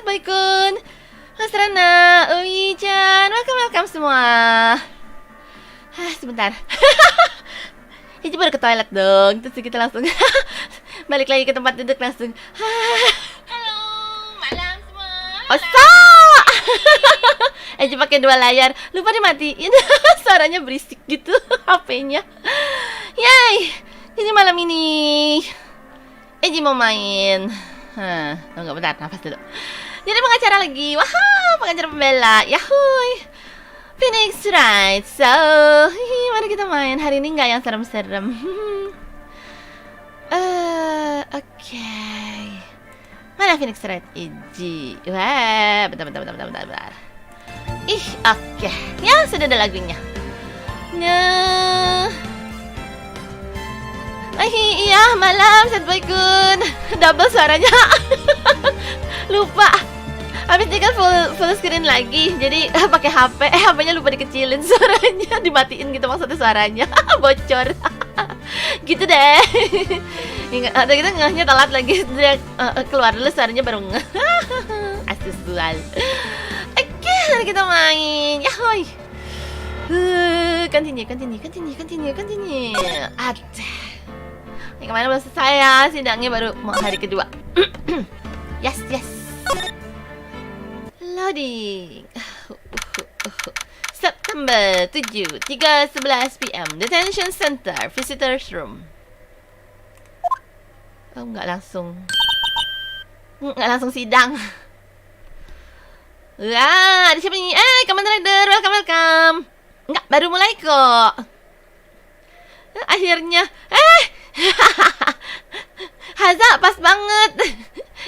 Boy-kun, Mas Rana, Uyi-chan, welcome semua. Sebentar. Ini baru ke toilet dong. Terus kita langsung balik lagi ke tempat duduk langsung. Halo, malam semua. Osa. Ezzy pakai 2 layar. Lupa dimatiin. Suaranya berisik gitu HP-nya. Yay. Ini malam ini Ezzy mau main. Tunggu bentar, nafas dulu. Jadi pengacara lagi. Wah, pengacara pembela. Yahuy. Phoenix Wright. So, mari kita main. Hari ini nggak yang serem-serem. Oke. Mana Phoenix Wright? Ezzy. Wah, bentar. Oke. Ya, sudah ada lagunya. Nah. Iya, malam, Set Boy-kun. Double suaranya. Lupa. Habis ini kan full screen lagi. Jadi pakai HP. HP-nya lupa dikecilin suaranya, dimatiin gitu maksudnya suaranya. Bocor. Gitu deh. Ada kita ngehnya telat lagi. Keluar dulu suaranya baru ngeh. Asisual. Oke, mari kita main. Yahoy. Continue. Ada. Yang kemarin belum selesai ya, sidangnya baru mau hari kedua. Yes. Loading. September 7, 3:11 PM. Detention Center, Visitors Room. Oh, nggak langsung sidang. Wah, ada siapa ini? Kamen Rider, welcome. Enggak, baru mulai kok. Akhirnya, Haza pas banget.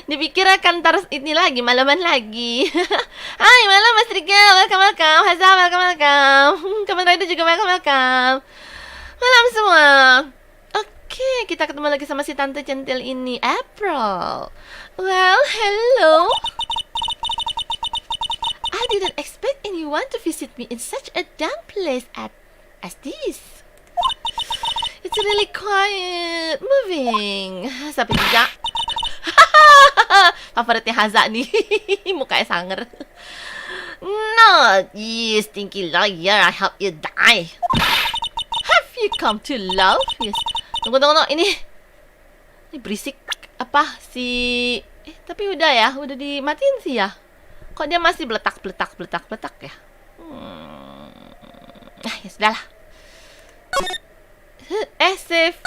Dipikir akan taruh ini lagi, malaman lagi. Hai, malam Mas Rigel, welcome. Haza, welcome. Kamen Rider juga welcome. Malam semua. Oke, kita ketemu lagi sama si tante centil ini, April. Well, hello. I didn't expect anyone to visit me in such a damp place as this. It's really quiet, moving. Sampai juga. Favoritnya Haza nih. Mukanya sanger. No, you stinky lawyer, I hope you die. Have you come to love? Yes. Tunggu. Ini berisik apa si? Tapi udah ya, udah dimatiin sih ya. Kok dia masih beletak ya? Ya sudahlah. Save.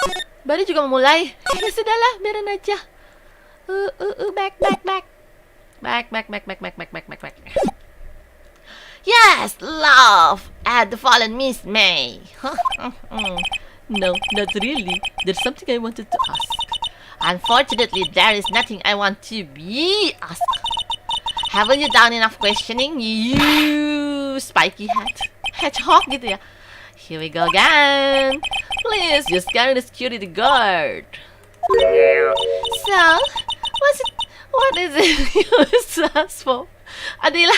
Baru juga memulai. Ya sudahlah, biarin aja. Back. Yes, love at the fallen Miss May. No, not really. There's something I wanted to ask. Unfortunately, there is nothing I want to be asked. Haven't you done enough questioning, you spiky hedgehog gitu ya? Here we go again. Please, just carry the security guard. So, what is it you ask for? Adalah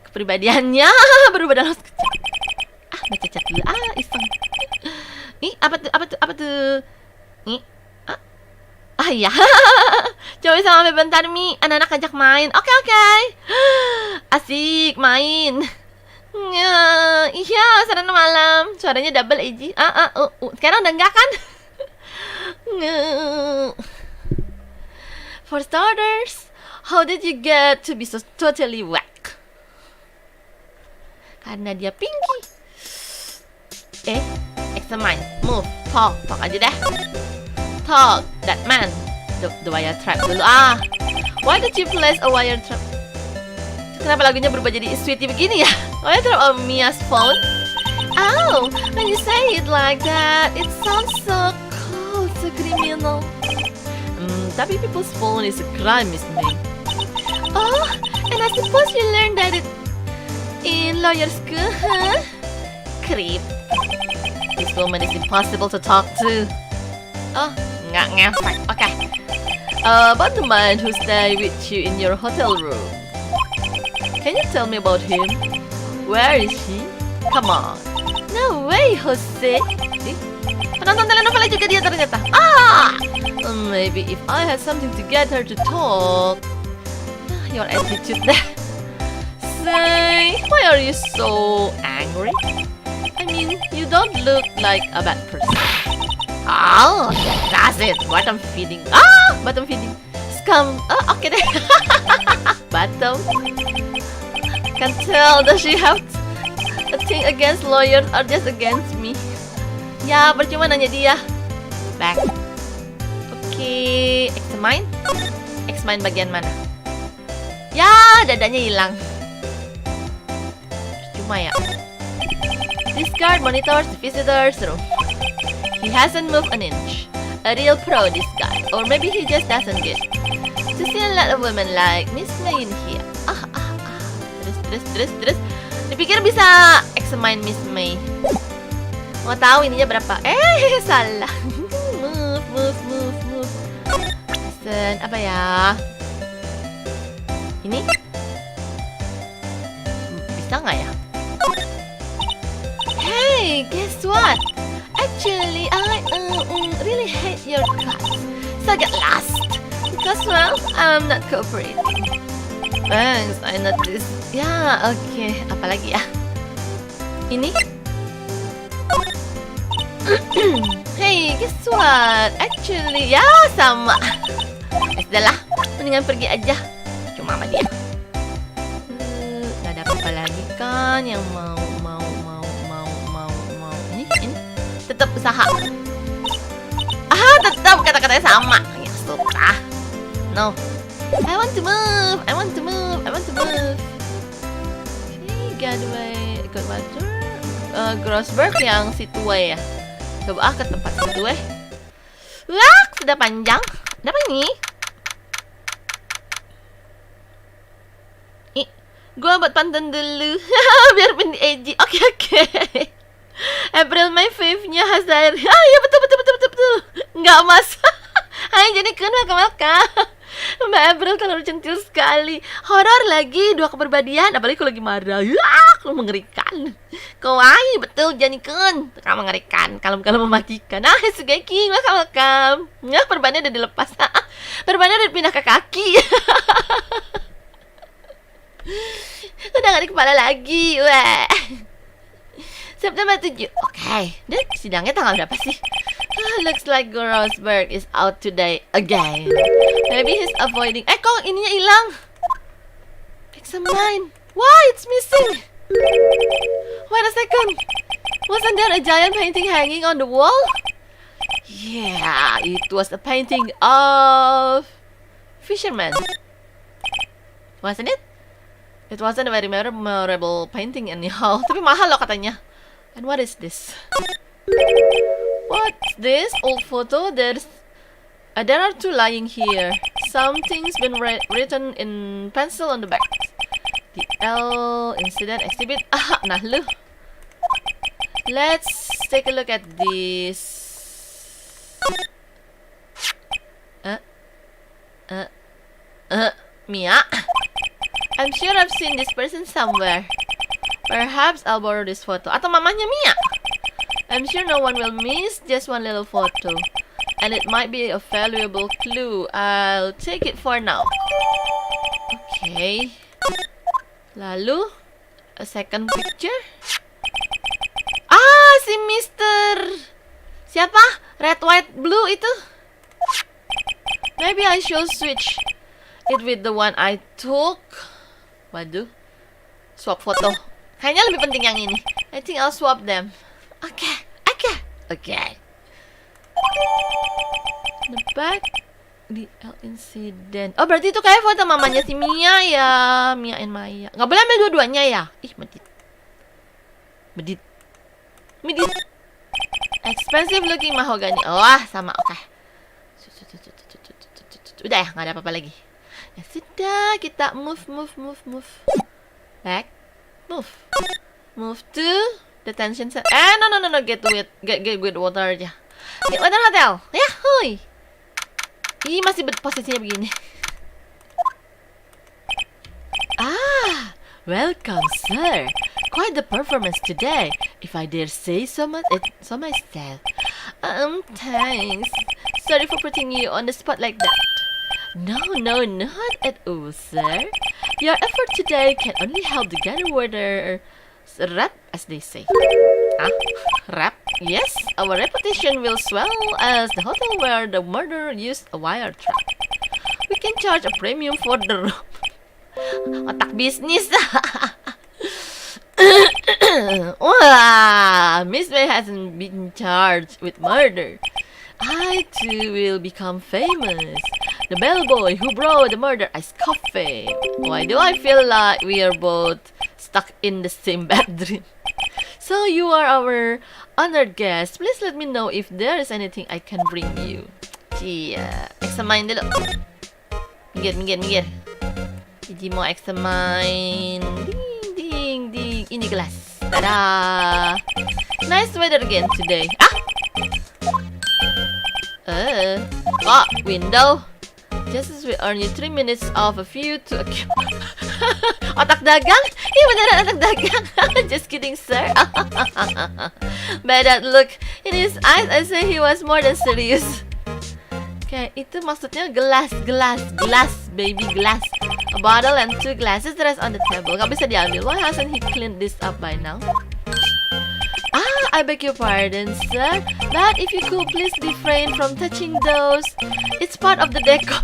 kepribadiannya berubah dalam sekejap. Baca chat dulu. Iseng. Nih, apa tuh? Nih. Ya. Coba sama bentar Mi, anak-anak ajak main. Oke. Asik main. Iya, sarana malam. Suaranya double Ezzy. Sekarang udah enggak kan? For starters, how did you get to be so totally whack? Karena dia pinky. Examine, move, talk aja deh. Talk, that man. The wire trap dulu. Why did you place a wire trap? Kenapa lagunya berubah jadi sweetie begini ya? Wire trap on Mia's phone? Oh, when you say it like that, it sounds so cold, so criminal. Tapi people's phone is a crime, Miss May. Oh, and I suppose you learned that in lawyer school, huh? Creep. This woman is impossible to talk to. Oh, nggak ngefek. Okay. About the man who stayed with you in your hotel room. Can you tell me about him? Where is he? Come on. No way, Jose. Penonton telenovela juga dia ternyata. Maybe if I had something to get her to talk. your attitude deh. Say, why are you so angry? I mean, you don't look like a bad person. Oh, that's it. Bottom feeding. Bottom feeding. Scum. Oh, okay deh. Bottom. Can't tell. Does she have a thing against lawyers or just against me? Ya, percuma nanya dia. Back. Oke, examine. Examine bagian mana? Ya, dadanya hilang. Percuma ya. This guard monitors the visitors room. He hasn't moved an inch. A real pro, this guy. Or maybe he just doesn't get it. To see a lot of women like Miss May in here. Terus. Dipikir bisa examine Miss May. Mau tahu ininya berapa? Salah. Move. Listen, apa ya? Ini? Bisa nggak ya? Hey, guess what? Actually, I really hate your guts. So get lost. Because, well, I'm not cooperating. Thanks, I noticed. Ya, oke. Apalagi ya? Ini? Hey, guess what? Actually, ya sama. Sudahlah, mendingan pergi aja. Cuma sama dia. Gak ada apa-apa lagi kan yang mau. Ini tetap usaha. Tetap kata-katanya sama. Ya sudah. No. I want to move. Okay, good water. Grossberg yang Situwe ya. Coba ke tempat Situwe. Wah, sudah panjang. Ada apa ini? Gua buat pantun dulu. Biar pin Ezzy. Oke. April May 5-nya Hazar. Ya betul. Enggak mas. Hai jadi kan maka. Mbak April terlalu centil sekali. Horor lagi, 2 kepribadian. Apalagi kalau lagi marah. Kalau mengerikan. Kawaii betul Janikun. Kamu mengerikan. Kalau mematikan. Sugeki makam. Ya perbannya udah dilepas. Perbannya udah pindah ke kaki. Udah gak di kepala lagi. Wah. September 7. Oke. Dan sidangnya tanggal berapa sih? Looks like Grossberg is out today again. Maybe he's avoiding. Kok ininya hilang? Examine. Why it's missing? Wait a second. Wasn't there a giant painting hanging on the wall? Yeah, it was a painting of fisherman. Wasn't it? It wasn't a very memorable painting anyhow. Tapi mahal loh katanya. And what is this? What's this old photo? There are 2 lying here. Something's been written in pencil on the back. The L incident exhibit. Nah lu. Let's take a look at this. Mia. I'm sure I've seen this person somewhere. Perhaps I'll borrow this photo. Atau mamanya Mia. I'm sure no one will miss just one little photo. And it might be a valuable clue. I'll take it for now. Okay. Lalu, a second picture. Si Mr. Siapa? Red, white, blue itu. Maybe I should switch it with the one I took. Waduh. Swap foto. Kayaknya lebih penting yang ini. I think I'll swap them. Okay. The back, the L incident. Oh, berarti itu kayak foto mamanya si Mia ya. Mia and Maya. Nggak boleh ambil dua-duanya ya? Medit. Expensive looking mahogany. Sama. Oke. Udah ya, nggak ada apa-apa lagi. Ya sudah, kita move. Back. Move to detention center. No. Get with water aja. Get water hotel. Ya, hui. Ih, masih posisinya begini. Welcome, sir. Quite the performance today, if I dare say so myself. Thanks. Sorry for putting you on the spot like that. No, not at all, sir. Your effort today can only help the gather water rap, as they say. Ah, rap? Yes, our reputation will swell as the hotel where the murderer used a wire trap. We can charge a premium for the room. Otak bisnis. Wah, Miss May hasn't been charged with murder. I too will become famous. The bellboy who brought the murder iced coffee. Why do I feel like we are both stuck in the same bedroom? So you are our honored guest. Please let me know if there is anything I can bring you. Cia, examine dulu. Minggir. Jadi mau examine. Ding. Ini gelas. Tada. Nice weather again today. Window. Just as we earn you 3 minutes of a view to a otak dagang? Iya beneran otak dagang. Just kidding, sir. By that look in his eyes, I say he was more than serious. Okay, itu maksudnya gelas, baby glass. A bottle and 2 glasses rest on the table. Gak bisa diambil. Why hasn't he cleaned this up by now? I beg your pardon, sir, but if you could please refrain from touching those. It's part of the decor.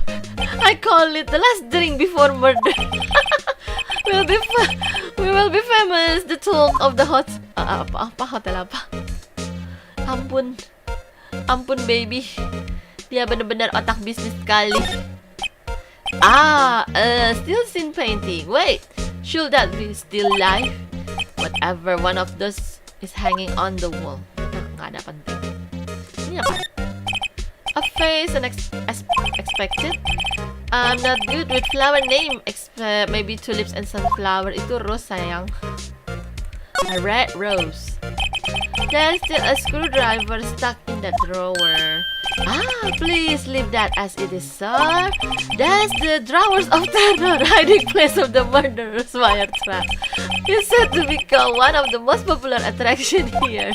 I call it the last drink before murder. We will be famous. The talk of the hot hotel apa? Ampun baby. Dia benar-benar otak bisnis sekali. Still scene painting. Wait, should that be still life? Whatever, one of those is hanging on the wall. Nggak ada penting. Ini apa? A face unexpected. I'm not good with flower name. Maybe tulips and sunflower. Itu rose, sayang. A red rose. There's still a screwdriver stuck in that drawer. Please leave that as it is, sir. That's the drawers of terror, hiding place of the murderer's wire trap. It's said to become one of the most popular attraction here.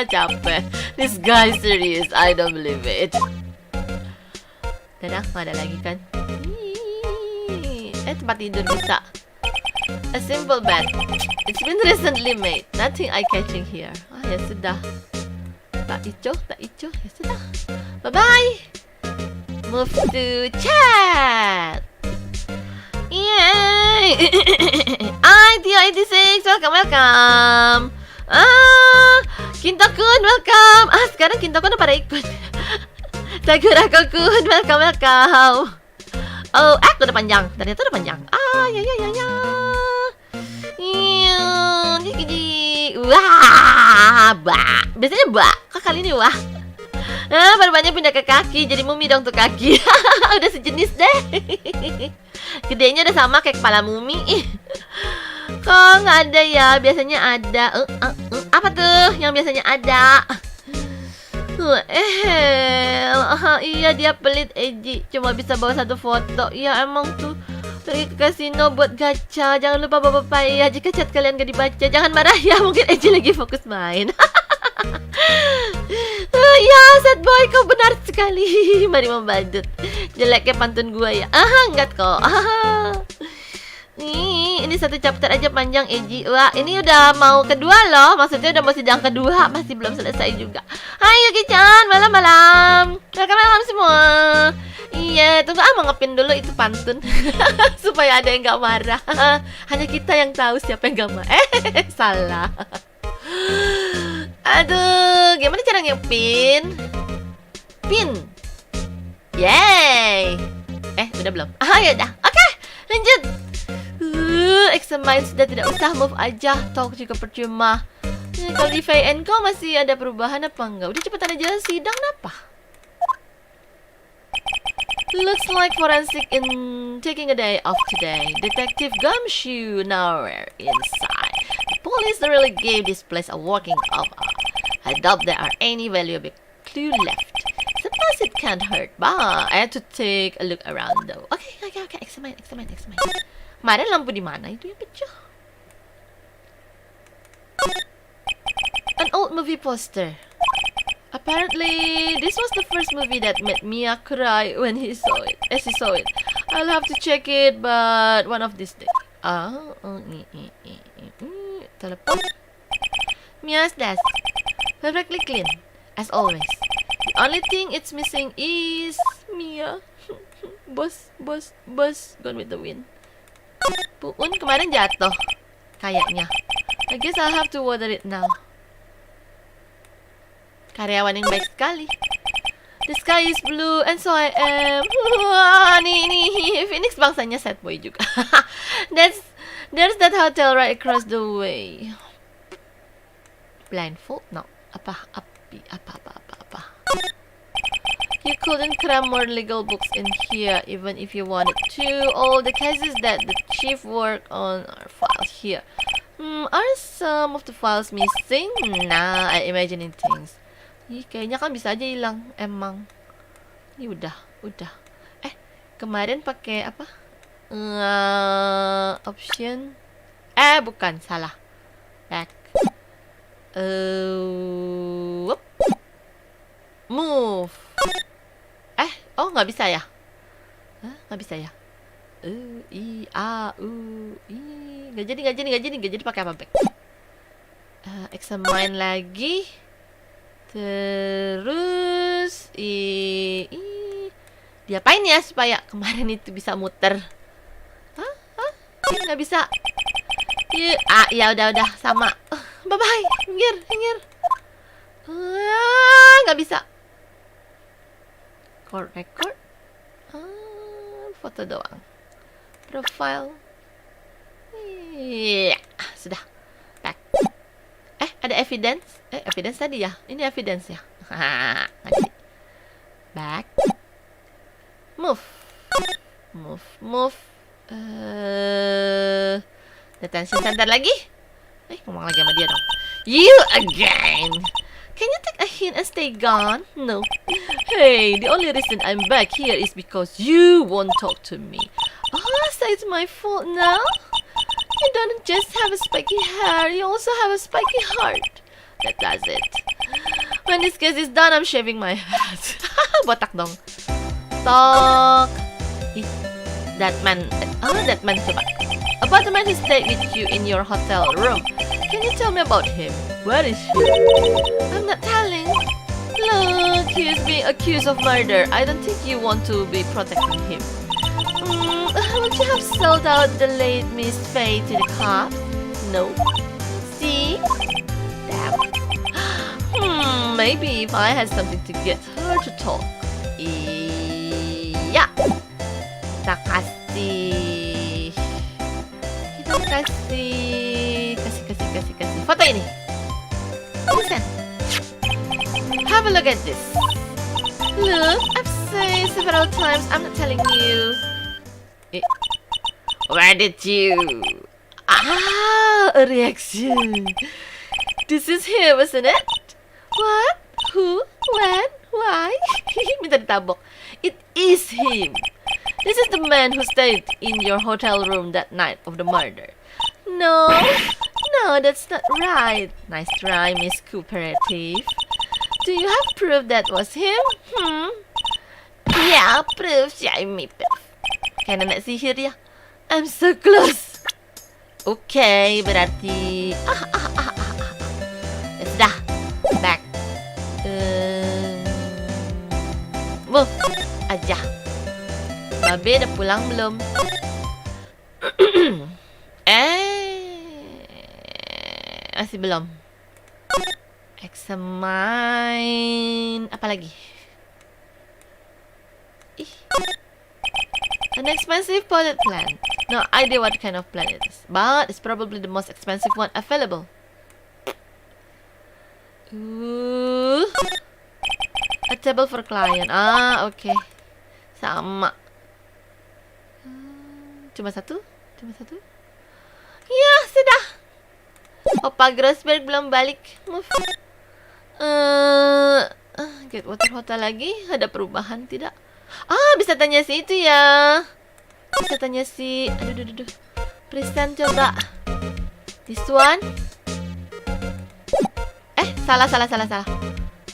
Capek. This guy serious. I don't believe it. Nggak ada lagi kan? Tempat tidur bisa. A simple bed. It's been recently made. Nothing eye-catching here. Ya sudah. Tak ijo. Ya sudah. Bye-bye. Move to chat. Yay. Tio86, welcome. Kinto-kun, welcome. Sekarang Kinto-kun udah pada ikut. Sakura-kun, welcome. Oh, udah panjang. Ternyata udah panjang. Ya. Wah, biasanya kok kali ini wah. Baru-barunya pindah ke kaki, jadi mumi dong tuh kaki. Udah sejenis deh. Gedenya udah sama kayak kepala mumi. Kok nggak ada ya? Biasanya ada. Apa tuh yang biasanya ada? Iya dia pelit Ezzy. Cuma bisa bawa 1 foto. Iya emang tuh. Pergi ke kasino buat gacha. Jangan lupa bawa papaya. Jika chat kalian gak dibaca, jangan marah ya. Mungkin Ezzy lagi fokus main. Ya, sad boy, kau benar sekali. Mari membadut. Jeleknya pantun gua ya. Enggak kok. Ini 1 chapter aja panjang Ezzy. Wah, ini udah mau kedua loh. Maksudnya udah mau sidang kedua. Masih belum selesai juga. Hai Yuki-chan, malam-malam. Malam semua. Iya, tunggu mau ngepin dulu itu pantun. Supaya ada yang gak marah. Hanya kita yang tahu siapa yang gak marah. Salah. Aduh, gimana cara ngepin? Pin. Yay. Udah belum? Ya udah. Oke, lanjut. Examine sudah tidak usah, move aja. Talk juga percuma. Kalau di VN kau masih ada perubahan apa enggak? Udah cepetan aja sidang apa? Looks like forensic in taking a day off today. Detective Gumshoe nowhere inside. The police really gave this place a working up. I doubt there are any valuable clue left. Suppose it can't hurt, but I have to take a look around though. Okay. Examine. Maare, lampu di mana itu yang pecah? An old movie poster. Apparently, this was the first movie that made Mia cry when he saw it. As he saw it, I'll have to check it, but one of these days. Teleport. Mia's desk, perfectly clean, as always. The only thing it's missing is Mia. Bos, gone with the wind. Puun kemarin jatuh, kayaknya. I guess I'll have to water it now. Karyawan yang baik sekali. The sky is blue and so I am. Wah, nih, Phoenix bangsanya sad boy juga. There's that hotel right across the way. Blindfold? No. Apa? You couldn't cram more legal books in here even if you wanted to. All the cases that the chief worked on are filed here. Are some of the files missing? Nah, I imagining things. Kayaknya kan bisa aja hilang, emang. Ini udah. Kemarin pakai apa? Option. Bukan, salah. Back. Move. Nggak bisa ya? Nggak bisa ya? Nggak jadi pakai apa back? Examine lagi. Terus diapain ya supaya kemarin itu bisa muter? Nggak bisa. Ya udah sama. Bye bye. Hinggir. Nggak bisa. Record. Foto doang. Profile. Iya, sudah. Back. Ada evidence. Evidence tadi ya. Ini evidence ya. Nanti. Back. Move. Detention center lagi. Ngomong lagi sama dia dong. You again. Can you take a hint and stay gone? No. Hey, the only reason I'm back here is because you won't talk to me. So it's my fault now? You don't just have a spiky hair, you also have a spiky heart. That does it. When this case is done, I'm shaving my head. Botak dong. Talk. That man coba. About the man who stayed with you in your hotel room. Can you tell me about him? Where is he? I'm not telling. Look, he is being accused of murder. I don't think you want to be protecting him. Would you have sold out the late Miss Faye to the cops? No. See? Damn. Maybe if I had something to get her to talk. Iya. Kita kasih. Kasih foto ini. Listen. Have a look at this. Look, I've said several times I'm not telling you. Where did you? A reaction. This is him, isn't it? What? Who? When? Why? Minta ditabok. It is him. This is the man who stayed in your hotel room that night of the murder. No, that's not right. Nice try, Miss Cooperative. Do you have proof that was him? Yeah, proof, Jamie. Kayak nenek sihir ya. I'm so close. Okay, berarti ya sudah. Back. Move aja. Babe udah pulang belum? Masih belum. Examine. Apa lagi? An expensive potted plant. No idea what kind of plant it is, but it's probably the most expensive one available. A table for client. Okay. Sama. Cuma satu? Ya, sudah. Opa Grossberg belum balik. Move. Get water hotel lagi. Ada perubahan tidak? Bisa tanya si itu ya. Bisa tanya si. Aduh. Present coba. This one. Salah.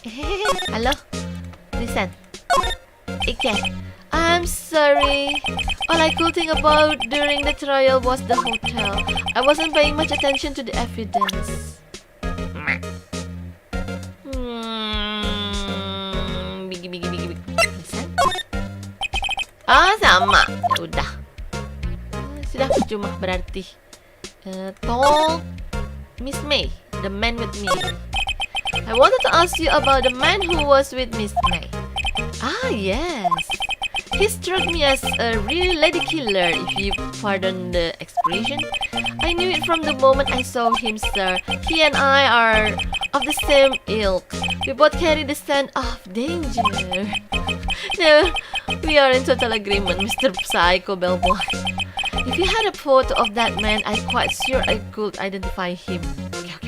Halo, listen. Okay, I'm sorry. All I could think about during the trial was the hotel. I wasn't paying much attention to the evidence. Bigi. Listen. Sama. Ya udah. Sudah cuma berarti. Told Miss May, the man with me. I wanted to ask you about the man who was with Miss May. Yes. He struck me as a real lady killer, if you pardon the expression. I knew it from the moment I saw him, sir. He and I are of the same ilk. We both carry the scent of danger. No, we are in total agreement, Mr. Psycho Bellboy. If you had a photo of that man, I'm quite sure I could identify him. Okay.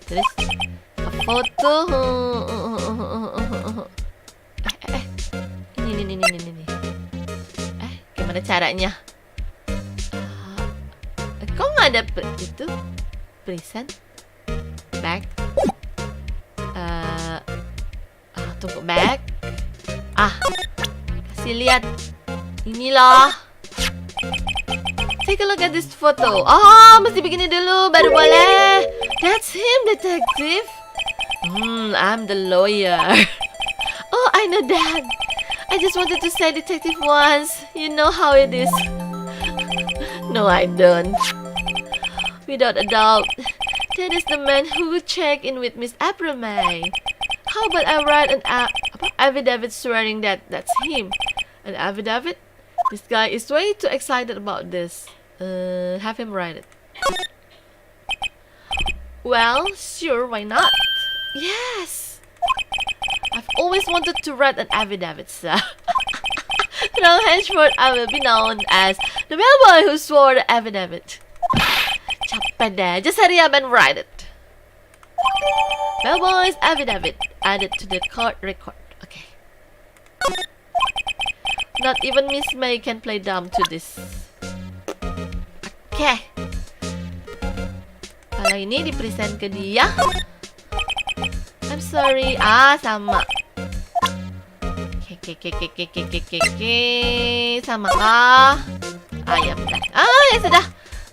Terus, a photo. Ini. Gimana caranya? Kok nggak ada itu? Present? Back? Tunggu back. Kasih lihat. Inilah. Take a look at this photo. Mesti begini dulu baru boleh. That's him, detective. I'm the lawyer. Oh, I know that. I just wanted to say detective once. You know how it is. No, I don't. Without a doubt, that is the man who checked in with Miss April May. How about I write an affidavit swearing that that's him? An affidavit? This guy is way too excited about this. Have him write it. Well, sure, why not? Yes! I've always wanted to write an affidavit, sir. From henceforth, I will be known as the bellboy who swore the affidavit. Capek deh, just hurry up and write it. Bellboy's affidavit added to the court record. Okay. Not even Miss May can play dumb to this. Okay. Kalau ini di-present ke dia. I'm sorry. Sama. Sama kah? Ya benar. Ya sudah.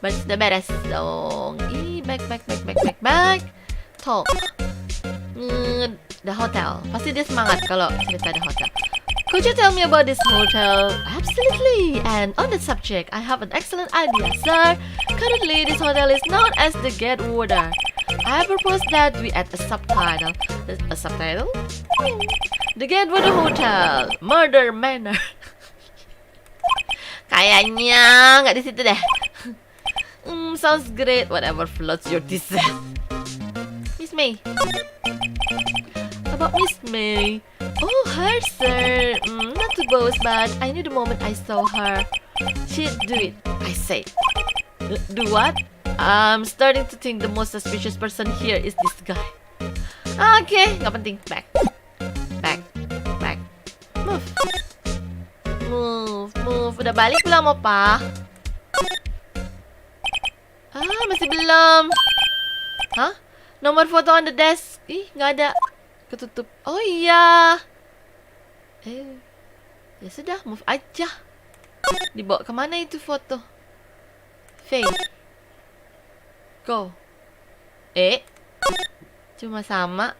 Sudah beres dong. Back. Talk. The hotel. Pasti dia semangat kalau cerita the hotel. Could you tell me about this hotel? Absolutely. And on that subject, I have an excellent idea, sir. Currently, this hotel is known as the Getwater. I propose that we add a subtitle. A subtitle? The Getwater Hotel, Murder Manor. Kayaknya nggak di situ deh. Sounds great. Whatever floats your dessert. Miss May. About Miss May. Oh, her, sir. Not to boast, but I knew the moment I saw her. She'd do it, I say. Do what? I'm starting to think the most suspicious person here is this guy. Okay, nggak penting. Back. Move. Udah balik belum, Opa? Masih belum. Hah? Nomor foto on the desk. Nggak ada. Ketutup. Oh iya. Ya sudah, move aja. Dibawa kemana itu foto? Go. Cuma sama.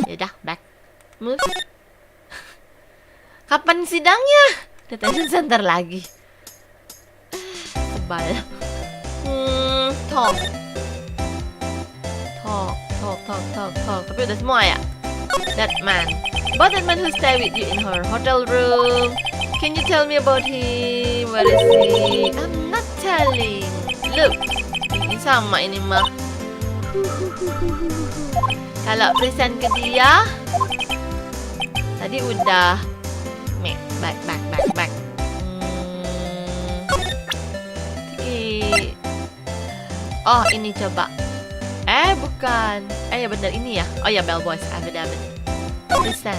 Yaudah, back. Move. Kapan sidangnya? Detention center lagi. Sebal. Talk. Tapi udah semua ya? That man. About that man who stay with you in her hotel room. Can you tell me about him? Where is he? I'm not telling. Look. Ini sama ini mah. Kalau present ke dia. Tadi udah. Back. Oh, ini coba. Bukan. Ya benar ini ya. Oh ya, Bellboy's affidavit. Listen.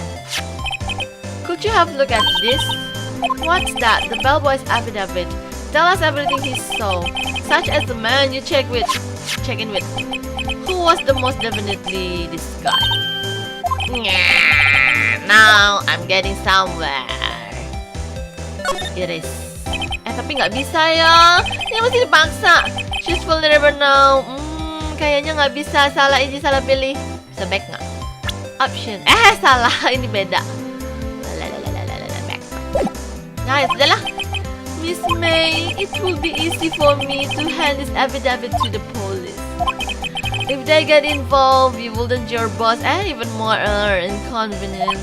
Could you have a look at this? What's that? The Bellboy's affidavit. tell us everything he saw, such as the man you check in with. Who was the most definitely this guy? Now I'm getting somewhere. It is. Tapi nggak bisa ya. Ini mesti dipaksa. She's vulnerable now. Kayaknya nggak bisa. Salah Ezzy, salah pilih. Bisa back nggak? Option. Salah. Ini beda. Back. Guys, udah lah. Miss May, it will be easy for me to hand this affidavit to the police. If they get involved, you wouldn't your boss and even more inconvenience.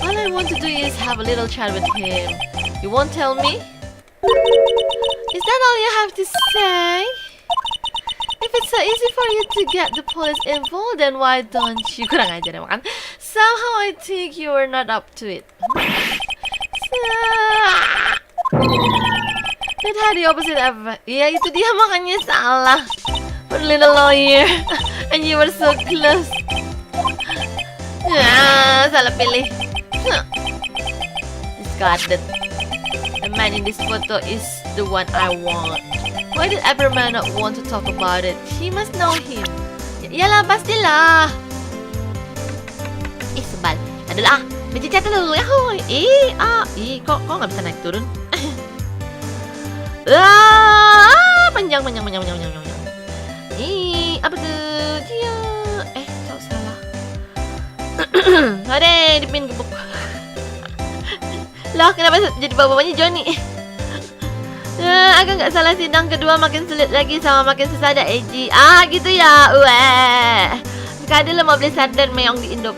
All I want to do is have a little chat with him. You won't tell me? Is that all you have to say? If it's so easy for you to get the police involved, then why don't you? Kurang ajar ya makan. Somehow I think you are not up to it. That had the opposite effect. Ya itu dia makanya salah. For a little lawyer, and you were so close. Salah pilih. Discarded. The man in this photo is the one I want. Why did Everman not want to talk about it? He must know him. Yalah, pastilah. Sebal. Adalah. Baca dulu ya, hoy. Kok nggak bisa naik turun? Panjang. Apa tuh? Dia. Kok salah. Ada dipin gebuk. Lah, kenapa jadi bawa-bawanya Johnny? Agak nggak salah, sidang kedua makin sulit lagi sama makin susah ada Ezzy. Gitu ya. Sekali lo mau beli sate meong di Indo.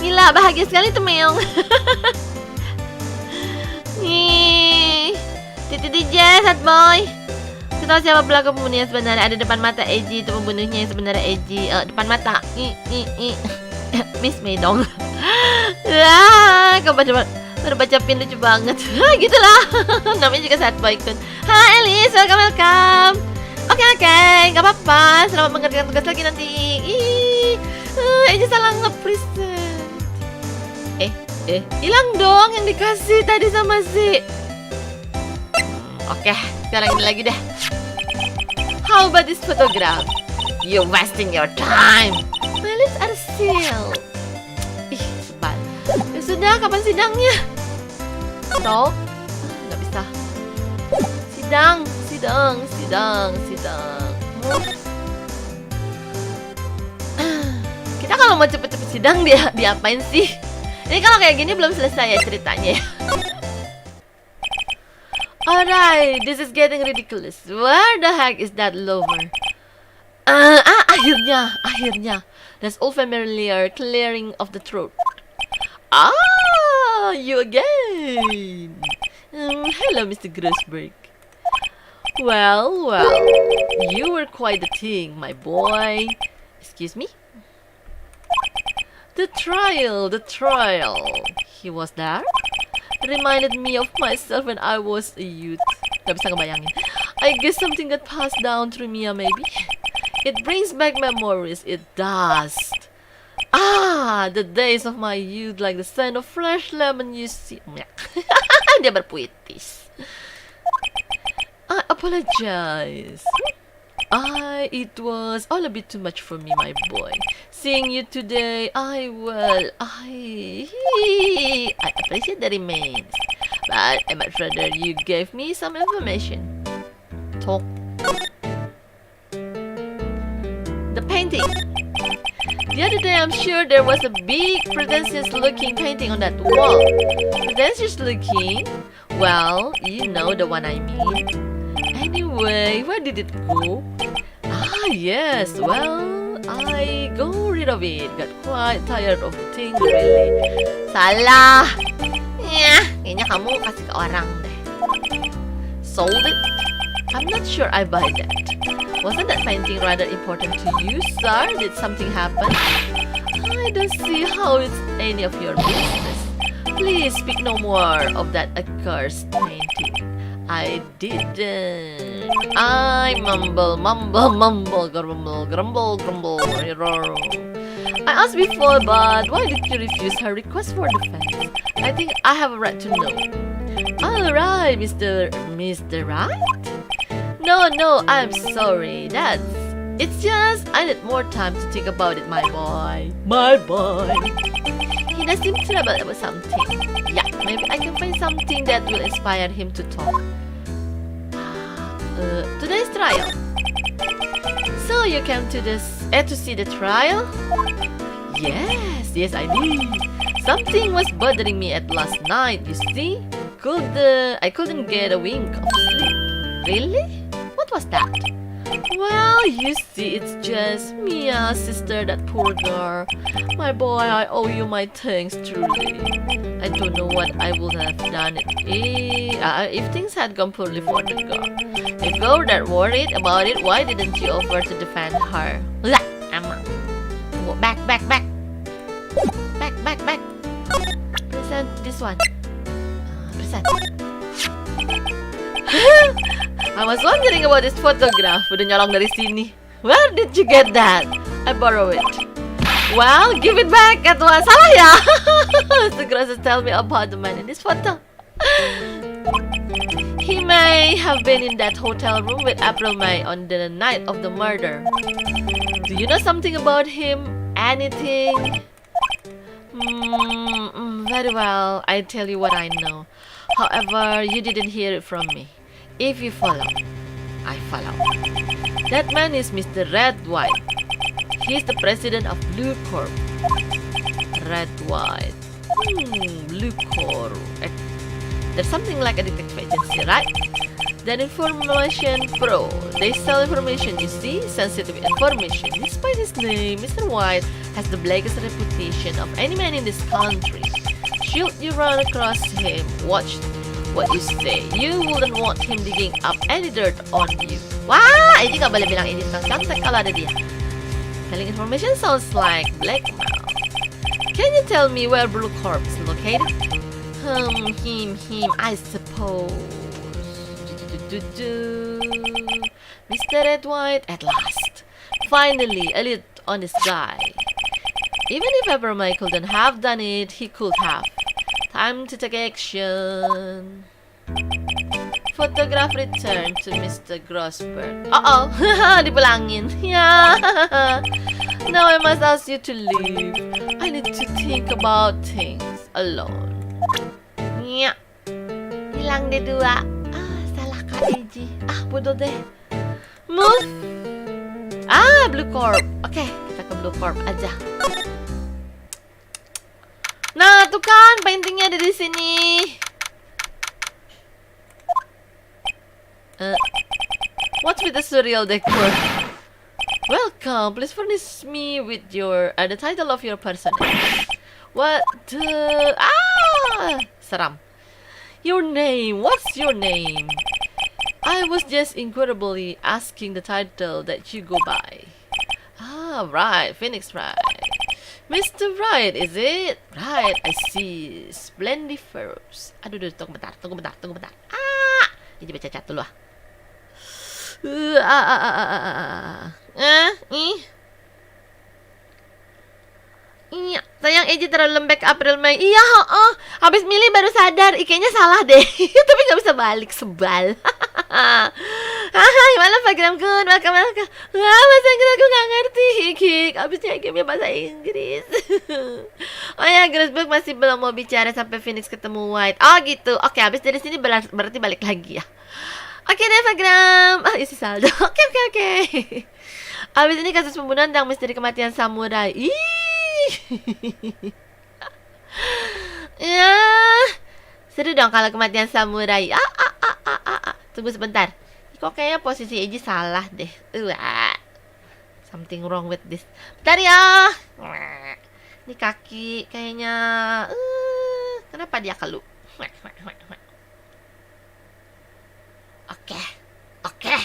Gila, bahagia sekali tuh meong. Titi DJ, sad boy. Kita tahu siapa pelaku pembunuhnya sebenarnya. Ada depan mata Ezzy, itu pembunuhnya yang sebenarnya Ezzy. Depan mata. Miss May dong. Kau baca pin lucu banget. Gitulah. Namanya juga sad boy kun. Hai Elis, welcome. Oke, nggak apa-apa. Selamat mengerjakan tugas lagi nanti. Ezzy salah nge-present. Hilang dong yang dikasih tadi sama si. Oke, sekarang ini lagi deh. How about this photograph? You're wasting your time. My lips are sealed. Sebal. Ya sudah, kapan sidangnya? So, nggak bisa. Sidang. Kita kalau mau cepet-cepet sidang diapain sih? Ini kalau kayak gini belum selesai ya ceritanya. Alright, this is getting ridiculous. Where the heck is that lover? Akhirnya. That's all familiar clearing of the throat. You again. Hello, Mr. Grossberg. Well, you were quite the thing, my boy. Excuse me? The trial. He was there? Reminded me of myself when I was a youth. Gak bisa ngebayangin. I guess something got passed down through Mia maybe. It brings back memories, it does. The days of my youth, like the scent of fresh lemon you see. Dia berpuitis. I apologize. It was all a bit too much for me, my boy. Seeing you today, I appreciate the remains, but I much rather you gave me some information. Talk. The painting. The other day, I'm sure there was a big pretentious-looking painting on that wall. Pretentious-looking? Well, you know the one I mean. Anyway, where did it go? Yes, well, I got rid of it. Got quite tired of the thing, really. Salah. Kayaknya kamu kasih ke orang deh. Sold it? I'm not sure I buy that. Wasn't that painting rather important to you, sir? Did something happen? I don't see how it's any of your business. Please speak no more of that accursed painting. I didn't. I mumble, grumble. I asked before, but why did you refuse her request for defense? I think I have a right to know. Alright, Mr. Wright? No, I'm sorry. It's just I need more time to think about it, my boy. My boy. He does seem troubled about something. Yeah, maybe I can find something that will inspire him to talk. Today's trial. So you came to see the trial? Yes, I did. Something was bothering me at last night, you see? I couldn't get a wink of sleep. Really? What was that? Well, you see, it's just Mia's sister, that poor girl. My boy, I owe you my thanks, truly. I don't know what I would have done if things had gone poorly for the girl. If you were that worried about it, why didn't you offer to defend her? Lah, emang. Back. Present this one. Present. I was wondering about this photograph. Udah nyolong dari sini. Where did you get that? I borrow it. Well, give it back at once. Salah ya? The grosses tell me about the man in this photo. He may have been in that hotel room with April May on the night of the murder. Do you know something about him? Anything? Very well. I tell you what I know. However, you didn't hear it from me. If you follow, I follow. That man is Mr. Wright. He's the president of Blue Corp. Wright. Blue Corp. There's something like a detective agency, right? That information pro. They sell information, you see? Sensitive information. Despite his name, Mr. White has the blackest reputation of any man in this country. Should you run across him, watch what you say. You wouldn't want him digging up any dirt on you. Wah, ini gak boleh bilang ini tentang contact kalau ada dia. Telling information sounds like blackmail. Can you tell me where Blue Corp is located? Him, I suppose. Mr. White at last. Finally, a lead on this guy. Even if ever Mike couldn't have done it, he could have. Time to take action. Photograph returned to Mr. Grossberg. Dipulangin. Yeah. Now I must ask you to leave. I need to think about things alone. Nya. Hilang deh dua. Salah Kak Ezzy. Bodoh deh. Move. Blue Corp. Oke, kita ke Blue Corp aja. Nah, tuh kan paintingnya ada di sini. What's with the surreal decor? Welcome. Please furnish me with the title of your personage. What the... Seram. Your name. What's your name? I was just incredibly asking the title that you go by. Right. Phoenix Wright. Mr. Wright, is it? Right, I see. Splendiferous. Aduh, tunggu bentar. Ini baca cat dulu Iya, sayang Ezzy terlalu lembek April May. Iya, habis milih baru sadar, kayaknya salah deh. Tapi nggak bisa balik, sebal. Gimana Vaghram kun? Welcome. Bahasa Inggris aku nggak ngerti. Hik. Abisnya gamenya bahasa Inggris. Oh ya, Grossberg masih belum mau bicara sampai Phoenix ketemu White. Oh gitu. Oke, habis dari sini berarti balik lagi ya. Oke deh Vaghram. Isi saldo. Oke. Abis ini kasus pembunuhan tentang misteri kematian samurai. Ya, seru dong kalau kematian samurai. Tunggu sebentar. Kok kayaknya posisi Ezzy salah deh. Something wrong with this. Bentar ya. Ini kaki kayaknya. Kenapa dia keluh? Oke.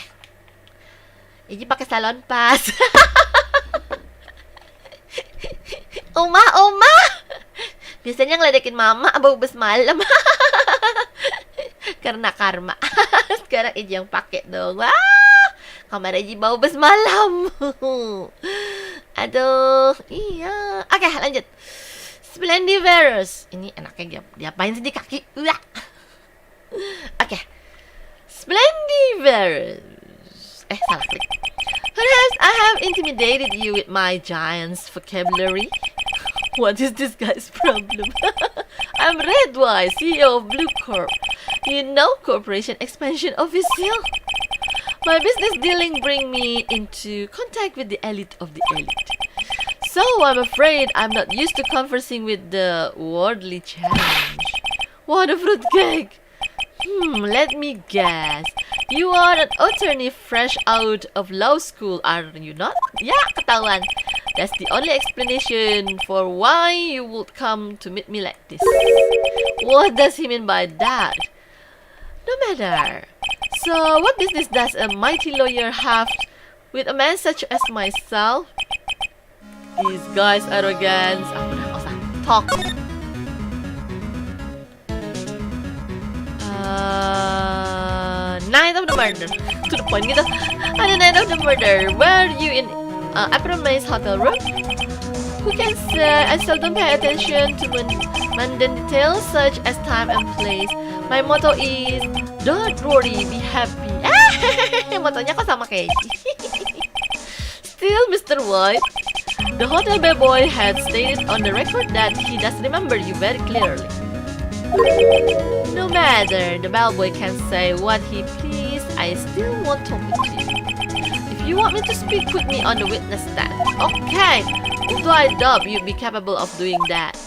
Ezzy pakai salon pas. Oma. Biasanya ngeledekin mama bau bes malam. Karena karma. Sekarang Ezzy yang pakai dong. Kamar Ezzy bau bes malam. Aduh, iya. Oke, lanjut. Splendiferous. Ini enaknya diapain sih di kaki? Okay. Splendiferous. Salah klik. Perhaps I have intimidated you with my giant's vocabulary. What is this guy's problem? I'm Redwise, CEO of Blue Corp. You know, corporation expansion official. My business dealing bring me into contact with the elite of the elite. So I'm afraid I'm not used to conversing with the worldly challenge. What a fruitcake! Let me guess. You are an attorney fresh out of law school, are you not? Ya, ketahuan. That's the only explanation for why you would come to meet me like this. What does he mean by that? No matter. So, what business does a mighty lawyer have with a man such as myself? This guy's arrogance. Talk. Night of the murder. To the point gitu. On the night of the murder, were you in April May's hotel room? Who can say I seldom pay attention to mundane details such as time and place. My motto is, don't worry, be happy. Motonya kok sama kayak Still, Mr. White, the hotel bellboy had stated on the record that he does remember you very clearly. No matter, the bellboy can say what he please, I still want talking to you. If you want me to speak, put me on the witness stand. Okay, although I doubt you'd be capable of doing that.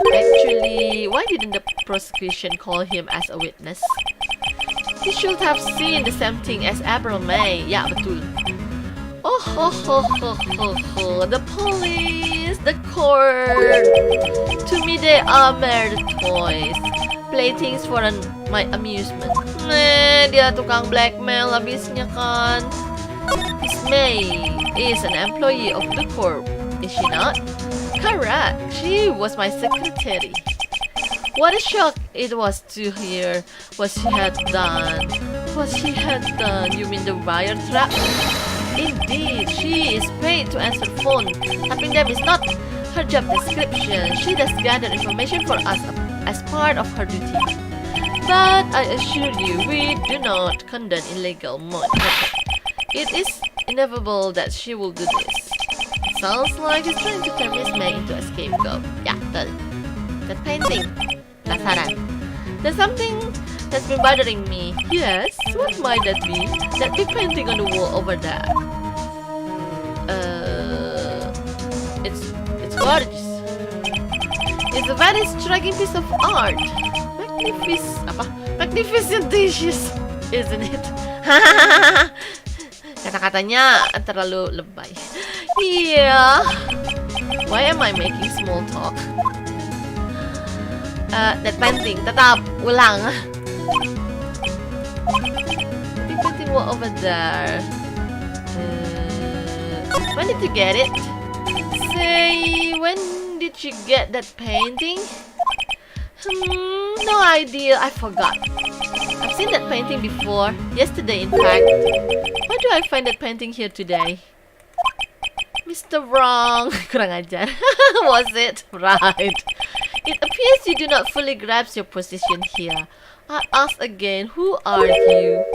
Actually, why didn't the prosecution call him as a witness? He should have seen the same thing as April May. Ya, betul. The police, the court. To me, they are mere toys, playthings for my amusement. Dia tukang blackmail habisnya kan. Miss May is an employee of the corp, is she not? Correct. She was my secretary. What a shock it was to hear what she had done. What she had done? You mean the wire trap? Indeed, she is paid to answer phone. Tapping them is not her job description. She does gather information for us as part of her duty. But I assure you, we do not condone illegal mode. It is inevitable that she will do this. Sounds like he's trying to turn Miss May into a scapegoat. Ya, betul. That painting. Penasaran. There's something that's been bothering me. Yes, what might that be? That big painting on the wall over there. It's gorgeous. It's a very striking piece of art. Magnificentious, isn't it? Kata-katanya terlalu lebay. Yeah. Why am I making small talk? That painting, tetap ulang. Big painting wall over there. When did you get it? Say, when did you get that painting? No idea, I forgot. I've seen that painting before, yesterday in fact. Why do I find that painting here today? Mr. Wrong. Kurang ajar. Was it? Right. It appears you do not fully grasp your position here. I ask again, who are you?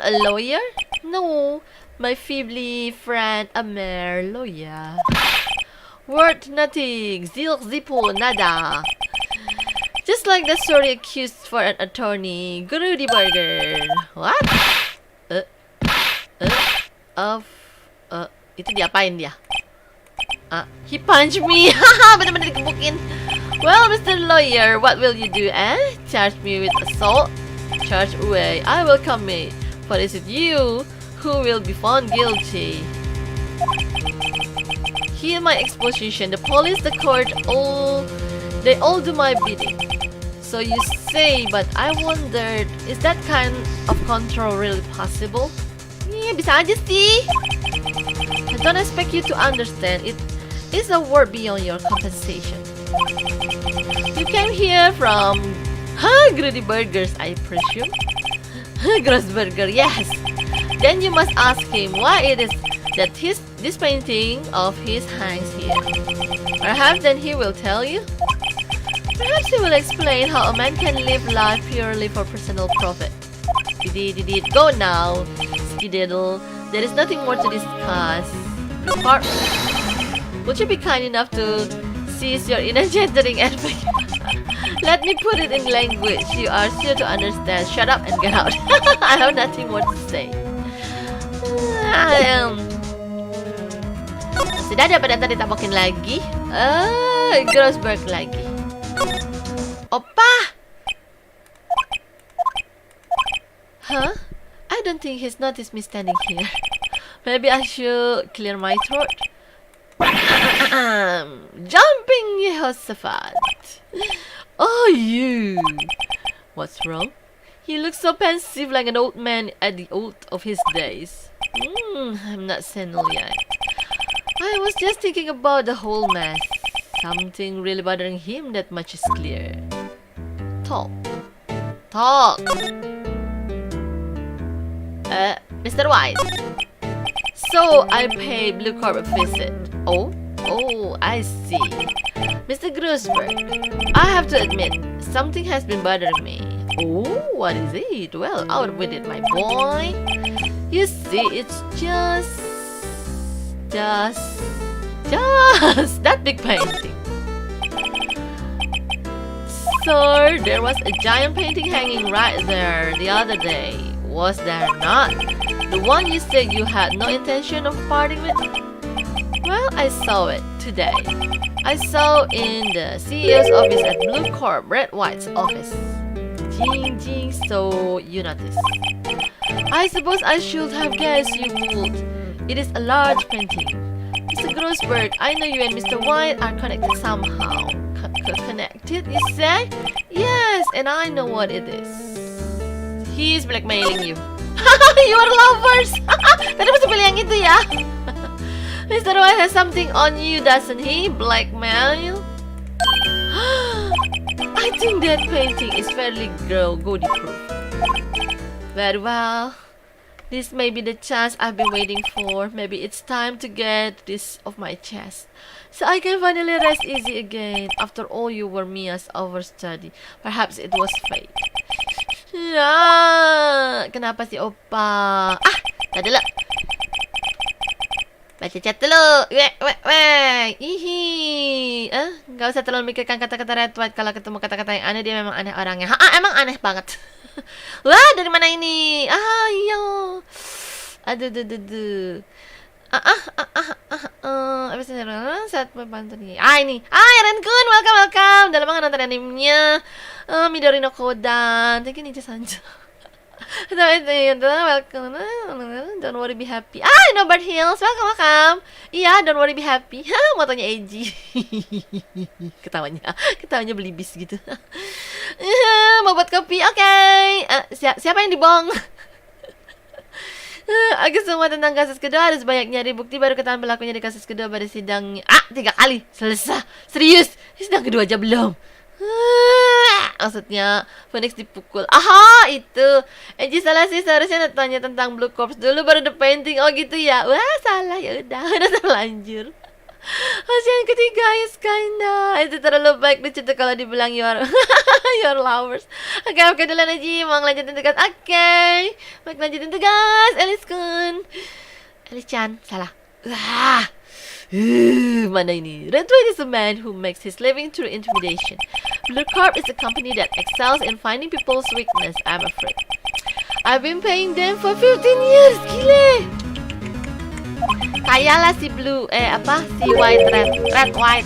A lawyer? No, my feebly friend, a mere lawyer. Worth nothing. Zippo nada. Just like the story accused for an attorney, Grudy Burger. What? Itu diapain dia? He punched me. Bener-bener dikebukin. Well, Mr. Lawyer, what will you do, eh? Charge me with assault? Charge away. I will commit. For is it you who will be found guilty? Hear my exposition. The police, the court, they all do my bidding. So you say, but I wondered, is that kind of control really possible? Bisa aja sih. I don't expect you to understand. It is a word beyond your compensation. You came here from Greedy Burgers, I presume. Gross Burger, yes. Then you must ask him why it is that this painting of his hangs here. Perhaps then he will tell you. Perhaps he will explain how a man can live life purely for personal profit. Did go now, Skididdle. There is nothing more to discuss. Part. Would you be kind enough to cease your engendering effort? Let me put it in language you are sure to understand. Shut up and get out. I have nothing more to say. Sudah ada pada tadi ditabokin lagi. Grossberg lagi. Opa! Huh? I don't think he's noticed me standing here. Maybe I should clear my throat. Jumping Jehoshaphat. Oh, you. What's wrong? He looks so pensive like an old man at the old of his days. I'm not senile yet. I was just thinking about the whole mess. Something really bothering him, that much is clear. Talk. Talk. Mr. White. So I pay Blue Corp a visit. Oh, I see. Mr. Grossberg, I have to admit, something has been bothering me. Oh, what is it? Well, out with it, my boy. You see, it's just that big painting. Sir, there was a giant painting hanging right there the other day. Was there not? The one you said you had no intention of parting with? Well, I saw it today. I saw in the CEO's office at Blue Corp, Red White's office. Jing, so you noticed. I suppose I should have guessed you would. It is a large painting. Mr. Grossberg, I know you and Mr. White are connected somehow. Connected, you say? Yes, and I know what it is. He is blackmailing you. You are lovers! Tadi mesti pilih yang itu ya. Mr. White has something on you, doesn't he? Blackmail you? I think that painting is fairly gaudy proof. Very well. This may be the chance I've been waiting for. Maybe it's time to get this off my chest, so I can finally rest easy again. After all, you were Mia's overstudy. Perhaps it was fate. Kenapa sih Opa? Tadi dulu. Baca chat dulu. Gak usah terlalu mikirkan kata-kata Red White. Kalau ketemu kata-kata yang aneh, dia memang aneh orangnya. Emang aneh banget. Wah, dari mana ini? Iya. Aduh. Abis saat membantu nih. Ini. Eren-kun, welcome. Dalam banget nonton animenya. Midori no Kodan. Thank you, Ninja Sanjo. Welcome. Don't worry, be happy. Nobart Hills, welcome. Iya, don't worry, be happy. Motonya Ezzy. Ketawanya belibis gitu. Mau buat kopi, oke. Siapa yang dibong? Agus semua tentang kasus kedua, harus banyak nyari bukti baru ketahuan pelakunya di kasus kedua pada sidangnya. 3 kali selesai. Serius, sidang kedua aja belum. Maksudnya Phoenix dipukul. Itu Ezzy salah sih, seharusnya tanya tentang Blue Corps dulu baru the painting. Oh gitu ya. Wah, salah, ya udah terlanjur. Yang ketiga is kinda. Itu terlalu baik dicerita kalau dibilang your lovers. Oke, dulu Ezzy mau lanjutin tugas. Oke. Baik, lanjutin tugas. Elis-kun. Elis-chan, salah. Mana ini? Red White is a man who makes his living through intimidation. Blue Corp is a company that excels in finding people's weakness, I'm afraid. I've been paying them for 15 years, gile. Kayalah si Blue, si White, Red White.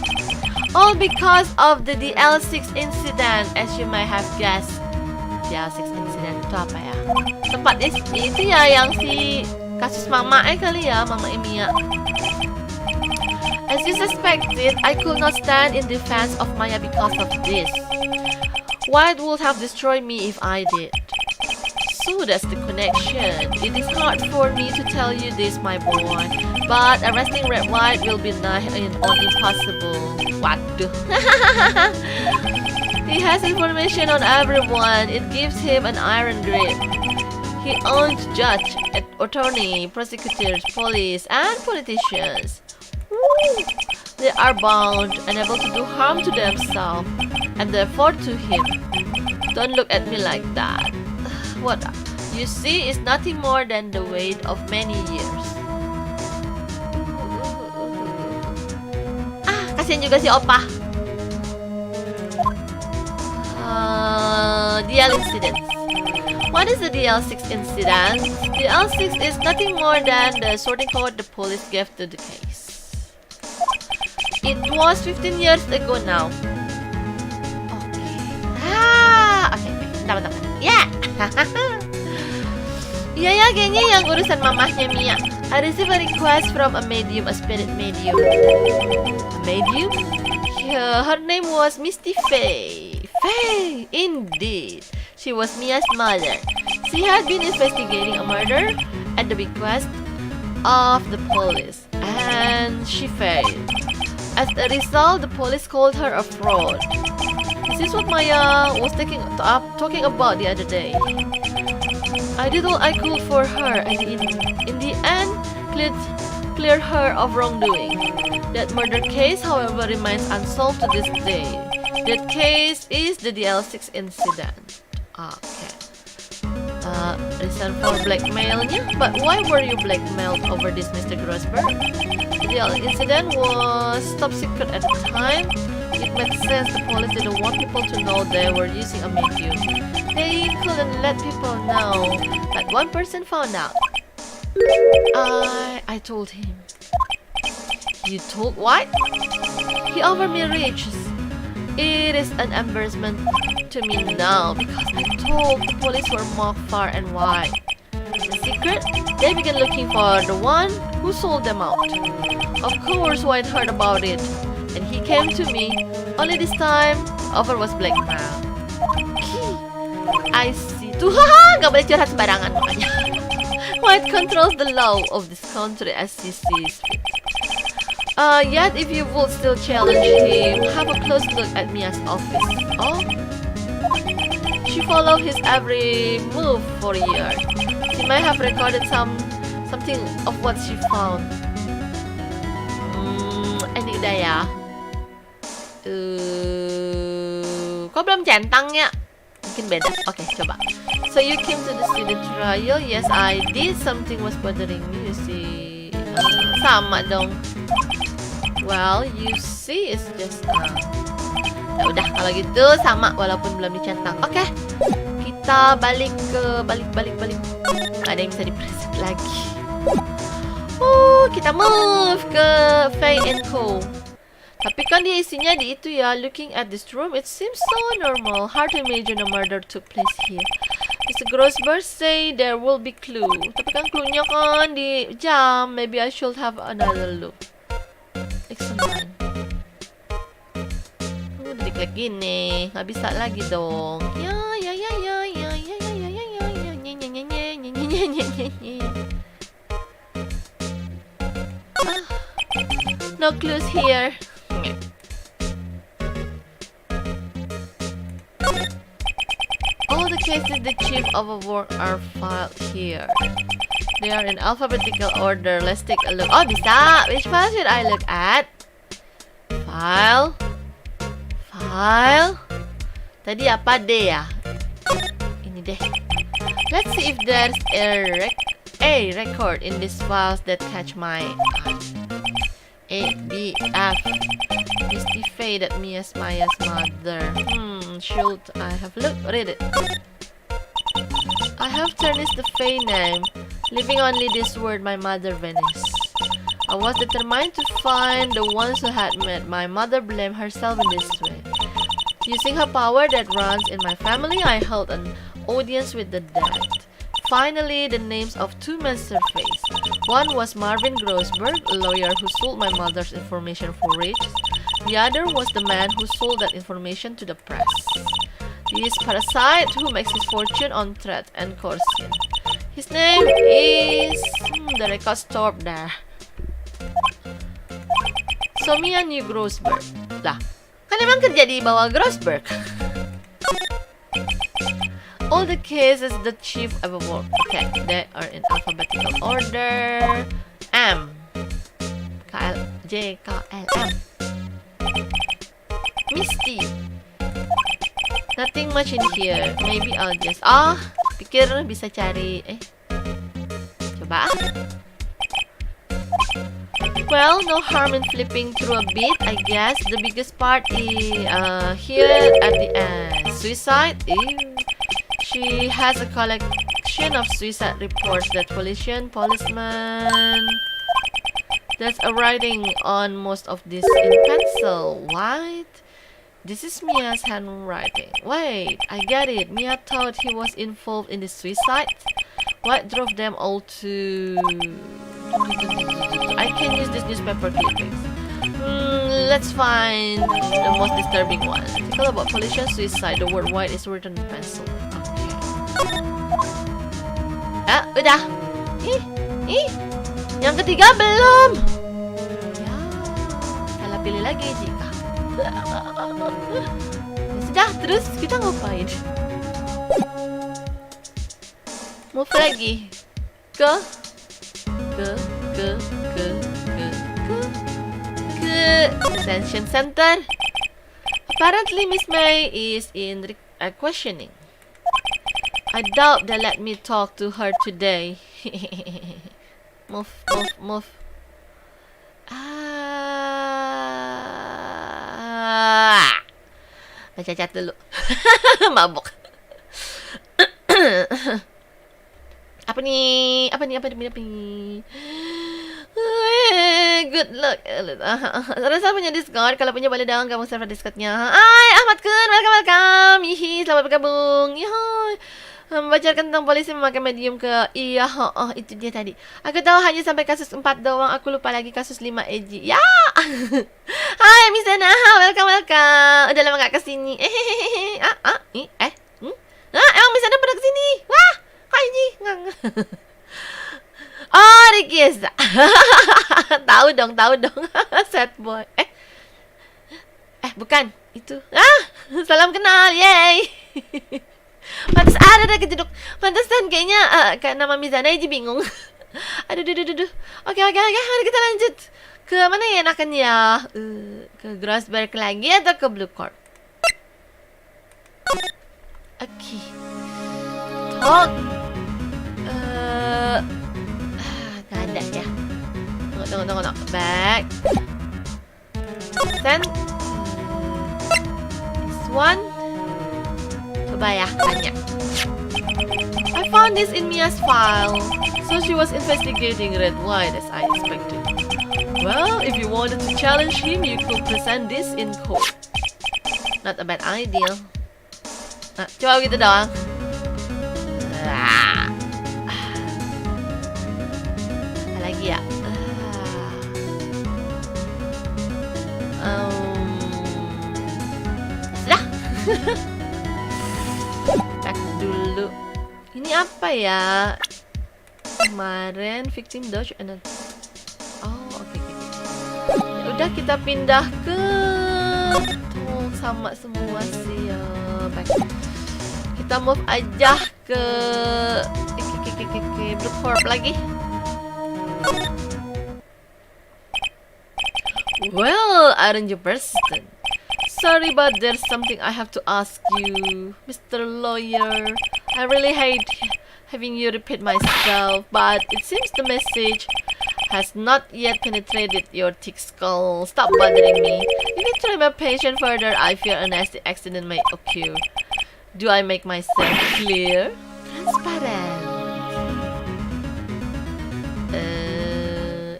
All because of the DL6 incident, as you may have guessed. DL6 incident itu apa ya? Tempat itu ya yang si kasus Mama kali ya, Mama Emiya. As you suspected, I could not stand in defense of Maya because of this. White would have destroyed me if I did. So that's the connection. It is hard for me to tell you this, my boy, but arresting Red White will be nigh on impossible. Waduh. He has information on everyone. It gives him an iron grip. He owns judge, attorney, prosecutors, police, and politicians. There are bound, unable to do harm to themselves, and therefore to him. Don't look at me like that. What you see is nothing more than the weight of many years. Kasian juga si Opa. DL incident. What is the DL6 incident? DL6 is nothing more than the sorting code the police gave to the case. It was 15 years ago now. Oke. Bentar. Ya. Iya ya, kayaknya yang urusan mamahnya Mia. I received a request from a medium, a spirit medium. A medium? Yeah, her name was Misty Faye. Faye, indeed. She was Mia's mother. She had been investigating a murder at the bequest of the police, and she failed. As a result, the police called her a fraud. This is what Maya was talking about the other day. I did all I could for her, and in the end, cleared her of wrongdoing. That murder case, however, remains unsolved to this day. That case is the DL6 incident. Okay. Reason for blackmailnya? But why were you blackmailed over this, Mr. Grossberg? The DL incident was top secret at the time. It made sense the police didn't want people to know they were using a medium. They couldn't let people know, but one person found out. I told him. You told what? He offered me riches. It is an embarrassment to me now because I told the police were mocked far and wide. The secret? They began looking for the one who sold them out. Of course, White heard about it, and he came to me. Only this time, offer was blackmail. I see. Tuh, gak boleh curhat sembarangan makanya. White controls the law of this country as he sees fit. Yet if you would still challenge him, have a close look at Mia's office. Oh? She followed his every move for years. She might have recorded something of what she found. Ini udah ya. Kok belum centangnya? Mungkin beda. Oke, coba. So you came to the student trial? Yes, I did. Something was bothering me. You see, sama dong. Well, you see, it's just ya udah kalau gitu sama walaupun belum dicentang. Oke, kita balik. Ada yang bisa dipreset lagi. Kita move ke Faye and Co. Tapi kan dia isinya di itu ya. Looking at this room, it seems so normal. Hard to imagine a murder took place here. Mr. Grossberg say there will be clue. Tapi kan cluenya kan di jam. Maybe I should have another look. Excellent. Udah diklik gini, nggak bisa lagi dong. No clues here. All the cases the chief of a work are filed here. They are in alphabetical order. Let's take a look. Oh, bisa. Which file should I look at? File. Tadi apa D ya? Ini deh. Let's see if there's a record in these files that catch my eye. A, B, F. Misty Faye, that Maya's mother. Should I have read it? I have tarnished the Faye name, leaving only this word, my mother vanished. I was determined to find the ones who had met my mother blame herself in this way. Using her power that runs in my family, I held an audience with the dead. Finally, the names of two men surfaced. One was Marvin Grossberg, a lawyer who sold my mother's information for riches. The other was the man who sold that information to the press. He is parasite who makes his fortune on threat and coercion. His name is... the record stopped there. So Mia knew Grossberg. Lah, kan emang kerja di bawah Grossberg. All the cases the chief ever worked. Okay, they are in alphabetical order. M K L J K L M. Misty. Nothing much in here. Maybe I'll just... pikir bisa cari... coba. Well, no harm in flipping through a bit, I guess. The biggest part is here at the end. Suicide? Ew. She has a collection of suicide reports. That policeman. There's a writing on most of this in pencil. What? This is Mia's handwriting. Wait, I get it. Mia thought he was involved in the suicide. What drove them all to... I can use this newspaper clippings. Let's find the most disturbing one. Article about pollution suicide. The word white is written in pencil. Okay. Udah. Yang ketiga belum. Ya, salah pilih lagi jika. Sudah, terus kita ngapain? Move lagi ke detention center. Apparently Miss May is in questioning. I doubt they let me talk to her today. Move. Baca chat dulu. Mabuk. Apa nih? Good luck. Rasa punya Discord. Kalau punya boleh dong gabung server Discordnya. Hai Ahmad Kun, welcome. Hihi, selamat bergabung. Yohoi. Membacakan tentang polisi memakai medium ke... Iya, itu dia tadi. Aku tahu hanya sampai kasus 4 doang. Aku lupa lagi kasus 5 Ezzy. Ya. Hai Miss Dana, welcome. Udah lama gak kesini. Emang Miss Dana pernah kesini? Wah, Kak Ezzy. Oh, Ricky Esa. Tahu dong. Sad boy. Bukan. Itu. Salam kenal. Yay. Pantas ada kejeduk. Pantasan kayaknya nama Mizana aja bingung. Aduh. Oke, mari kita lanjut. Ke mana ya enakan ya? Ke Grossberg lagi atau ke Blue Corp? Oke. Talk. Gak ada ya. Tunggu. Back. Then this one. Coba ya, tanya. I found this in Mia's file. So she was investigating Red White as I expected. Well, if you wanted to challenge him, you could present this in court. Not a bad idea. Coba gitu doang. Apa lagi ya? Sudah. Cek dulu. Ini apa ya? Kemarin victim dodge and oke. Udah kita pindah ke sama semua sih ya. Baik. Kita move aja ke Blue Corp lagi. Well, aren't you persistent? Sorry, but there's something I have to ask you, Mr. Lawyer. I really hate having you repeat myself, but it seems the message has not yet penetrated your thick skull. Stop bothering me. If you try my patient further, I fear a nasty accident may occur. Do I make myself clear? Transparent.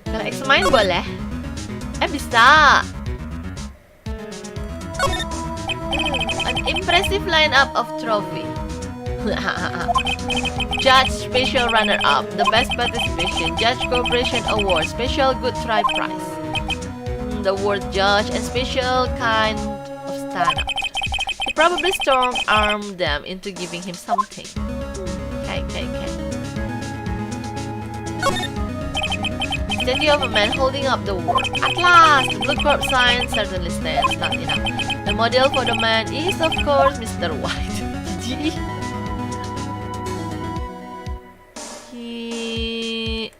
Kalau examine boleh? Bisa. An impressive lineup of trophy. Judge Special Runner-Up, the best participation, Judge Cooperation Award, Special Good Try Prize, the World Judge, and Special Kind of Stand-Up. He probably strong-armed them into giving him something. Okay. Statue of a man holding up the world. At last, the Blue Corp sign certainly stands not enough. The model for the man is, of course, Mr. White.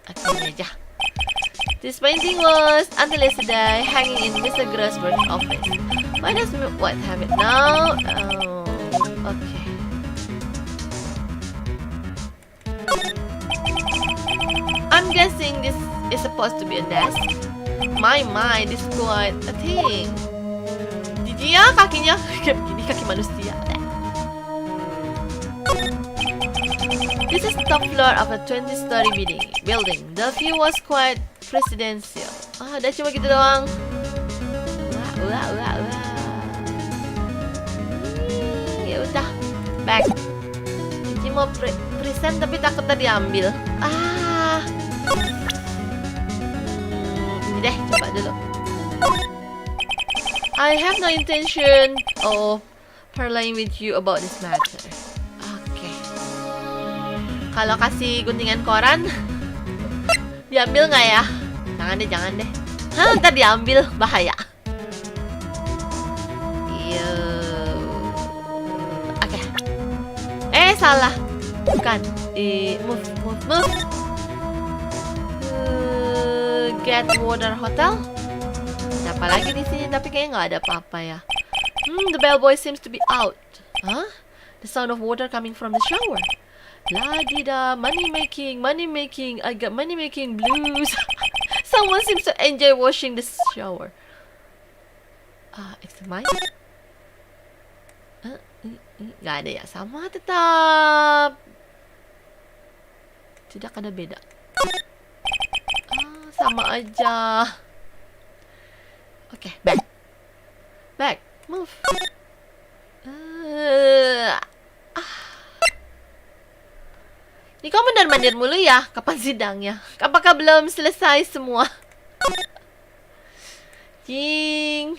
Akhirnya aja. This painting was until yesterday hanging in Mr. Grasberg's office. Why does White have it now? Okay. I'm guessing this is supposed to be a desk. My, this is quite a thing. Jijik ya kakinya kayak begini, kaki manusia. This is top floor of a 20-story building. The view was quite presidential. Udah cuma gitu doang. Wah. Ya udah, back. Cici mau present tapi takut tadi ambil. Ini deh, coba dulu. I have no intention of parlaying with you about this matter. Oke. Kalau kasih guntingan koran, diambil nggak ya? Jangan deh. Ntar diambil, bahaya. Iya. Oke. Salah. Bukan. Move. Get water hotel. Siapa lagi di sini? Tapi kayaknya nggak ada apa-apa ya. The bellboy seems to be out. Huh? The sound of water coming from the shower. La-di-da, money making. I got money making blues. Someone seems to enjoy washing the shower. It's mine. Nggak ada ya, sama tetap. Tidak ada beda. Sama aja. Oke, back, move. Ini kau mandir mulu ya? Kapan sidangnya? Apakah belum selesai semua? Jing.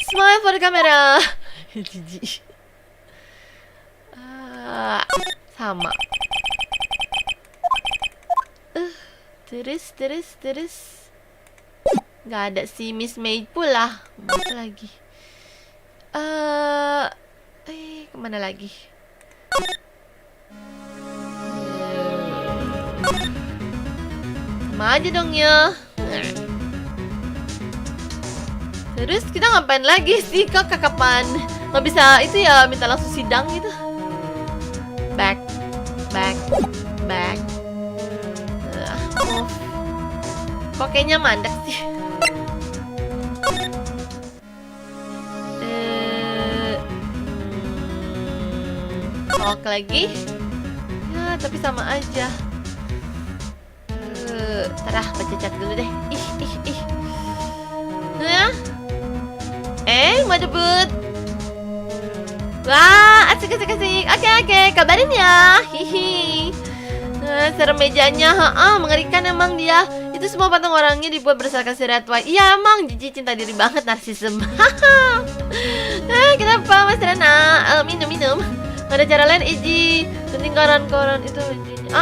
Smile for the camera. Jijik. Sama. Terus. Nggak ada si Miss Maid pula. Mana lagi? Kemana lagi? Sama aja dong ya. Terus kita ngapain lagi sih? Kok kapan? Nggak bisa itu ya, minta langsung sidang gitu. Back. Kok kayaknya mandek sih. Talk lagi. Ya, tapi sama aja. Tarah, baca chat dulu deh. Ih. Mau debut. Wah, asik. Oke, kabarin ya. Hihi. Serem mejanya, mengerikan emang dia. Itu semua patung orangnya dibuat berdasarkan seriat White. Iya emang, jijik cinta diri banget, narsisem. Kenapa Mas Rana? Minum. Gak ada cara lain, Ezzy. Penting koran itu.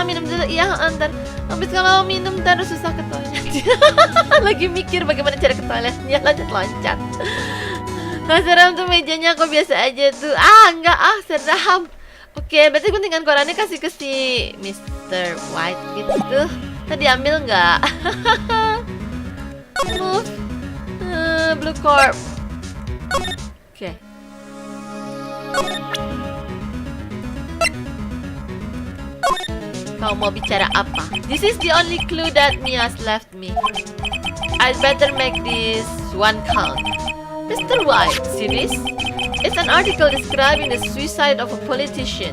Minum dulu, iya ntar. Habis kalau minum ntar susah ke toilet. Lagi mikir bagaimana cara ke toiletnya, loncat. Seram tuh mejanya, kok biasa aja tuh. Enggak, seram. Oke, berarti guntingan korannya kasih ke si Mr. White gitu. Tadi ambil nggak? Move. Blue Corp. Oke. Kau mau bicara apa? This is the only clue that Mia's left me. I'd better make this one count. Mr. White, serious? It's an article describing the suicide of a politician.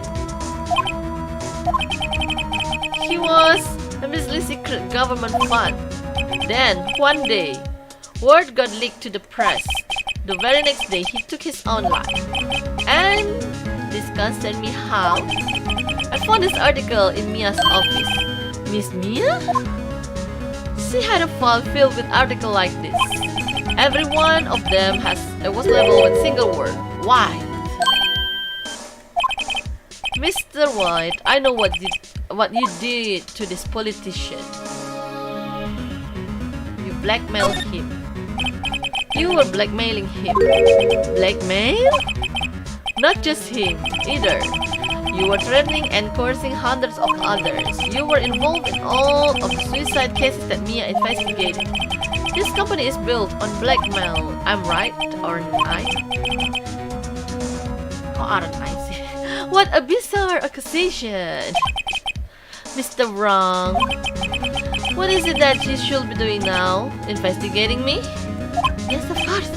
He was a measly secret government fund. Then, one day, word got leaked to the press. The very next day, he took his own life. And this concerned me how? I found this article in Mia's office. Miss Mia? She had a file filled with articles like this. Every one of them was labeled with single word, White. Mr. White, I know what you did to this politician. You blackmailed him. You were blackmailing him. Blackmail? Not just him, either. You were threatening and coercing hundreds of others. You were involved in all of the suicide cases that Mia investigated. This company is built on blackmail. I'm right, aren't I? Oh, aren't I? What a bizarre accusation. Mr. Wrong. What is it that you should be doing now? Investigating me? Yes, of course.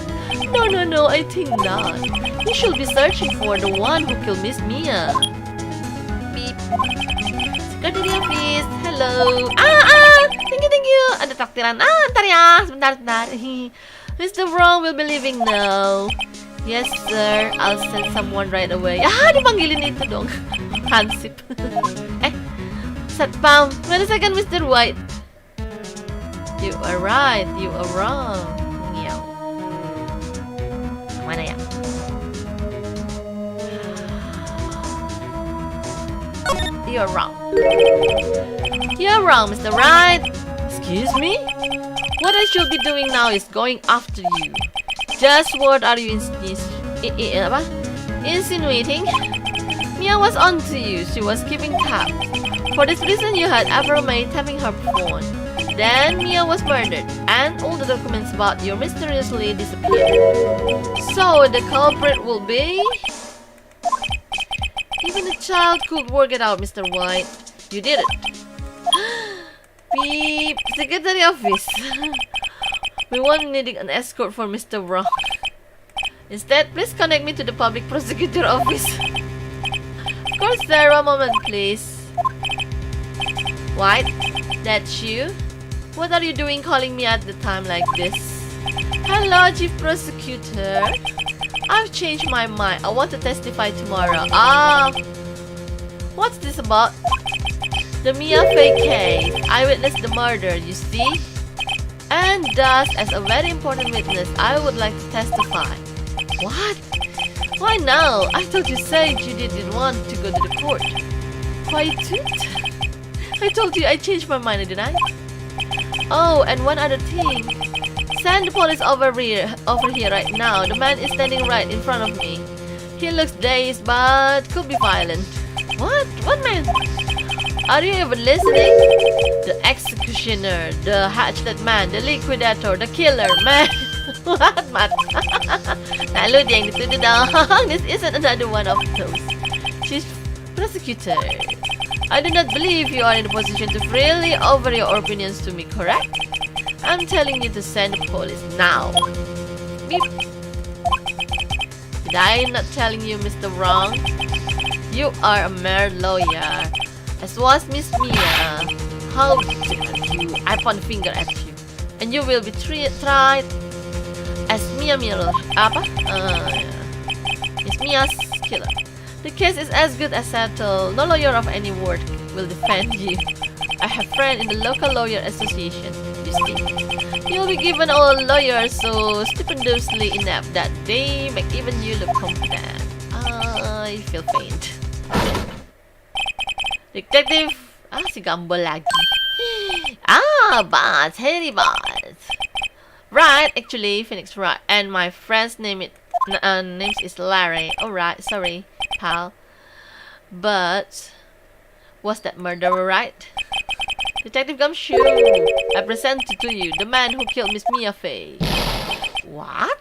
No, I think not. You should be searching for the one who killed Miss Mia. Beep. Secretary office. Hello. Thank you. Ada trakteeran. Ntar ya. Sebentar. Mr. Wrong will be leaving now. Yes, sir. I'll send someone right away. Dipanggilin itu dong. Hansip. Satpam. Wait a second, Mr. White. You are right. You are wrong. Meow. Mana ya? You're wrong. You're wrong, Mr. Wright. Excuse me? What I should be doing now is going after you. Just what are you insinuating? Mia was onto you. She was keeping tabs. For this reason, you had Vaghram tapping her phone. Then Mia was murdered, and all the documents about you mysteriously disappeared. So the culprit will be... Even a child could work it out, Mr. White. You did it. Beep. Secretary office. We won't need an escort for Mr. Wrong. Instead, please connect me to the public prosecutor office. Of course, sir. One moment, please. White, that's you? What are you doing calling me at the time like this? Hello, Chief Prosecutor. I've changed my mind. I want to testify tomorrow. What's this about? The Mia fake case. I witnessed the murder, you see? And thus, as a very important witness, I would like to testify. What? Why now? I thought you said you didn't want to go to the court. Why toot? I told you I changed my mind, didn't I? Oh, and one other thing. Send the police over here right now. The man is standing right in front of me. He looks dazed, but could be violent. What? What man? Are you even listening? The executioner, the hatchet man, the liquidator, the killer, man. What, man? Lalu dia yang dituduh dong. This isn't another one of those. Chief Prosecutor, I do not believe you are in a position to freely offer your opinions to me, correct? I'm telling you to send the police now. Beep. Did I not telling you, Mr. Wrong? You are a mere lawyer. As was Miss Mia. How dare you? I point a finger at you. And you will be tried as Miss Mia's killer. The case is as good as settled. No lawyer of any worth will defend you. I have a friend in the local lawyer association. You see, you'll be given all lawyers so stupendously inept that they make even you look competent. I feel faint. Detective, si Gambol lagi. Boss, hey boss. Right, actually, Phoenix Wright, and my friend's name is Larry. Alright, sorry, pal. But was that murderer right? Detective Gumshoe, I present to you the man who killed Miss Mia Fey. What?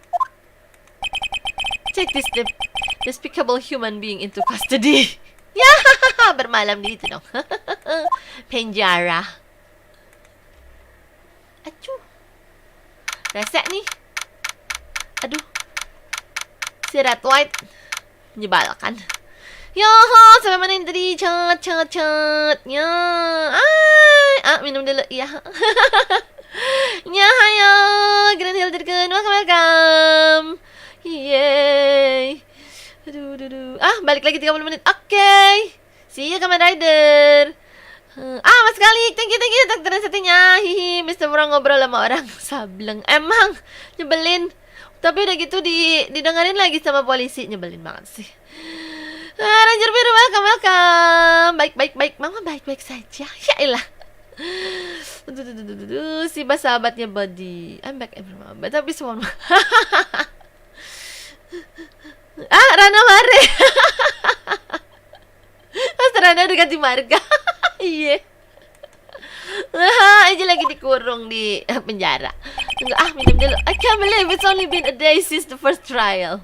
Take this despicable human being into custody. Yeah, bermalam dito dong. Penjara. Acuh. Resek nih. Aduh. Si Red White menyebalkan. Yoho, sampai mana ini tadi? Cet. Ya. Minum dulu. Ya. Ya, hayo. Grand Hill terken. Welcome. Yeay. Aduh. Balik lagi 30 menit. Oke. See you, Kamen Rider. Mas Kholiq, thank you, trakteeran satenya. Hihi, Mr. Murang ngobrol sama orang sableng. Emang nyebelin. Tapi udah gitu didengerin lagi sama polisi, nyebelin banget sih. Ranger biru, welcome. Baik. Mama baik-baik saja. Ya elah. Si sahabatnya Body. I'm back everyone. Tapi semua. Rana Maare. Ternyata udah ganti marga. Iya. Ezzy lagi dikurung di penjara. Tunggu, minum dulu. I can't believe it's only been a day since the first trial.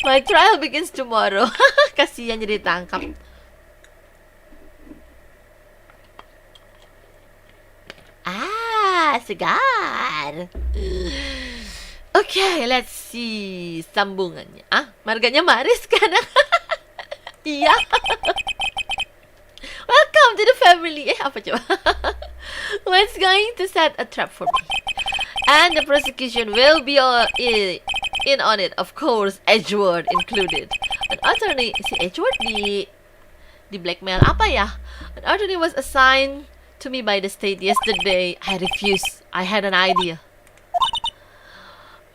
My trial begins tomorrow. Kasihan jadi ditangkap. Segar. Okay, let's see sambungannya. Marganya Maare sekarang. Iya. Welcome to the family. Apa coba? What's going to set a trap for me? And the prosecution will be in on it, of course, Edgeworth included. An attorney, si Edgeworth di blackmail apa ya? An attorney was assigned to me by the state yesterday. I refused. I had an idea.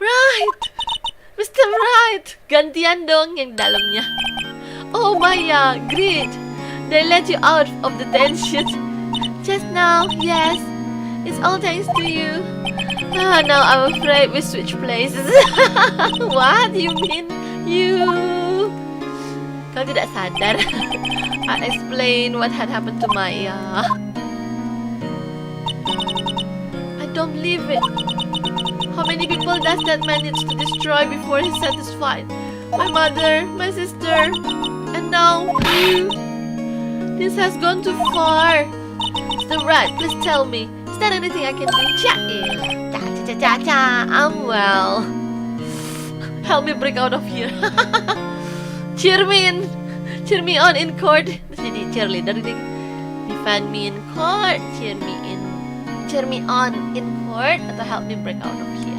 Right, Mr. Wright, gantian dong yang dalamnya. Oh Maya, great. They let you out of the detention just now. Yes, it's all thanks to you. Now I'm afraid we switch places. What? You mean you? Kau tidak sadar. I explained what had happened to Maya. I don't believe it. How many people does that man need to destroy before he's satisfied? My mother, my sister, and now you. This has gone too far. Mr. Wright, please tell me, is there anything I can do? I'm well. Help me break out of here. Cheer me on in court. Jadi cheerleader nih. Defend me in court. Cheer me on in court atau help me break out of here.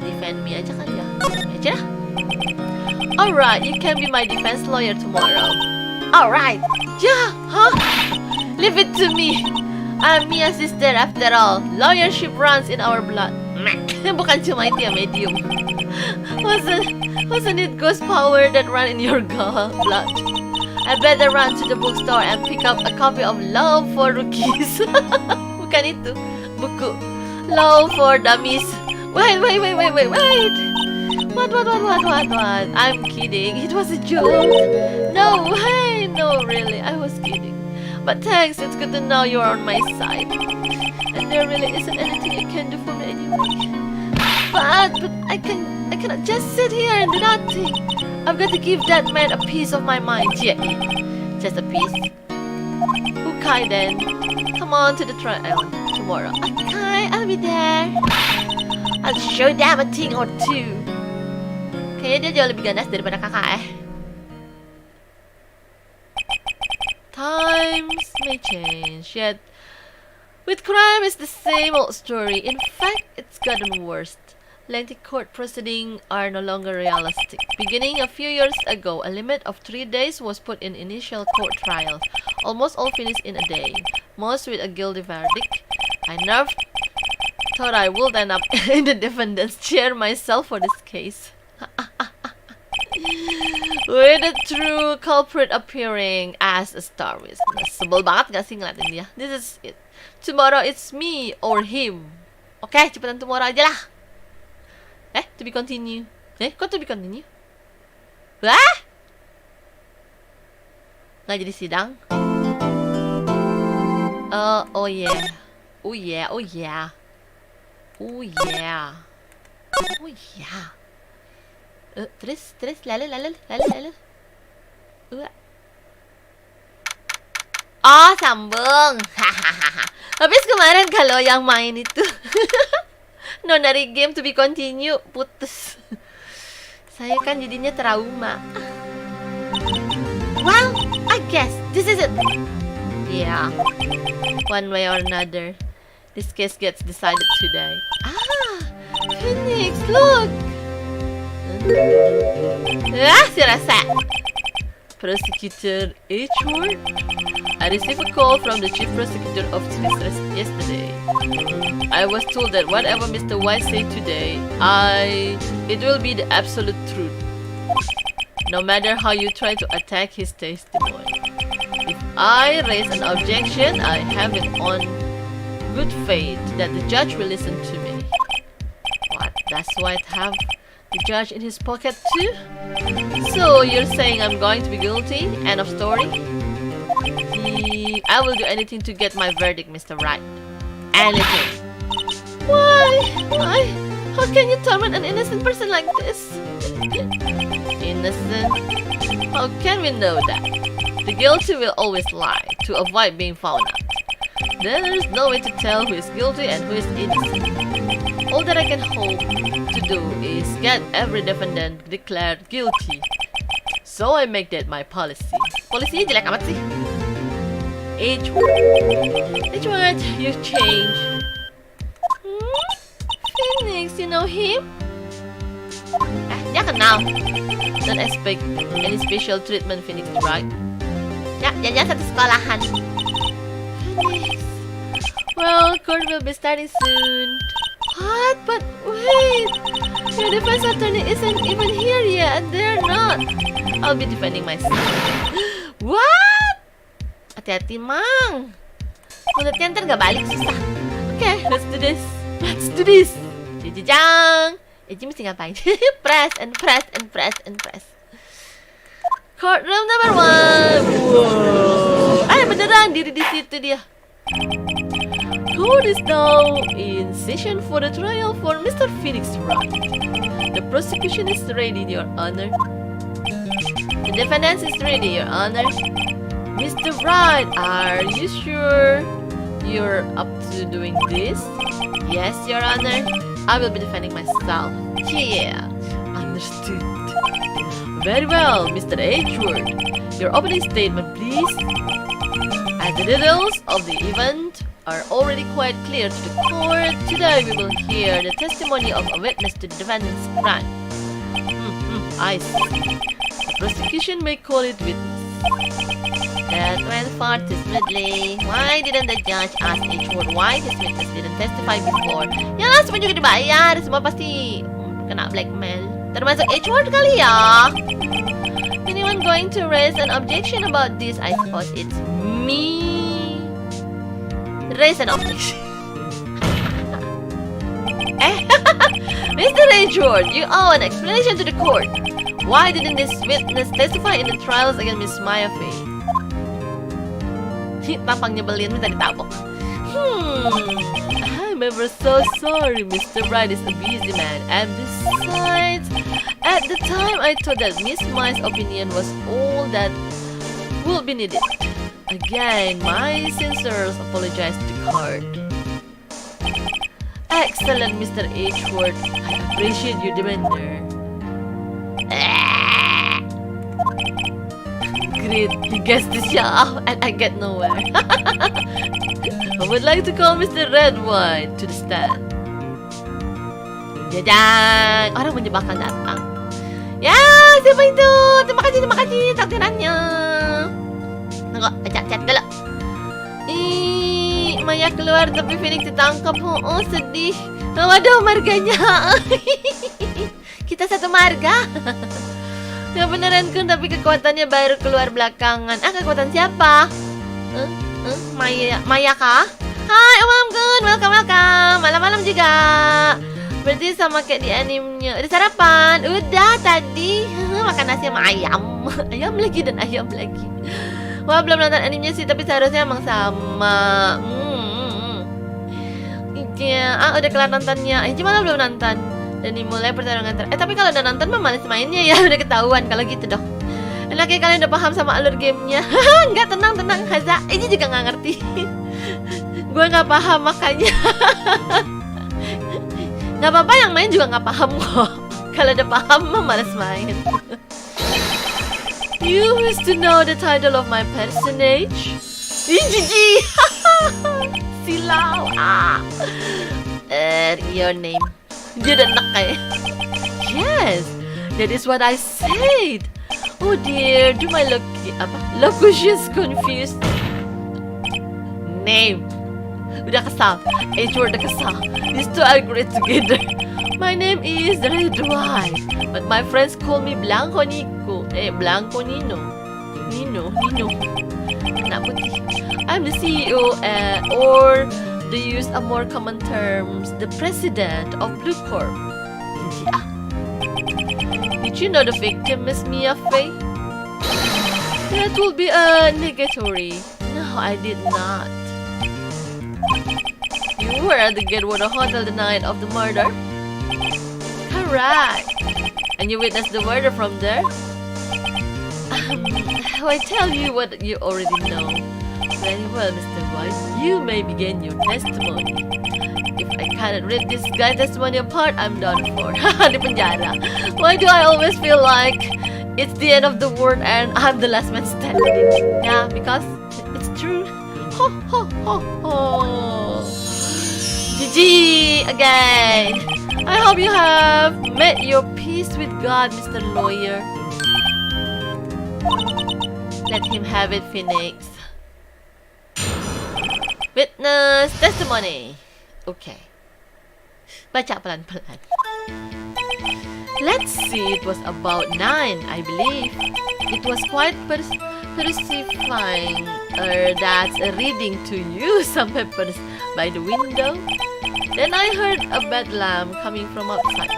Defend me aja kali ya. Aja. Alright, you can be my defense lawyer tomorrow. Alright. Yeah, huh? Leave it to me. I'm Mia's sister after all. Lawyership runs in our blood. Bukan cuma itu ya, medium. Wasn't it ghost power that run in your blood? I better run to the bookstore and pick up a copy of Law for Rookies. Bukan itu, buku Law for Dummies. Wait. What? I'm kidding. It was a joke. No, really, I was kidding. But thanks, it's good to know you're on my side. And there really isn't anything you can do for me anyway. But I cannot just sit here and do nothing. I've got to give that man a piece of my mind. Yeah, just a piece. Okay then. Come on to the trial tomorrow. Okay, I'll be there. I'll show them a thing or two. Kayaknya dia jauh lebih ganas daripada kakak. Times may change, yet with crime it's the same old story. In fact, it's gotten worse. Lengthy court proceedings are no longer realistic. Beginning a few years ago, a limit of 3 days was put in initial court trials. Almost all finished in a day, most with a guilty verdict. I never thought I would end up in the defendant's chair myself for this case. With the true culprit appearing as a star witness. Sebel banget gak sih ngeliatin dia? This is it. Tomorrow it's me or him. Oke, cepetan tomorrow aja lah. To be continue. Kok to be continue? Wah? Nggak jadi sidang? Oh yeah. Terus lalu. Oh, sambung. Habis kemarin kalau yang main itu no, dari game to be continue putus. Saya kan jadinya trauma. Well, I guess this is it. Yeah, one way or another, this case gets decided today. Phoenix, look. Si rasa. Prosecutor Edgeworth. I received a call from the chief prosecutor of Swiss yesterday. I was told that whatever Mr. White said today, it will be the absolute truth. No matter how you try to attack his testimony. If I raise an objection, I have it on good faith that the judge will listen to me. What does White have The judge in his pocket too? So you're saying I'm going to be guilty? End of story? I will do anything to get my verdict, Mr. Wright. Anything. Why? How can you torment an innocent person like this? Innocent? How can we know that? The guilty will always lie to avoid being found out. There is no way to tell who is guilty and who is innocent. All that I can hope to do is get every defendant declared guilty. So I make that my policy. Polisinya jelek amat sih. Edward, you change. Phoenix, you know him? Dia kenal. Don't expect any special treatment, Phoenix, right? Ya, jangan satu sekolahan. Phoenix. Well, court will be starting soon. What? But wait! Your defense attorney isn't even here yet. They're not. I'll be defending myself. What? Hati-hati, Mang. Mulutnya ntar gak balik, susah. Okay, let's do this. Let's do this. Jajang. Ezzy mesti ngapain? Press and press and press and press. Courtroom number 1. Wow. Beneran diri di situ dia. Court is now in session for the trial for Mr. Phoenix Wright. The prosecution is ready, Your Honor. The defendant is ready, Your Honor. Mr. Wright, are you sure you're up to doing this? Yes, Your Honor. I will be defending myself. Yeah, understood. Very well, Mr. Edward. Your opening statement, please. As the details of the event are already quite clear to the court, today we will hear the testimony of a witness to the defendant's crime. I see. The prosecution may call it witness. That went far too smoothly. Why didn't the judge ask Edward why his witness didn't testify before? Ya lah, semua juga dibayar. Semua pasti kena blackmail. Termasuk Edward kali ya. Anyone going to raise an objection about this? I suppose it's me. Raise an objection. Mr. Edward, you owe an explanation to the court. Why didn't this witness testify in the trials against Miss Maya Faye? Tampang nyebelin, minta ditabok. I'm ever so sorry. Mr. Wright is a busy man. And besides, at the time I thought that Miss Maya's opinion was all that will be needed. Again, my sincere apologize to the court. Excellent, Mr. Edward. I appreciate your demeanor. Great, he gets to shut up and I get nowhere. I would like to call Mr. Redwine to the stand. Jajang. Orang menjebakan datang. Ya, siapa itu? Terima kasih traktirannya. Tengok, chat dulu. Maya keluar tapi Phoenix ditangkap. Oh, sedih. Waduh, marganya. Kita satu marga. Ya beneran Kun, tapi kekuatannya baru keluar belakangan. Kekuatan siapa? Maya kah? Hai, Om Kun, welcome. Malam-malam juga. Berarti sama kayak di animenya. Udah sarapan? Udah tadi. Makan nasi sama ayam. Ayam lagi dan ayam lagi. Wah, belum nonton animenya sih, tapi seharusnya emang sama. Iya, udah kelar nontonnya. Cuma belum nonton. Dan dimulai pertarungan tapi kalau udah nonton mah males mainnya ya. Udah ketahuan kalau gitu dong. Enaknya kalian udah paham sama alur gamenya. Enggak, tenang Haza. Ini juga nggak ngerti. Gue nggak paham makanya. Nggak apa-apa, yang main juga nggak paham kok. Kalau udah paham mah males main. You wish to know the title of my personage? Jijik. Silau. Your name. Dia udah enak kayak. Yes, that is what I said. Oh dear, do my locutions confused? Name. Udah kesal. Edward udah kesal. These two are great together. My name is Redwine, but my friends call me Blanco Nico. Blanco Nino. Nino. Anak putih. I'm the CEO, or to use a more common terms, the president of Blue Corp. Did you know the victim is Mia Fey? That will be negatory. No, I did not. You were at the Gateway Hotel the night of the murder? Correct. And you witnessed the murder from there? I tell you what you already know. Very well, Mr. Wright. You may begin your testimony. If I cannot read this guy's testimony apart, I'm done for. Di penjara. Why do I always feel like it's the end of the world and I'm the last man standing? Yeah, because it's true. Ho ho ho ho. GG again. I hope you have made your peace with God, Mr. Lawyer. Let him have it, Phoenix. Witness testimony. Okay. Baca pelan-pelan. Let's see, it was about 9, I believe. It was quite persifying. That's a reading to you some papers by the window. Then I heard a bedlam coming from outside.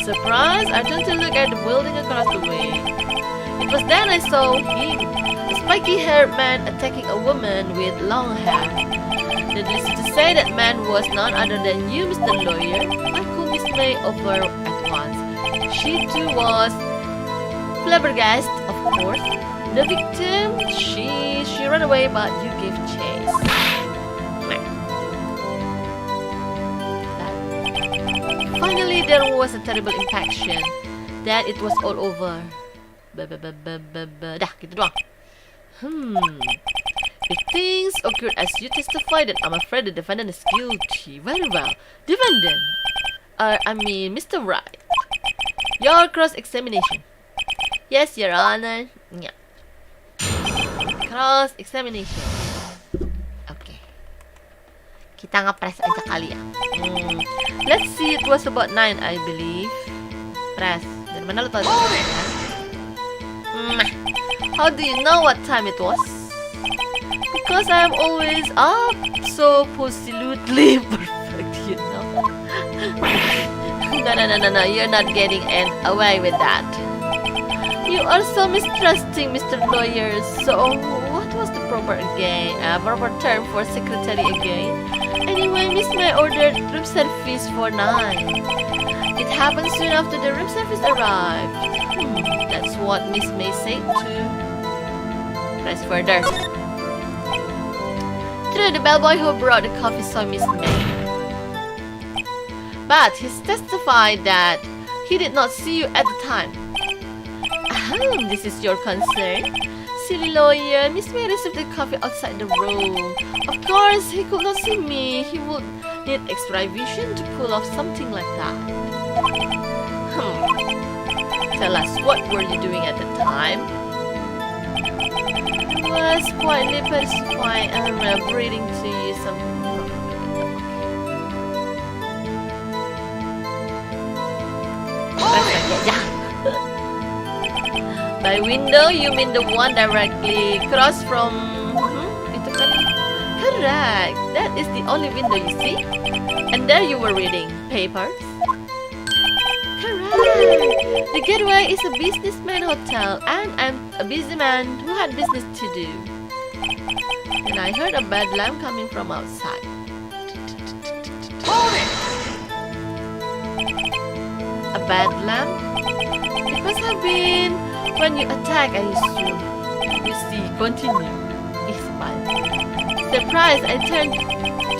Surprised, I turned to look at the building across the way. It was then I saw him, a spiky-haired man attacking a woman with long hair. Needless to say, that man was none other than you, Mr. Lawyer. I called Miss May over at once. She too was flabbergasted, of course. The victim, she ran away, but you gave chase. Finally, there was a terrible impaction. Then it was all over. Dah, gitu doang. If things occurred as you testified, then I'm afraid the defendant is guilty. Very well. Defendant. Mr. Wright. Your cross-examination. Yes, Your Honor. Yeah. Cross-examination. Okay. Kita nge-press aja kali ya. Let's see, it was about 9, I believe. Press. Dari mana lo tau? How do you know what time it was? Because I am always up so absolutely perfect, you know. No, you're not getting away with that. You are so mistrusting, Mr. Lawyer. So, what was the proper term for secretary again? Anyway, Miss May ordered room service for 9. It happened soon after the room service arrived. That's what Miss May said too. Press further. True, the bellboy who brought the coffee saw Miss May. But he testified that he did not see you at the time. This is your concern? Silly lawyer, Miss May received the coffee outside the room. Of course, he could not see me. He would need extra vision to pull off something like that. Tell us, what were you doing at the time? I was quietly pacifying and reading to you some. By window, you mean the one directly across from... Itu kan? Correct. That is the only window you see. And there you were reading papers. Correct. The Gateway is a businessman hotel, and I'm a busy man who had business to do. And I heard a bedlam coming from outside. A bedlam? It must have been when you attack, I assume. You see, continue. It's fine. Surprised, I turned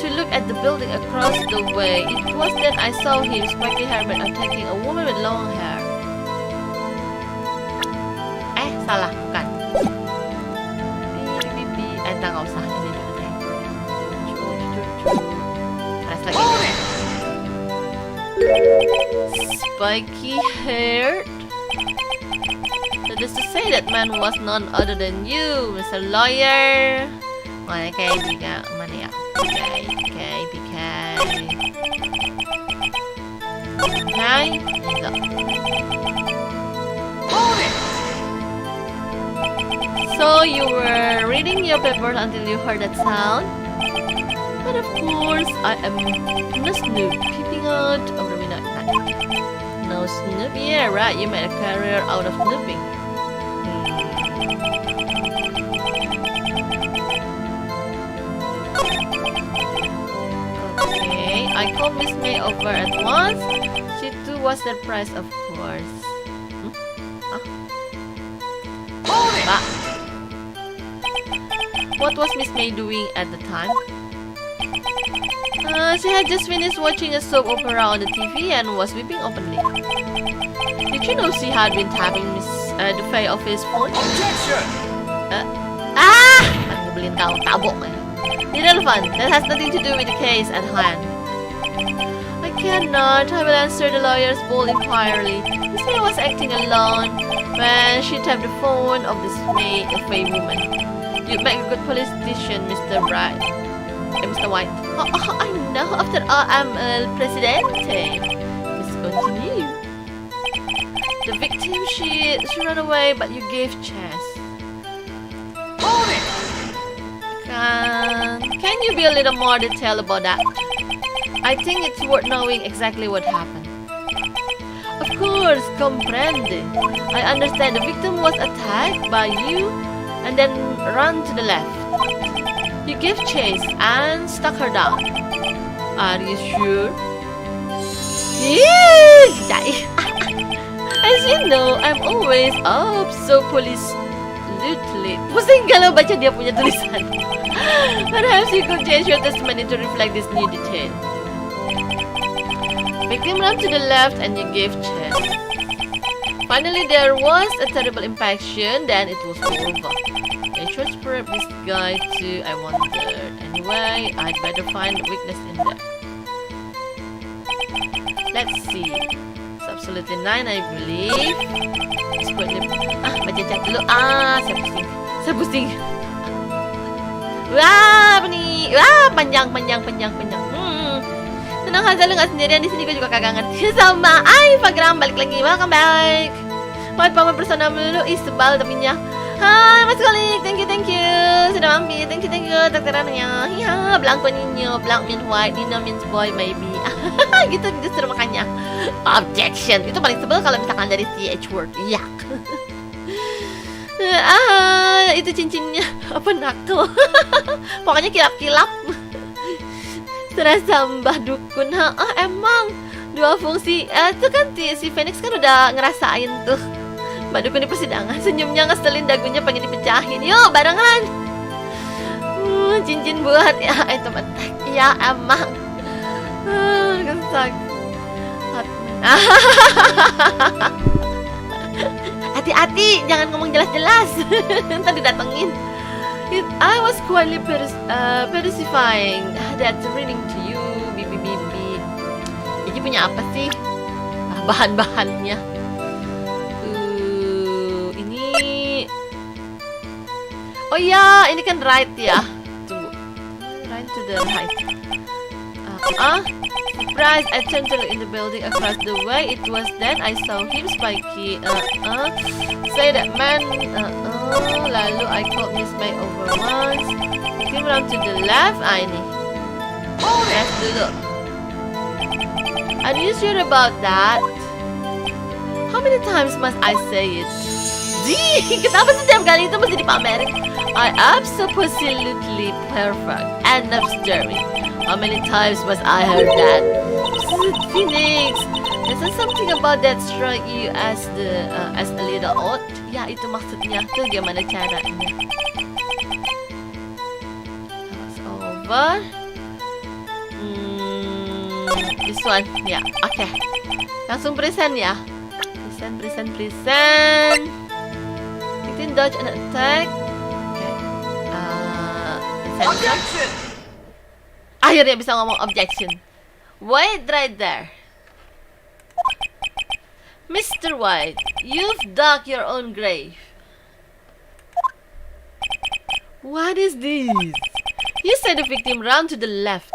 to look at the building across the way. It was then I saw him, spiky haired man, attacking a woman with long hair. Salah, bukan. Nggak usah, ini dulu deh. Press lagi. Spiky haired. Needless to say, that man was none other than you, Mr. Lawyer. Okay, BK. Mana ya? BK. So you were reading your paper until you heard that sound? But of course, I am no snoop peeping out of the window at night. No snoop? Yeah, right. You made a career out of snooping. Okay, I called Miss May over at once. She too was surprised, of course. Huh? What was Miss May doing at the time? She had just finished watching a soap opera on the TV and was weeping openly. Did you know she had been tapping the Faye of his phone? Objection! Parang nabulin tao, tabok eh. Irrelevant. That has nothing to do with the case at hand. I cannot. I will answer the lawyer's bold inquiry. Miss May was acting alone when she tapped the phone of this Faye woman. You'd make a good politician, Mr. Wright. Mr. White. I know. After all, I'm a presidente. Please continue. The victim, she ran away, but you gave chance. Hold it! Can you be a little more detailed about that? I think it's worth knowing exactly what happened. Of course, comprende. I understand the victim was attacked by you and then ran to the left. You gave chase and stuck her down. Are you sure? Yes! As you know, I'm always up, so police-lutely. Pusing kalau baca dia punya tulisan. Perhaps you could change your testimony to reflect this new detail. Victim ran to the left and you gave chase. Finally, there was a terrible impaction, then it was over. I should prep this guy too, I wondered. Anyway, I'd better find a weakness in there. Let's see. It's absolutely 9, I believe. Baca chat dulu. Saya pusing. Wah, apa nih? Wah, panjang. Tenang aja, lu gak sendirian di sini, gue juga kagak ngerti. Sama, Vaghram, balik lagi, welcome back. Buat pamer persona dulu, sebal tapinya. Hai Mas Kholiq, thank you sudah mampir, thank you trakterannya. Ya, blanco ninyo, blank means white, nino means boy maybe. Gitu justru makanya. Objection, itu paling sebel kalau misalkan dari CH word. Yak. Itu cincinnya apa nakal. Pokoknya kilap-kilap. Serasa Mbah Dukun. Emang dua fungsi. Itu kan si Phoenix kan udah ngerasain tuh. Mbak Dukun di persidangan, senyumnya ngeselin, dagunya pengen dipecahin. Yuk, barengan. Cincin buat itu mentek. Ya, emang. Kesak. Hati-hati, jangan ngomong jelas-jelas. Ntar didatengin. I was quietly pacifying that reading to you, bibi. Ini punya apa sih? Bahan-bahannya. Oh ya, ini kan right ya. Tunggu. Right to the right. Surprise! I turned to look in the building across the way. It was then I saw him spiky. Say that man. Lalu I called Miss May over once. Came around to the left. Ini. Left dulu. Are you sure about that? How many times must I say it? Kenapa setiap kali itu mesti dipamerin? I absolutely perfect. End of story. How many times must I heard that? Phoenix, there's something about that strike you as a little odd. Ya, itu maksudnya tuh gimana caranya? That's over. This one, ya, oke. Langsung present ya. Present. Dodge and attack. Okay. Objection! Akhirnya bisa ngomong objection. Wait right there. Mr. White, you've dug your own grave. What is this? You said the victim ran to the left,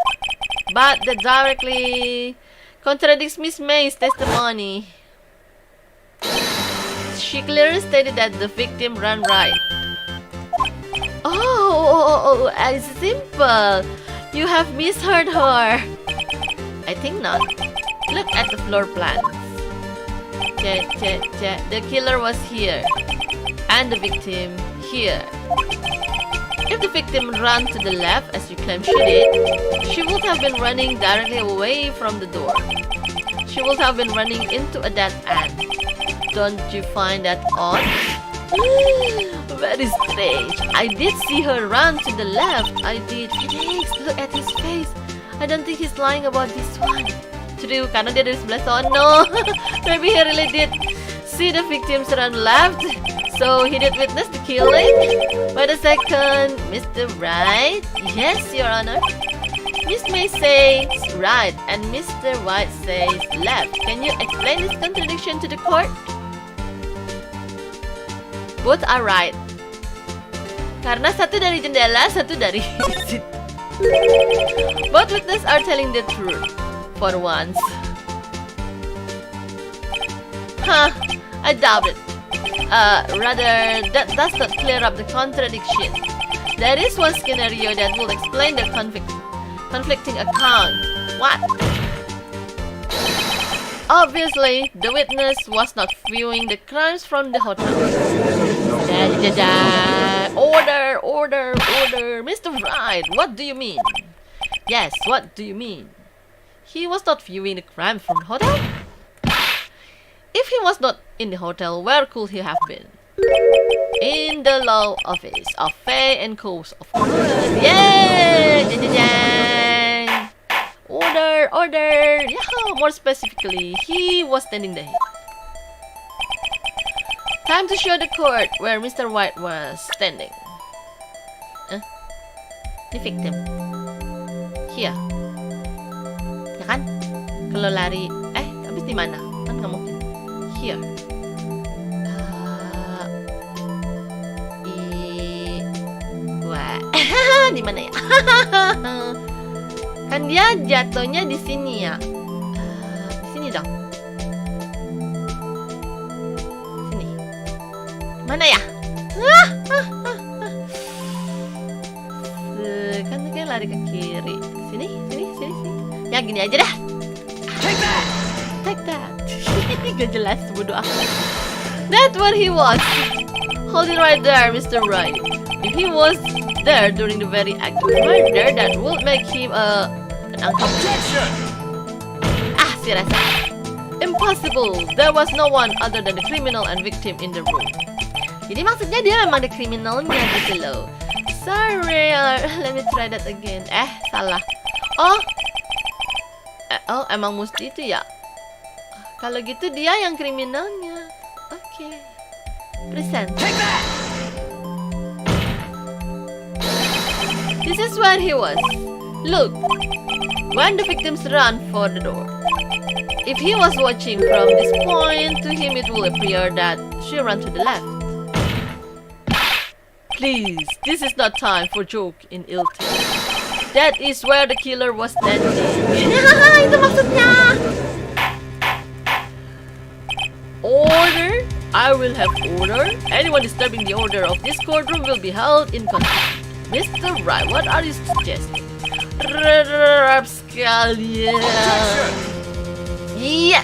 but that directly contradicts Miss May's testimony. She clearly stated that the victim ran right. Oh, it's simple. You have misheard her. I think not. Look at the floor plans. Check. The killer was here. And the victim here. If the victim ran to the left as you claim she did, she would have been running directly away from the door. She would have been running into a dead end. Don't you find that odd? Very strange. I did see her run to the left. I did. Phoenix, look at his face. I don't think he's lying about this one. True, karena dia dari sebelah sono. Maybe he really did see the victims run left. So he did witness the killing? Wait a second, Mr. Wright? Yes, Your Honor. Miss May says right and Mr. White says left. Can you explain this contradiction to the court? Both are right. Karena satu dari jendela, satu dari situ. Both witnesses are telling the truth. For once. Huh, I doubt it. Rather, that does not clear up the contradiction. There is one scenario that will explain the conflicting account. What? Obviously, the witness was not viewing the crimes from the hotel. Order. Mr. Wright, what do you mean? Yes, what do you mean? He was not viewing the crime from the hotel? If he was not in the hotel, where could he have been? In the law office of Faye and Coast of course. Yay! Order! Yeah, more specifically, he was standing there. Time to show the court where Mr. White was standing. The victim. Here. Ya kan? Kalau lari, habis di mana? Kan nggak mungkin. Here. Di mana ya? Kan dia jatuhnya di sini ya. Di sini dong. Sini. Mana ya? Kan kayak lari ke kiri. Sini. Ya gini aja dah. Take that. Gak jelas, bodoh amat. That's where he was. Hold it right there, Mr. Wright. If he was there during the very act of murder, that would make him an accomplice. Si rasa. Impossible. There was no one other than the criminal and victim in the room. Jadi maksudnya dia memang the criminalnya gitu loh. Sorry, let me try that again. Salah. Oh, emang mesti itu ya? Kalau gitu dia yang kriminalnya. Oke. Present. This is where he was. Look, when the victims ran for the door. If he was watching from this point, to him it will appear that she ran to the left. Please, this is not time for joke in ill taste. That is where the killer was standing. Itu maksudnya. Order? I will have order. Anyone disturbing the order of this courtroom will be held in contempt. Mr. Wright, what are you suggesting? Rap sekalian. Iya,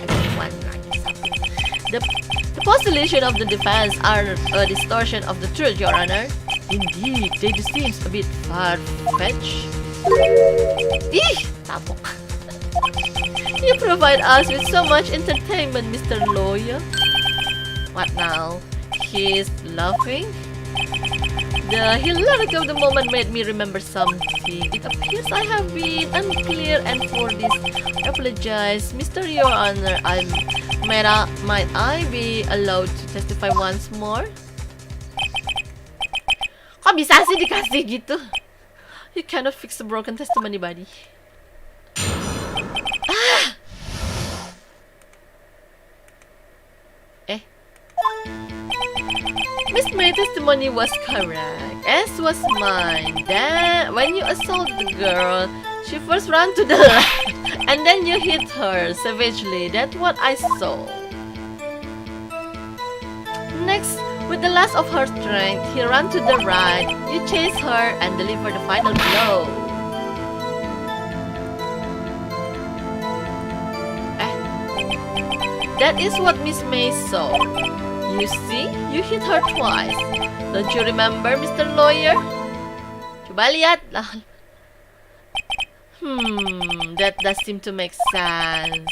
the postulation of the defense are a distortion of the truth, Your Honor. Indeed, they just seems a bit far-fetched. Tapok. You provide us with so much entertainment, Mr. Lawyer. What now? He's laughing? The hilarity of the moment made me remember something. It appears I have been unclear, and for this I apologize. Mr. Your Honor, might I be allowed to testify once more? Kok bisa sih dikasih gitu? You cannot fix a broken testimony, buddy. Miss May's testimony was correct, as was mine. That when you assaulted the girl, she first ran to the left, and then you hit her savagely. That's what I saw. Next, with the last of her strength, he ran to the right. You chased her and delivered the final blow. That is what Miss May saw. You see, you hit her twice. Don't you remember, Mr. Lawyer? Coba lihat lah. That does seem to make sense.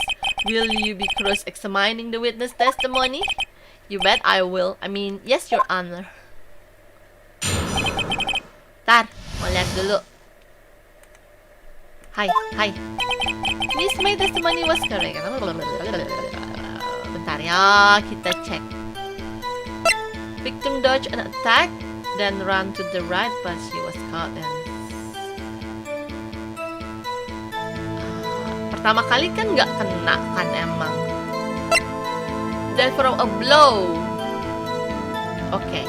Will you be cross-examining the witness testimony? You bet I will. I mean, yes, Your Honor. Tar, mau lihat dulu. Hai. Miss May testimony was correct. Bentar ya, kita cek. Victim dodged an attack, then ran to the right, but she was caught and... Pertama kali kan nggak kena kan emang. Then from a blow. Okay.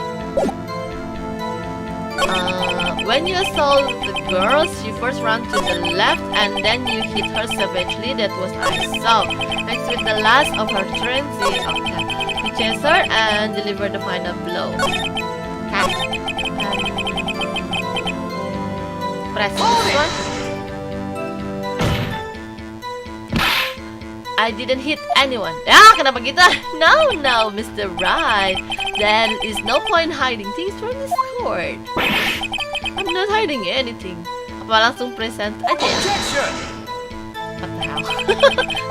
When you assault the girl, she first ran to the left and then you hit her savagely. That was I saw. Next with the last of her frenzy. Okay. You chase her and deliver the final blow. Okay. Press this one. I didn't hit anyone. Kenapa gitu? No, Mr. Wright. There is no point hiding things from this court. I'm not hiding anything. Apa langsung present aja? Objection! What the hell?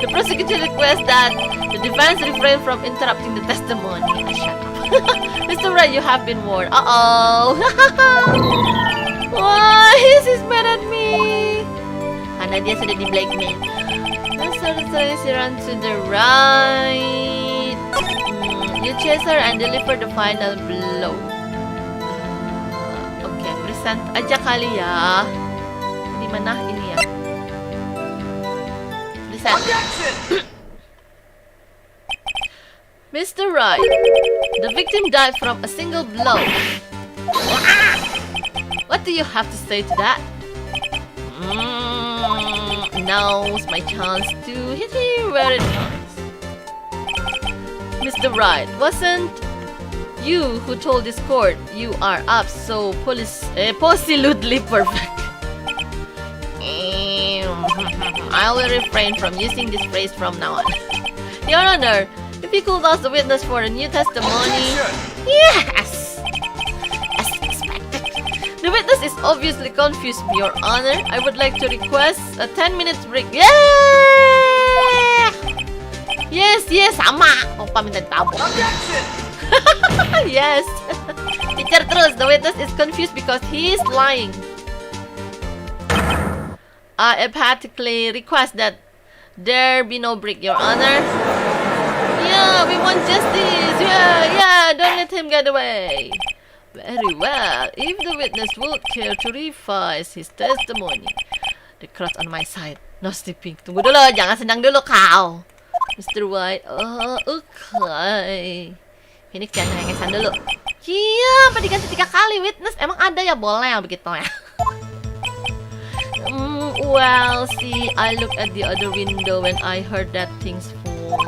The prosecutor requests that the defense refrain from interrupting the testimony. Shut up. Mr. Wright, you have been warned. Uh-oh. Why is he mad at me? Karena dia sudah di blackmail. She ran to the right. You chase her and deliver the final blow. Okay, present aja kali ya. Di mana ini ya? Present. Mr. Wright, the victim died from a single blow. What do you have to say to that? Now's my chance to hit him where it hurts. Mr. Wright, wasn't you who told this court you are up so absolutely perfect? I will refrain from using this phrase from now on. Your Honor, if you could ask the witness for a new testimony... Yes! As expected. The witness is obviously confused, Your Honor. I would like to request a 10-minute break. Yeah! Yes, sama. Opa minta tabung. Yes. Teacher terus. The witness is confused because he is lying. I emphatically request that there be no break, Your Honor. Yeah, we want justice. Yeah, don't let him get away. Very well. If the witness would care to revise his testimony, the crowd on my side. No sleeping. Tunggu dulu, jangan senang dulu kau. Mr. White. Okay. Phoenix jangan ngengesan dulu. Iya, apa diganti 3 kali witness? Emang ada ya boleh yang begitu ya? Well, see, I looked at the other window when I heard that things fall.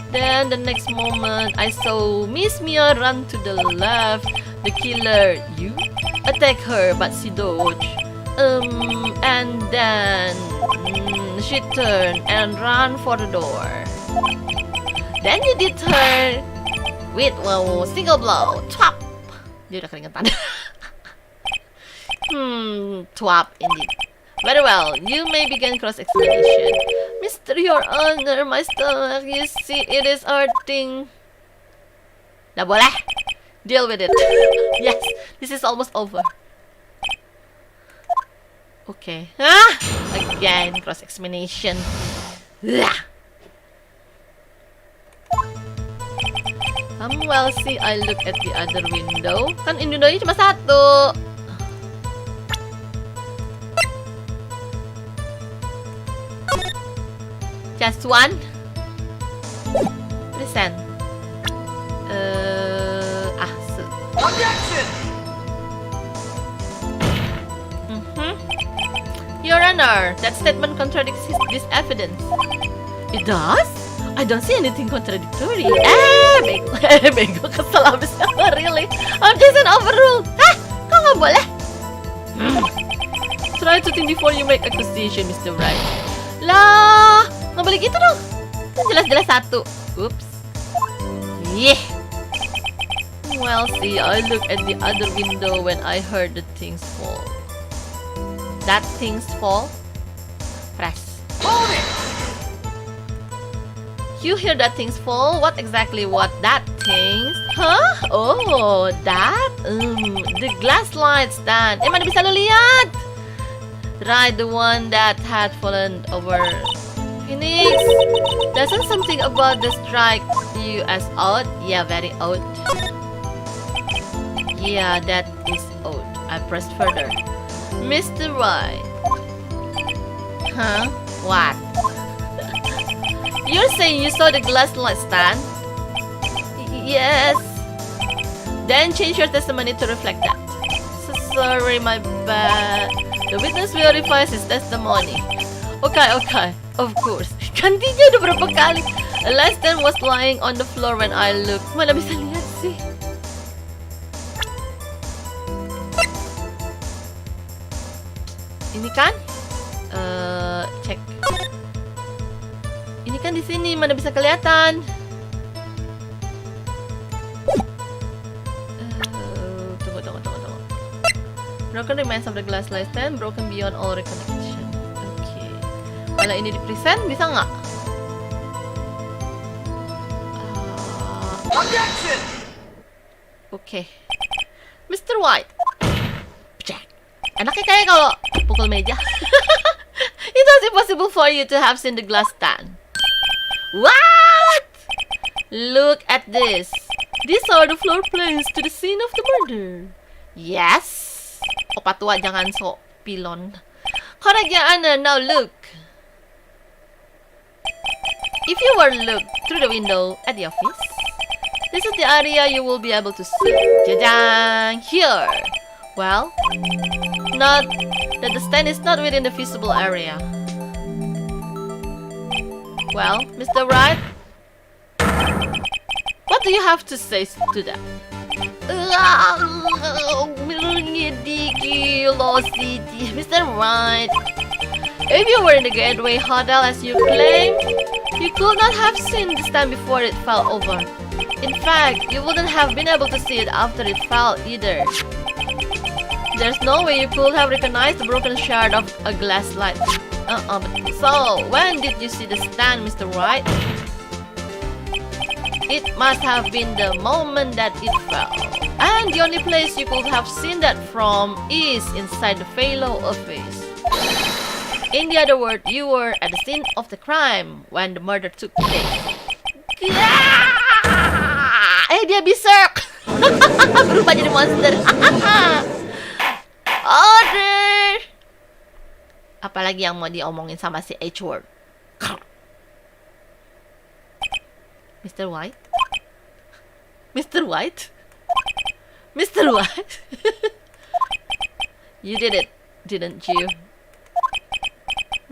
Then the next moment, I saw Miss Mia run to the left. The killer, you, attack her, but she dodged. And then she turned and ran for the door. Then you did her with a single blow. Twap. Dia udah keringetan. Twap indeed. Very well, you may begin cross-examination. Mr. Your Honor, my stomach, you see, it is hurting. Dah boleh. Deal with it. Yes, this is almost over. Okay. Again, cross-examination. Well, see, I look at the other window. Kan windownya cuma satu. Just one. Present. Objection! Your Honor, that statement contradicts this evidence. It does? I don't see anything contradictory. Bego kesel abis. Really? Objection overruled. Kok nggak boleh? Try to think before you make accusation, Mr. Wright. Lah, nggak boleh gitu dong. Kan jelas satu. Oops. Yeah. Well, see, I look at the other window when I heard the things fall. That things fall? Press. Hold it! You hear that things fall? What exactly what that things? Huh? Oh, that? The glass light stand. Mana bisa lo lihat? Right, the one that had fallen over. Phoenix, doesn't something about the strike you as odd? Yeah, very odd. Yeah, that is odd. I pressed further. Mr. Wright. Huh? What? You're saying you saw the glass light stand? Yes. Then change your testimony to reflect that. Sorry, my bad. The witness verifies his testimony. Okay, of course. Ganti niya udah berapa kali. A light stand was lying on the floor when I looked. Mana bisa lihat sih? Ini kan? Cek. Ini kan di sini, mana bisa kelihatan? Tunggu. Broken remains of the glass light stand, broken beyond all reconnection. Oke. Kalau ini di present, bisa nggak? Objection! Oke. Mr. White. Jack. Enaknya kayak kalau pukul meja. It was impossible for you to have seen the glass stand. What? Look at this. These are the floor plans to the scene of the murder. Yes. Opa tua jangan sok pilon. Correct, Your Honor. Now look. If you were to look through the window at the office, this is the area you will be able to see. Jajang! Here. Well, not that the stand is not within the visible area. Well, Mr. Wright, what do you have to say to that? Mr. Wright, if you were in the Gateway Hotel as you claim, you could not have seen the stand before it fell over. In fact, you wouldn't have been able to see it after it fell either. There's no way you could have recognized the broken shard of a glass light. So, when did you see the stand, Mr. Wright? It must have been the moment that it fell. And the only place you could have seen that from is inside the fellow office. In the other word, you were at the scene of the crime when the murder took place. Dia berserk. Berubah jadi monster. Order. Apalagi yang mau diomongin sama si H-word. Mr. White? Mr. White? Mr. White? You did it, didn't you?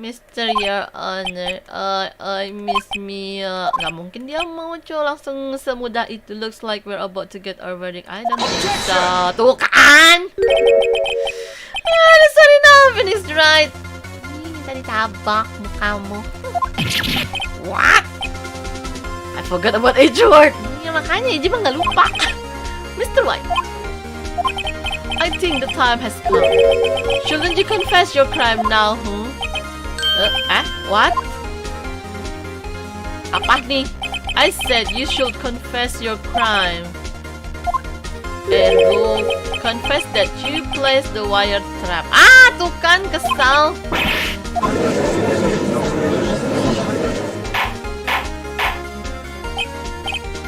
Mr. Your Honor, I miss Mia. Nggak mungkin dia mau langsung semudah itu. Looks like we're about to get our verdict. I don't think so. Tuh kan? That's not enough. And it's right. Ini minta ditabak mukamu. What? I forgot about H-word. Ya makanya Ezzy mah nggak lupa. Mr. White, I think the time has come. Shouldn't you confess your crime now, What? Apa nih? I said you should confess your crime. And go confess that you placed the wire trap. Tuh kan kesal.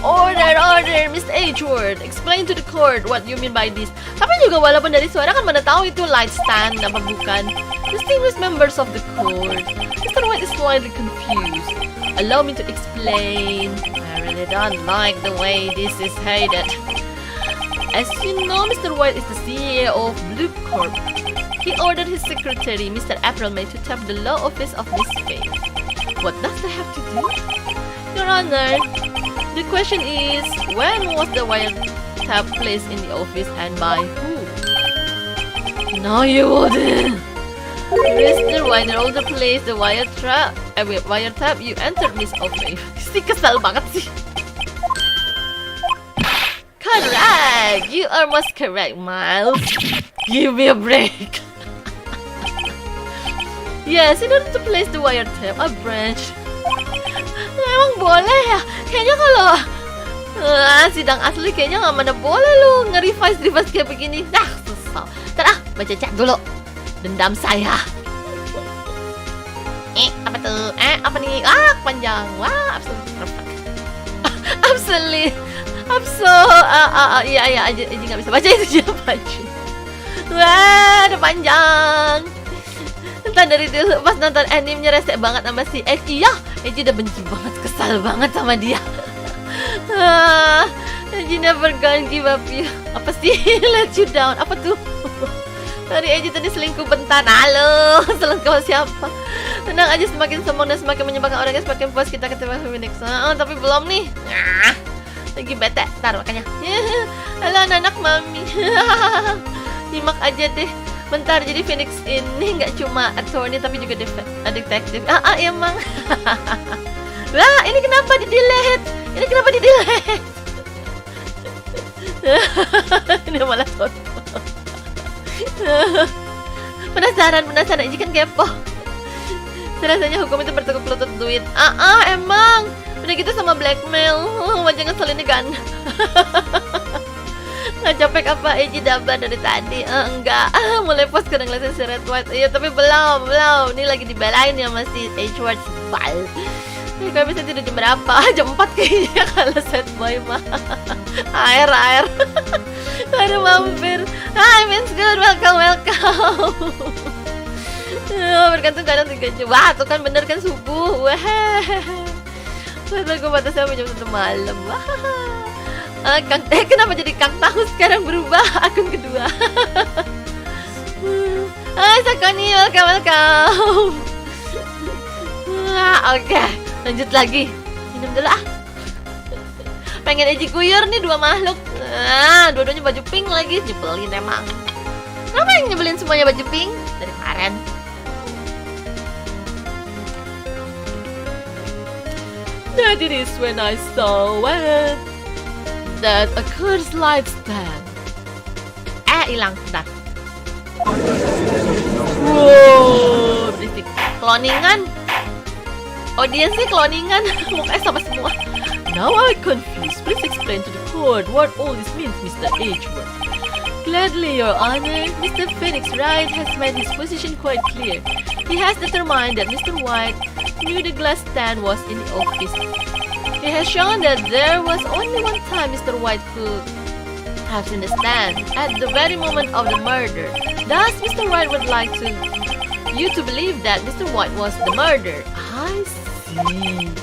Order, Mr. H-word. Explain to the court what you mean by this. Tapi juga walaupun dari suara kan mana tahu itu light stand apa bukan. Distinguished members of the court. Mr. White is slightly confused. Allow me to explain. I really don't like the way this is headed. As you know, Mr. White is the CEO of Blue Corp. He ordered his secretary, Mr. April May, to tap the law office of this space. What does that have to do? Your Honor, the question is, when was the wiretap placed in the office and by who? No, you wouldn't. Mr. White, in order to place the wire trap, you entered Miss Oakley. Si kesal banget sih. Correct! You are most correct, Miles. Give me a break. Yes, in order to place the wire trap, a branch. Emang boleh ya? Kayaknya kalau sidang asli kayaknya nggak mana boleh lu nge-revise kayak begini. Dah, susah. Ntar baca chat dulu. Dendam saya. Apa tuh? Apa nih? Panjang. Wah, absolutely. Iya, aja nggak bisa baca itu siapa aja. Wah, ada panjang. Entah dari dulu pas nonton animenya rese banget sama si Ezzy. Iya, Ezzy udah benci banget, kesal banget sama dia. Ezzy never gonna give up you. Apa sih? Let you down. Apa tuh? Tadi Ezzy tadi selingkuh bentar. Halo, selingkuh sama siapa? Tenang aja, semakin sombong dan semakin menyebalkan orangnya, semakin puas kita ketemu Phoenix. Tapi belum nih. Lagi bete, ntar makanya. Halo anak-anak mami. Nyimak aja deh. Bentar, jadi Phoenix ini nggak cuma attorney tapi juga detektif. Emang. Wah, ini kenapa di-delete? Ini malah foto. Penasaran, ini kan kepo. Rasanya hukum itu bertukuk lutut duit. Emang. Udah gitu sama blackmail. Wajah ngeselinnya kan. Nggak capek apa Ezzy dabar dari tadi? Enggak. Mulai post kadang ngeliatin si Red White. Iya, tapi belum. Ini lagi dibelain ya masih Edward Bal. Ini kalau bisa tidur jam berapa? Jam 4 kayaknya kalau set boy mah. Air. Ada mampir. Hi, Miss Good. Welcome. Bergantung kadang 3 jam. Wah, tuh kan bener kan subuh. Wah. Gue batas sampai jam 1 malam. Wah. Kenapa jadi Kang Tahu sekarang berubah akun kedua? Sakoni, welcome. Oke, lanjut lagi. Minum dulu Pengen Ezzy guyur nih dua makhluk. Dua-duanya baju pink lagi, nyebelin emang. Kenapa yang nyebelin semuanya baju pink? Dari kemarin. That it is when I saw it. That a cursed light stand. Hilang, bentar. Wow, berisik. Cloningan. Audiensnya cloningan. Mukanya sama semua. Now I confused. Please explain to the court what all this means, Mr. Edgeworth. Gladly, Your Honor. Mr. Phoenix Wright has made his position quite clear. He has determined that Mr. White knew the glass stand was in the office. He has shown that there was only one time Mr. White could have seen the stand, at the very moment of the murder. Thus, Mr. White would like you to believe that Mr. White was the murderer. I see.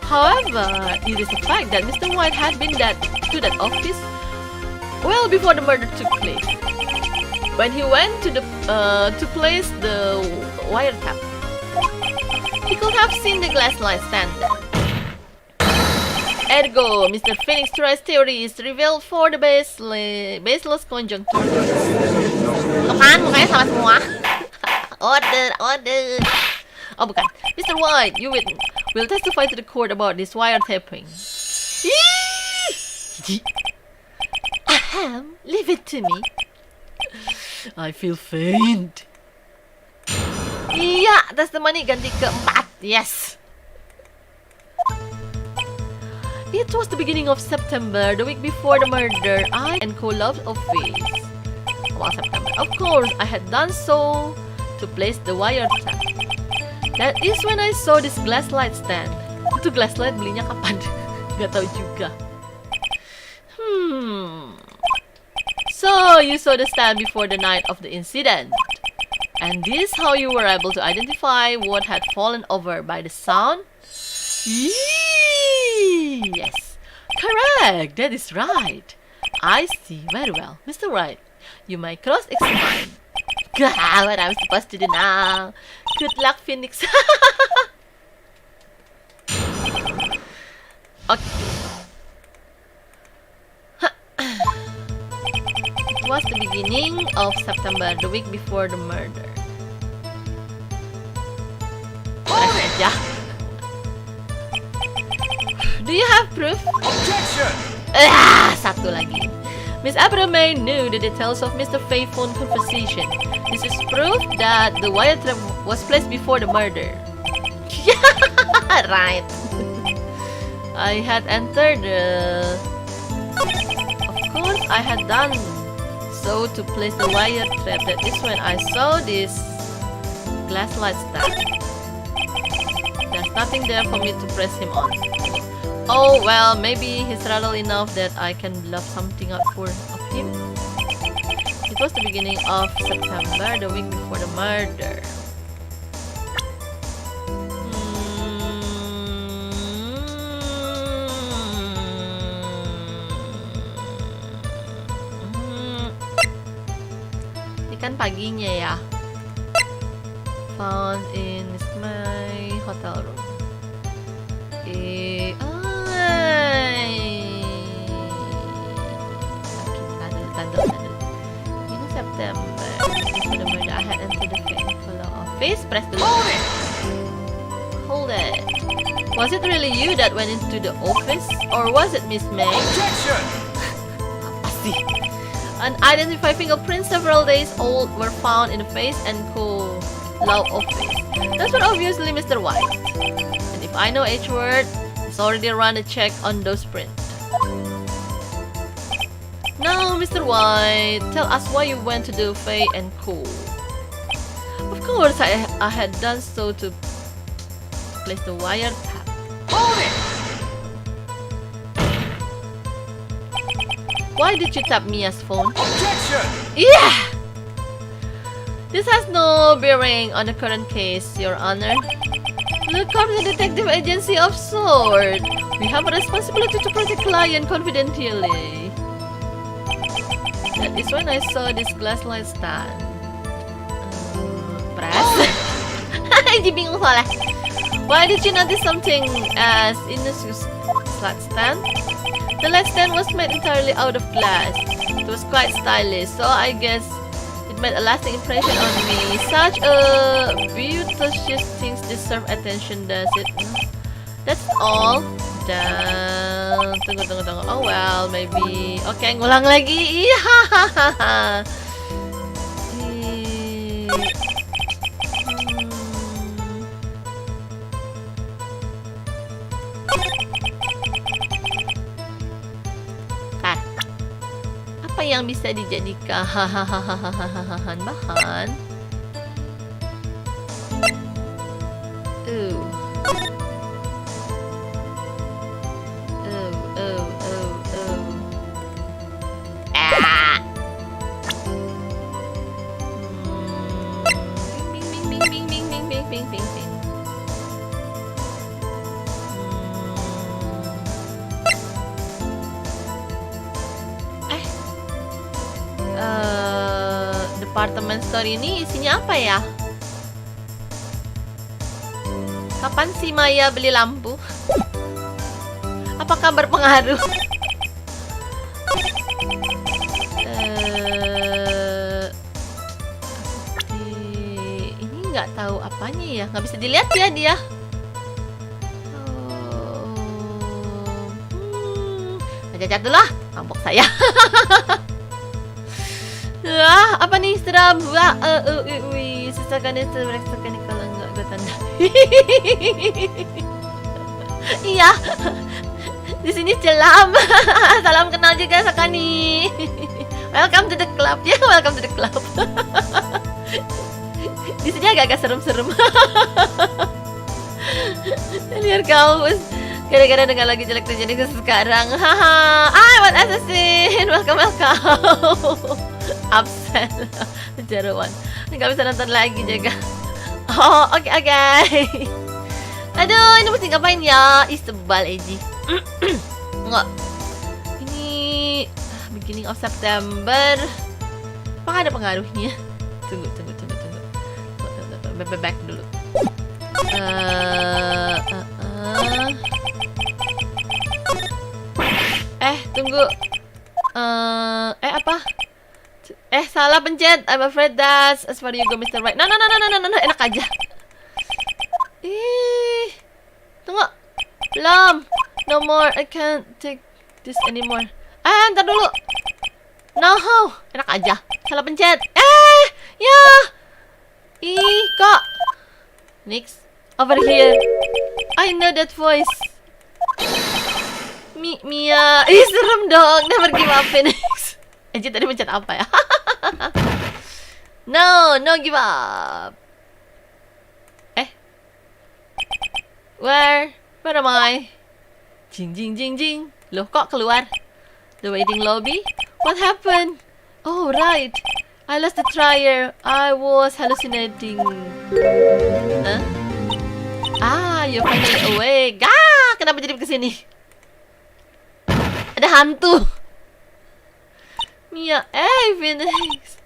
However, it is a fact that Mr. White had been to that office well before the murder took place. When he went to place the wiretap, he could have seen the glass light stand there. Ergo, Mr. Phoenix Wright's theory is revealed for the baseless conjuncture. Tuh kan, mukanya sama semua. Order. Oh bukan, Mr. White, you will testify to the court about this wiretapping. Leave it to me. I feel faint. Iya, testimoni ganti keempat. Yes. It was the beginning of September, the week before the murder. I and co-loved office. Awal September. Of course, I had done so to place the wiretap. That is when I saw this glass light stand. Itu glass light belinya kapan? Gak tahu juga. So, you saw the stand before the night of the incident. And this how you were able to identify what had fallen over by the sound? Yes, correct. That is right. I see. Very well, Mr. Wright. You may cross-examine. God, what I'm supposed to do now? Good luck, Phoenix. Okay. It was the beginning of September, the week before the murder. Do you have proof? Objection! Satu lagi. Miss Abrame knew the details of Mr. Fei phone conversation. This is proof that the wire trap was placed before the murder. Right. I had entered the... Of course, I had done so to place the wire trap. That is when I saw this glass light stand. There's nothing there for me to press him on. Oh, well, maybe he's rattled enough that I can bluff something up of him. It was the beginning of September, the week before the murder. Ini kan paginya ya. Found in my hotel room. In September, before the murder, I had entered the fellow office. Press the button. Hold it. Was it really you that went into the office, or was it Miss May? Objection! Apa sih? Unidentified fingerprints several days old were found in the face and law office. That's what obviously Mr. White. And if I know H word, he's already run a check on those prints. Now, Mr. White, tell us why you went to the Fei and Co. Of course, I had done so to place the wire tap. Hold it! Why did you tap Mia's phone? Objection! Yeah! This has no bearing on the current case, Your Honor. Look up the detective agency of sort. We have a responsibility to protect client confidentially. That is when I saw this glass light stand. Press. Jadi bingung soalnya. Why did you notice something as in the light stand? The light stand was made entirely out of glass. It was quite stylish, so I guess it made a lasting impression on me. Such a beauteous things deserve attention, does it? That's all. Dan tunggu. Oh well, maybe. Oke, ngulang lagi. Iya. Apa yang bisa dijadikan bahan? Department store ini isinya apa ya? Kapan sih Maya beli lampu? Apakah berpengaruh? Ini nggak tahu apanya ya, nggak bisa dilihat ya dia. Cacat dulu lah, ngambok saya. Apa nih seram? Sisakan itu merasakan kalau nggak gue tanda. Iya, di sini celam. Salam kenal juga Sakani. Welcome to the club ya, welcome to the club. Di sini agak-agak serem-serem. Lihat kau, gara-gara dengar lagi jelek terjadi sekarang. Haha, what assassin? Welcome. Absen. Jeroan. Nggak bisa nonton lagi juga. Oh, oke. Aduh, ini mesti ngapain ya? Ih, sebal Ezzy. Enggak. Ini beginning of September. Apakah ada pengaruhnya? Tunggu. Back dulu. Tunggu. Apa? Salah pencet. I'm afraid that's as far you go, Mr. Wright. No, enak aja. Tunggu. No more, I can't take this anymore. Ntar dulu. No, enak aja. Salah pencet. Ya. Ih, kok. Next, over here. I know that voice. Mia. Ih, serem dong. Never give up, Phoenix. Ezzy tadi pencet apa ya? No give up. Where am I? Jing. Loh, kok keluar? The waiting lobby? What happened? Oh, right. I lost the trier. I was hallucinating. Huh? You're finally awake. Kenapa jadi kesini? Ada hantu. Mia, Phoenix.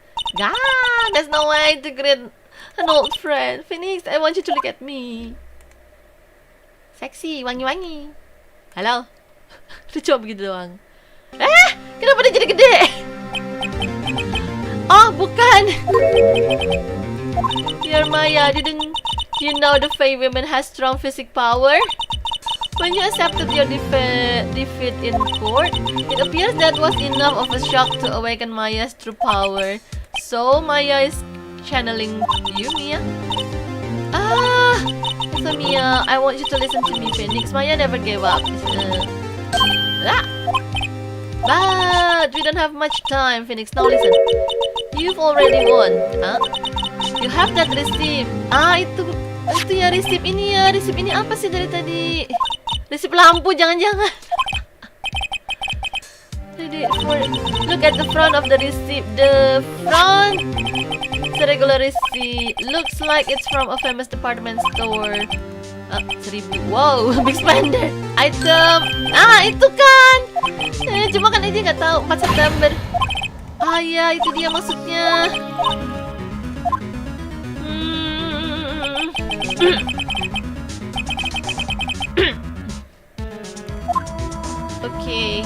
There's no way to greet an old friend. Phoenix, I want you to look at me. Seksi, wangi-wangi. Halo. Lu coba begitu doang. Kenapa dia jadi gede? Oh, bukan. Dear Maya, didn't you know the Fae woman has strong physical power? When you accepted your defeat in court, it appears that was enough of a shock to awaken Maya's true power. So Maya is channeling you, Mia? So Mia, I want you to listen to me, Phoenix. Maya never gave up. But we don't have much time, Phoenix. Now listen. You've already won. You have that receipt. Itu ya receipt ini ya. Receipt ini apa sih dari tadi? Receipt lampu, jangan-jangan. Look at the front of the receipt. The front, it's a regular receipt. Looks like it's from a famous department store. 1,000. Wow, big spender. Item. Itu kan. Cuma kan aja nggak tahu. 4 September. Ya, itu dia maksudnya. Okay.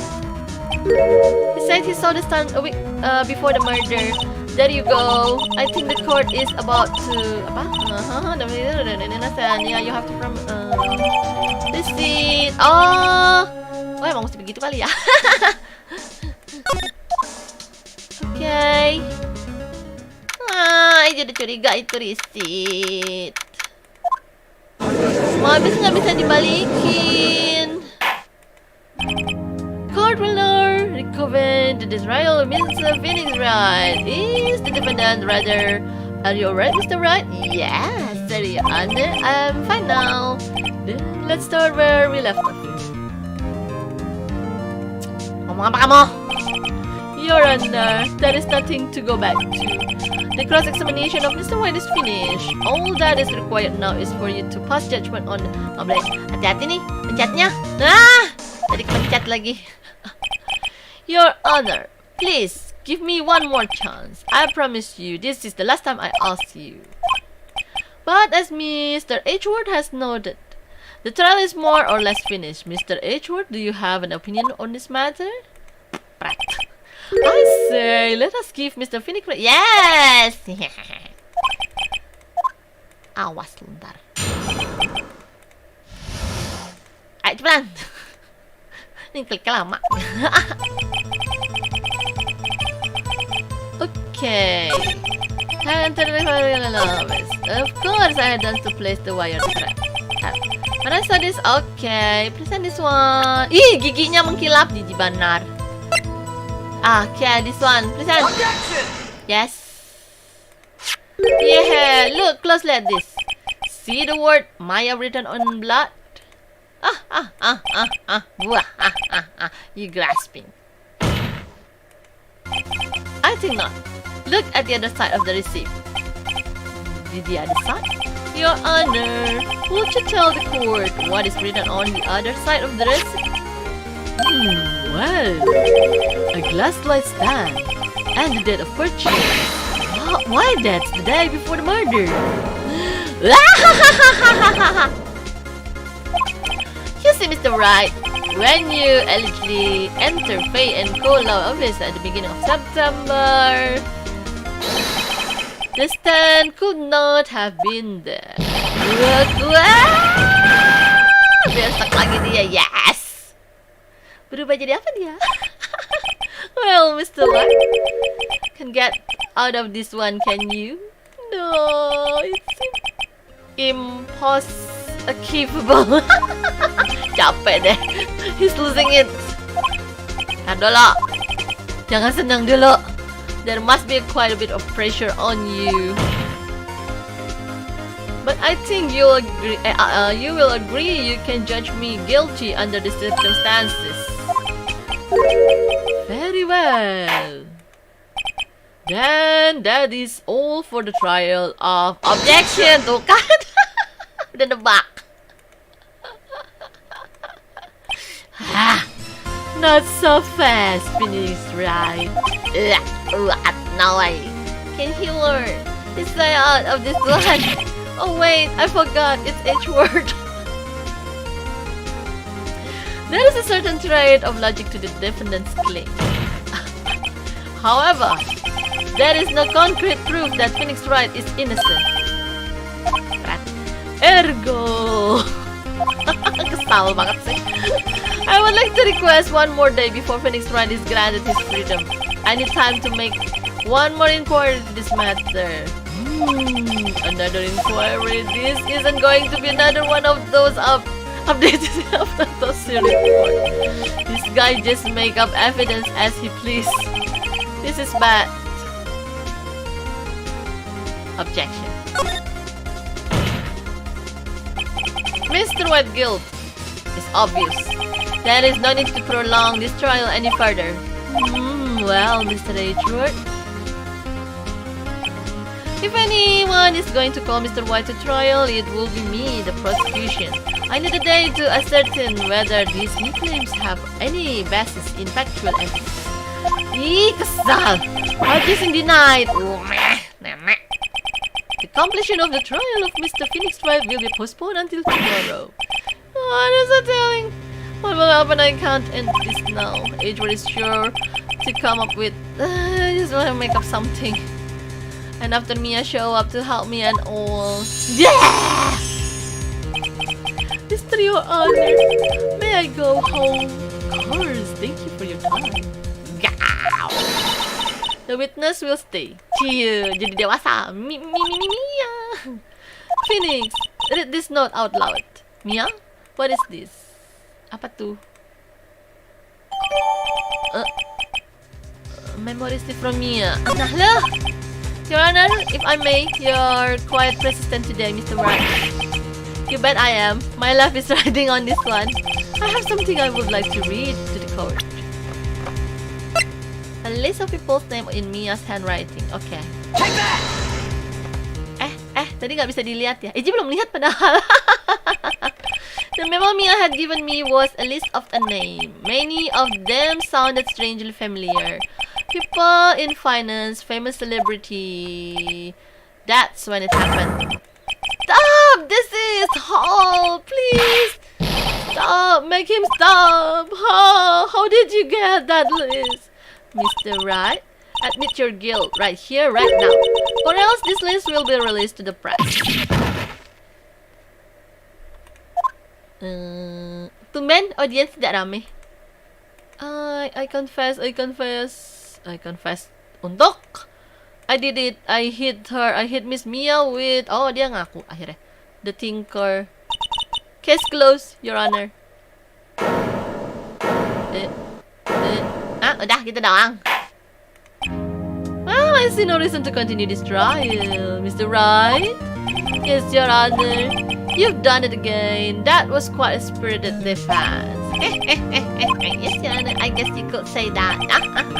He said he saw the sun a week before the murder. There you go. I think the court is about to Yeah, you have to from receipt. Emang mesti begitu kali ya. Okay. Jadi curiga itu receipt. Mau habis nggak bisa dibalikin. Court will now reconvene to this trial. Mr. Phoenix Wright is the defendant. Rather, are you alright, Mr. Wright? Yes, sir, Your Honor. I'm fine now. Then let's start where we left off. Ngomong apa kamu? Your Honor, there is nothing to go back to. The cross-examination of Mr. White is finished. All that is required now is for you to pass judgment on. Hati-hati nih, pencetnya. Tadi pencet lagi. Your Honor, please give me one more chance. I promise you, this is the last time I ask you. But as Mr. Edgeworth has noted, the trial is more or less finished. Mr. Edgeworth, do you have an opinion on this matter? Right. I say, let us give Mr. Phoenix. Yes. Awas lu ntar. Ayo cepetan. Ini klik lama. Okay. Of course, I had done to place the wire trap. When I saw this, okay, present this one. Ih, giginya mengkilap, jijik banar. Okay, this one, present. Yes. Yeah, look closely at this. See the word Maya written on blood? You grasping. I think not. Look at the other side of the receipt. The other side? Your Honor, would you tell the court what is written on the other side of the receipt? Well, a glass light stand and the date of purchase. Why that's the day before the murder? You see, Mr. Wright, when you allegedly entered Faye and Co. Law Office at the beginning of September, the stand could not have been there. Biar stuck lagi dia, yes! Berubah jadi apa dia? Well, Mr. Wright can get out of this one, can you? No, it's impossible. Capek deh. He's losing it. Ntar dulu. Jangan senang dulu. There must be quite a bit of pressure on you. But I think you will agree you can judge me guilty under the circumstances. Very well. Then that is all for the trial of objection. Tuh kan? Udah nebak. Not so fast, Phoenix, right? No way. Can he learn? Let's stay out of this one. Oh wait, I forgot. It's H word. There is a certain trait of logic to the defendant's claim. However, there is no concrete proof that Phoenix Wright is innocent. Ergo, kesal banget sih. I would like to request one more day before Phoenix Wright is granted his freedom. I need time to make one more inquiry to this matter. Another inquiry. This isn't going to be another one of those updated autopsy report. This guy just make up evidence as he please. This is bad. Objection. Mr. White's guilt is obvious. There is no need to prolong this trial any further. Well, Mr. Edgeworth, if anyone is going to call Mr. White to trial, it will be me, the prosecution. I need a day to ascertain whether these new claims have any basis in factual evidence. Ih, kesal. Accusing denied. The completion of the trial of Mr. Phoenix Wright will be postponed until tomorrow. What is it telling? What will happen? I can't end this now. Edgeworth is sure to come up with. I just want to make up something. And after Mia show up to help me and all. Yeah! Mr. Your Honor, may I go home? Of course, thank you for your time. Gow! The witness will stay. Cie, jadi dewasa. Mia. Phoenix, read this note out loud. Mia, what is this? Apa tuh? Memories from Mia. Nah lah. Your Honor, if I may, you're quite persistent today, Mr. Wright. You bet I am. My life is riding on this one. I have something I would like to read to the court. A list of people's name in Mia's handwriting. Okay. Tadi nggak bisa dilihat ya. Ezzy belum lihat padahal. The memo Mia had given me was a list of a name. Many of them sounded strangely familiar. People in finance, famous celebrity. That's when it happened. Stop! This is Hall! Please! Stop! Make him stop! How did you get that list? Mr. Wright, admit your guilt right here, right now. Or else this list will be released to the press. Tumben, audience tidak rame. I confess untuk I did it. I hit her. I hit Miss Mia with. Oh, dia ngaku akhirnya. The Tinker. Case closed, Your Honor. Udah gitu doang. Well, I see no reason to continue this trial, Mr. Wright. Yes, Your Honor. You've done it again. That was quite a spirited defense. Yes, Your Honor. I guess you could say that.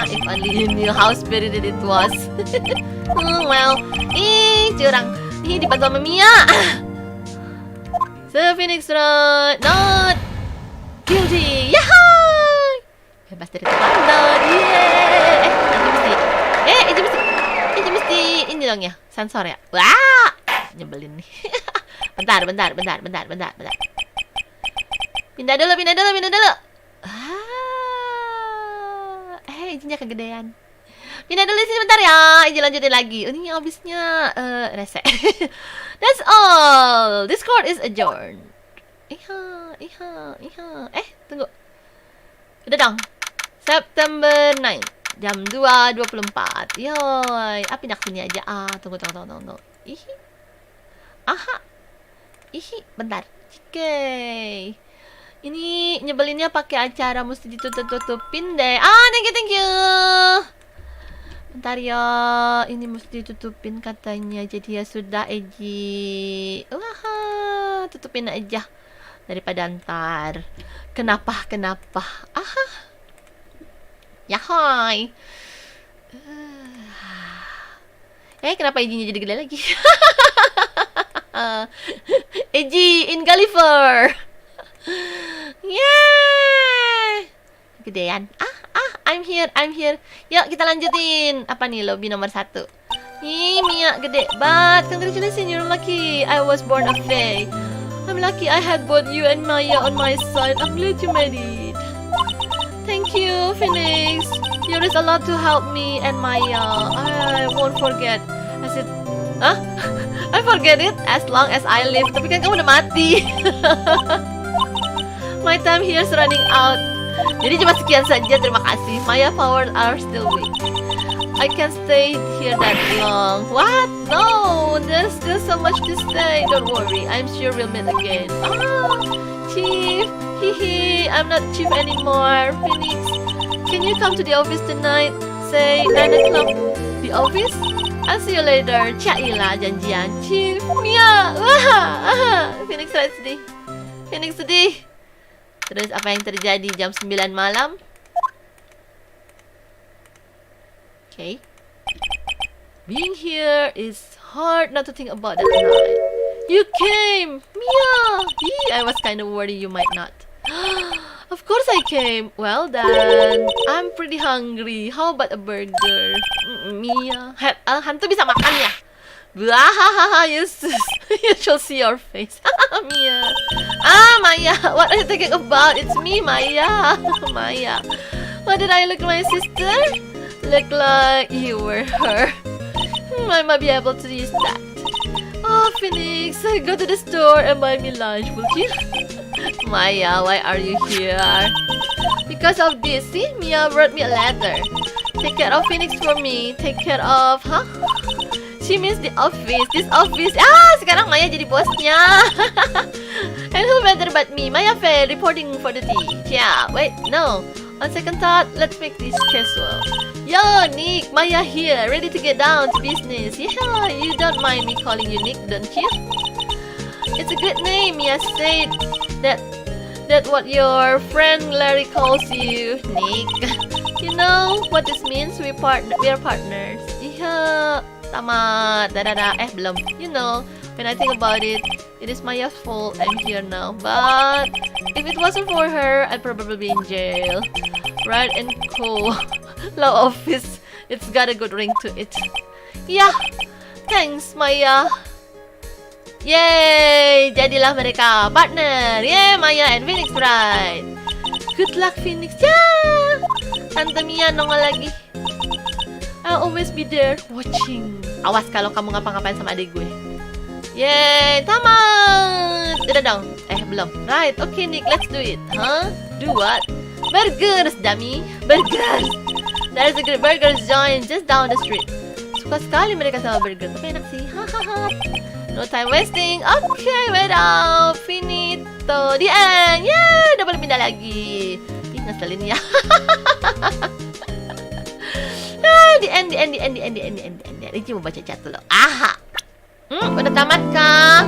If only you knew how spirited it was. Well, curang. Ini dibantu sama Mia. So, Phoenix Wright not guilty. Yahoo! Bebas dari tekanan. Yeay. Ezzy mesti ini dong ya, sensor ya. Wah, nyebelin nih. Bentar. Pindah dulu. Izzinnya kegedean. Pindah dulu sini bentar ya. Izzy lanjutin lagi. Ini habisnya rese. That's all. This court is adjourned. Tunggu. Udah dong. September 9. Jam 2.24. Yoi. Ah, pindah ke sini aja. Ah, tunggu. Ih. Aha. Ih, bentar. Oke. Ini nyebelinnya pakai acara mesti ditutup-tutupin deh. Ah, thank you. Bentar ya, ini mesti ditutupin katanya. Jadi ya sudah, Ezzy. Wah, tutupin aja daripada ntar. Kenapa? Aha. Ya hai. Kenapa Ezzy-nya jadi gede lagi? Ezzy in Gulliver. Yeah. Gedean. I'm here. Yuk kita lanjutin. Apa nih lobby nomor 1? Ih, Mia gede banget. Congratulations, you're lucky. I was born a Fae. I'm lucky I had both you and Maya on my side. I'm glad you made it. Thank you, Phoenix. You risked a lot to help me and Maya. I won't forget. I said, I forget it as long as I live. Tapi kan kamu udah mati. My time here is running out. Jadi cuma sekian saja, terima kasih. Maya powers are still weak. I can't stay here that long. What? No, there's still so much to stay. Don't worry, I'm sure we'll meet again. Chief. Hehe, I'm not chief anymore. Phoenix, can you come to the office tonight? Say 9 o'clock. The office? I'll see you later. Cailah janjian. Chief, Mia. Phoenix sedih. Terus apa yang terjadi jam 9 malam? Okay. Being here is hard not to think about that night. You came! Mia! I was kind of worried you might not. Of course I came. Well then, I'm pretty hungry. How about a burger? Mia. Hantu bisa makan ya? Wahahaha, you should see your face. Mia. Maya, what are you thinking about? It's me, Maya. Maya. What did I look like, my sister? Look like you were her. I might be able to use that. Oh, Phoenix, go to the store and buy me lunch, will you? Maya, why are you here? Because of this, see? Mia wrote me a letter. Take care of Phoenix for me. Take care of, She means the office. This office. Sekarang Maya jadi bosnya. And who better but me? Maya Faye reporting for the tea. Yeah, wait, no. On second thought, let's make this casual. Yo, Nick, Maya here, ready to get down to business. Yeah, you don't mind me calling you Nick, don't you? It's a good name, Mia said. That's what your friend Larry calls you, Nick. You know what this means? We are partners. Yeah. Tamat. Belum. You know, when I think about it, it is Maya's fault I'm here now. But if it wasn't for her, I'd probably be in jail. Right and cool. Law office. It's got a good ring to it. Yeah. Thanks, Maya. Yay! Jadilah mereka partner. Yay, Maya and Phoenix, right? Good luck, Phoenix. Yeah. Tante Mia nongol lagi. I'll always be there watching. Awas kalau kamu ngapa-ngapain sama adik gue. Yeay, tamat. Udah dong. Belum. Right, okay Nick, let's do it. Do what? Burgers, dummy. Burgers. There's a good burger joint just down the street. Suka sekali mereka sama burger. Tapi enak sih. Hahaha. No time wasting. Okay, wait up. Finito. The end. Yeah, udah boleh pindah lagi. Ih, ngeselin ya. The end. Ini mau baca chat dulu. Udah tamat kah?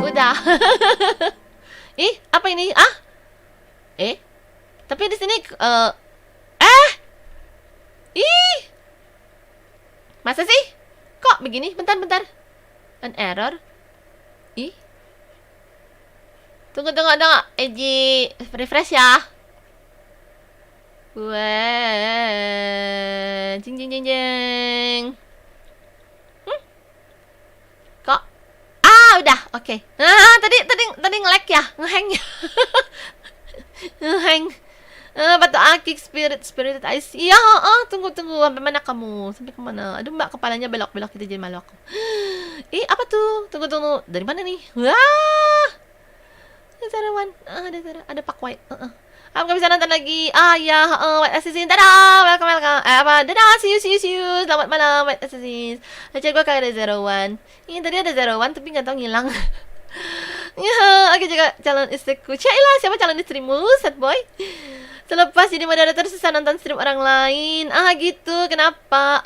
Udah. Ih, apa ini? Tapi di sini masa sih? Kok begini? Bentar. An error. Tunggu. Ezzy, refresh ya. Jeng. Kok? Udah, oke. Tadi nge-lag ya, ngehang ya. Ngehang. Batu akik spirit I see. Ya, tunggu. Sampai mana kamu? Sampai kemana? Aduh, Mbak, kepalanya belok-belok kita jadi malu aku. Apa tuh? Tunggu. Dari mana nih? Wah. Ada Pak White. Aku nggak bisa nonton lagi. Ya, White Assassin. Dadah, welcome. Dadah, see you. Selamat malam, White Assassin. Baca gue kayak ada 01. Ini tadi ada 01, tapi nggak tahu ngilang. Ya, aku juga calon istriku. Cailah, siapa calon istrimu, sad boy? Selepas jadi moderator susah nonton stream orang lain. Gitu, kenapa?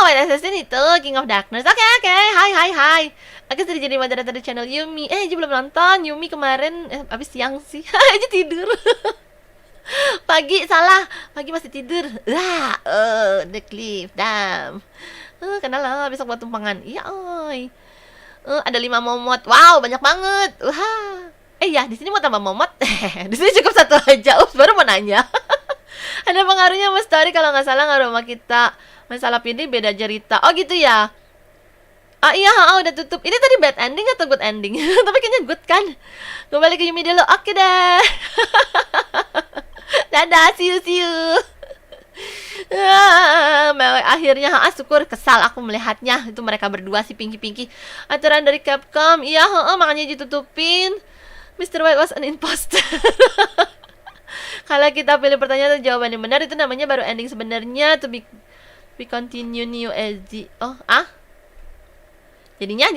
White Assassin itu King of Darkness. Oke, hai. Aku sudah jadi moderator di channel Yumi. Eji belum nonton. Yumi kemarin habis siang sih. Eji tidur. Pagi masih tidur. The cliff, damn. Kenal lah, besok buat tumpangan. Iya, oi. Ada 5 momot. Wow, banyak banget. Ya, di sini mau tambah momot. Di sini cukup 1 aja. Baru mau nanya. Ada pengaruhnya sama story kalau nggak salah ngaruh sama kita. Masalah pilih beda cerita. Oh gitu ya. Iya, udah tutup. Ini tadi bad ending atau good ending? Tapi kayaknya good kan. Gue balik ke Yumi dulu. Oke deh. Dadah, see you. Akhirnya syukur, kesal aku melihatnya. Itu mereka berdua si Pinky. Aturan dari Capcom. Iya, makanya ditutupin. Mr. White was an imposter. Kalau kita pilih pertanyaan atau jawaban yang benar, itu namanya baru ending sebenarnya. To be continue new Ezzy. Jadinya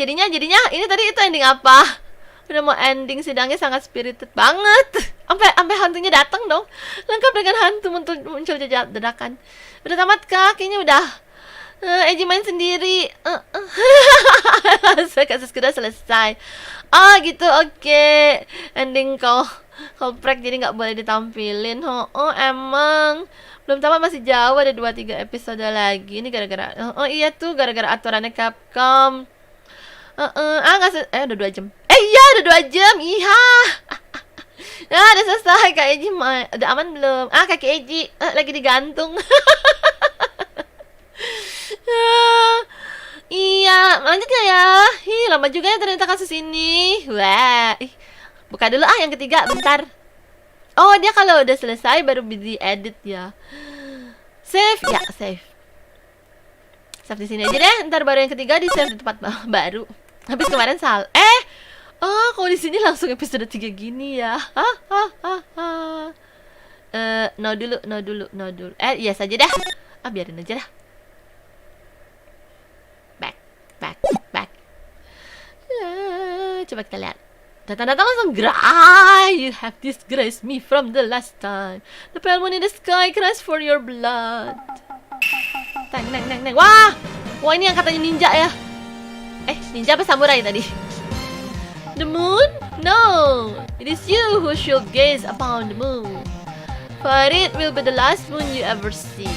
ini tadi itu ending apa? Udah mau ending sidangnya sangat spirited banget. Sampai hantunya datang dong. Lengkap dengan hantu muncul dadakan. Udah tamat kah? Kayaknya udah. Ezzy main sendiri. Kasus sudah selesai. Gitu, oke. Ending kau prank jadi nggak boleh ditampilin. Emang belum tamat, masih jauh, ada 2-3 episode lagi. Ini gara-gara iya tuh gara-gara aturannya Capcom. Udah 2 jam. Iya, udah 2 jam. Iya. Udah selesai. Kak Ezzy udah aman belum? Kaki Ezzy lagi digantung. Iya, lanjut ya. Lama juga ya ternyata kasus ini. Wah. Buka dulu yang ketiga, bentar. Dia kalau udah selesai baru di edit ya. Save. Save di sini aja deh. Ntar baru yang ketiga di save di tempat baru. Habis kemarin kalau di sini langsung episode 3 gini ya. No dulu. Iya saja dah. Biarin aja dah. Back. Coba kita lihat. Datang langsung you have disgraced me from the last time. The pale moon in the sky cries for your blood. Tang. Wah, ini yang katanya ninja ya. Ninja apa samurai tadi? The moon? No, it is you who should gaze upon the moon. For it will be the last moon you ever see.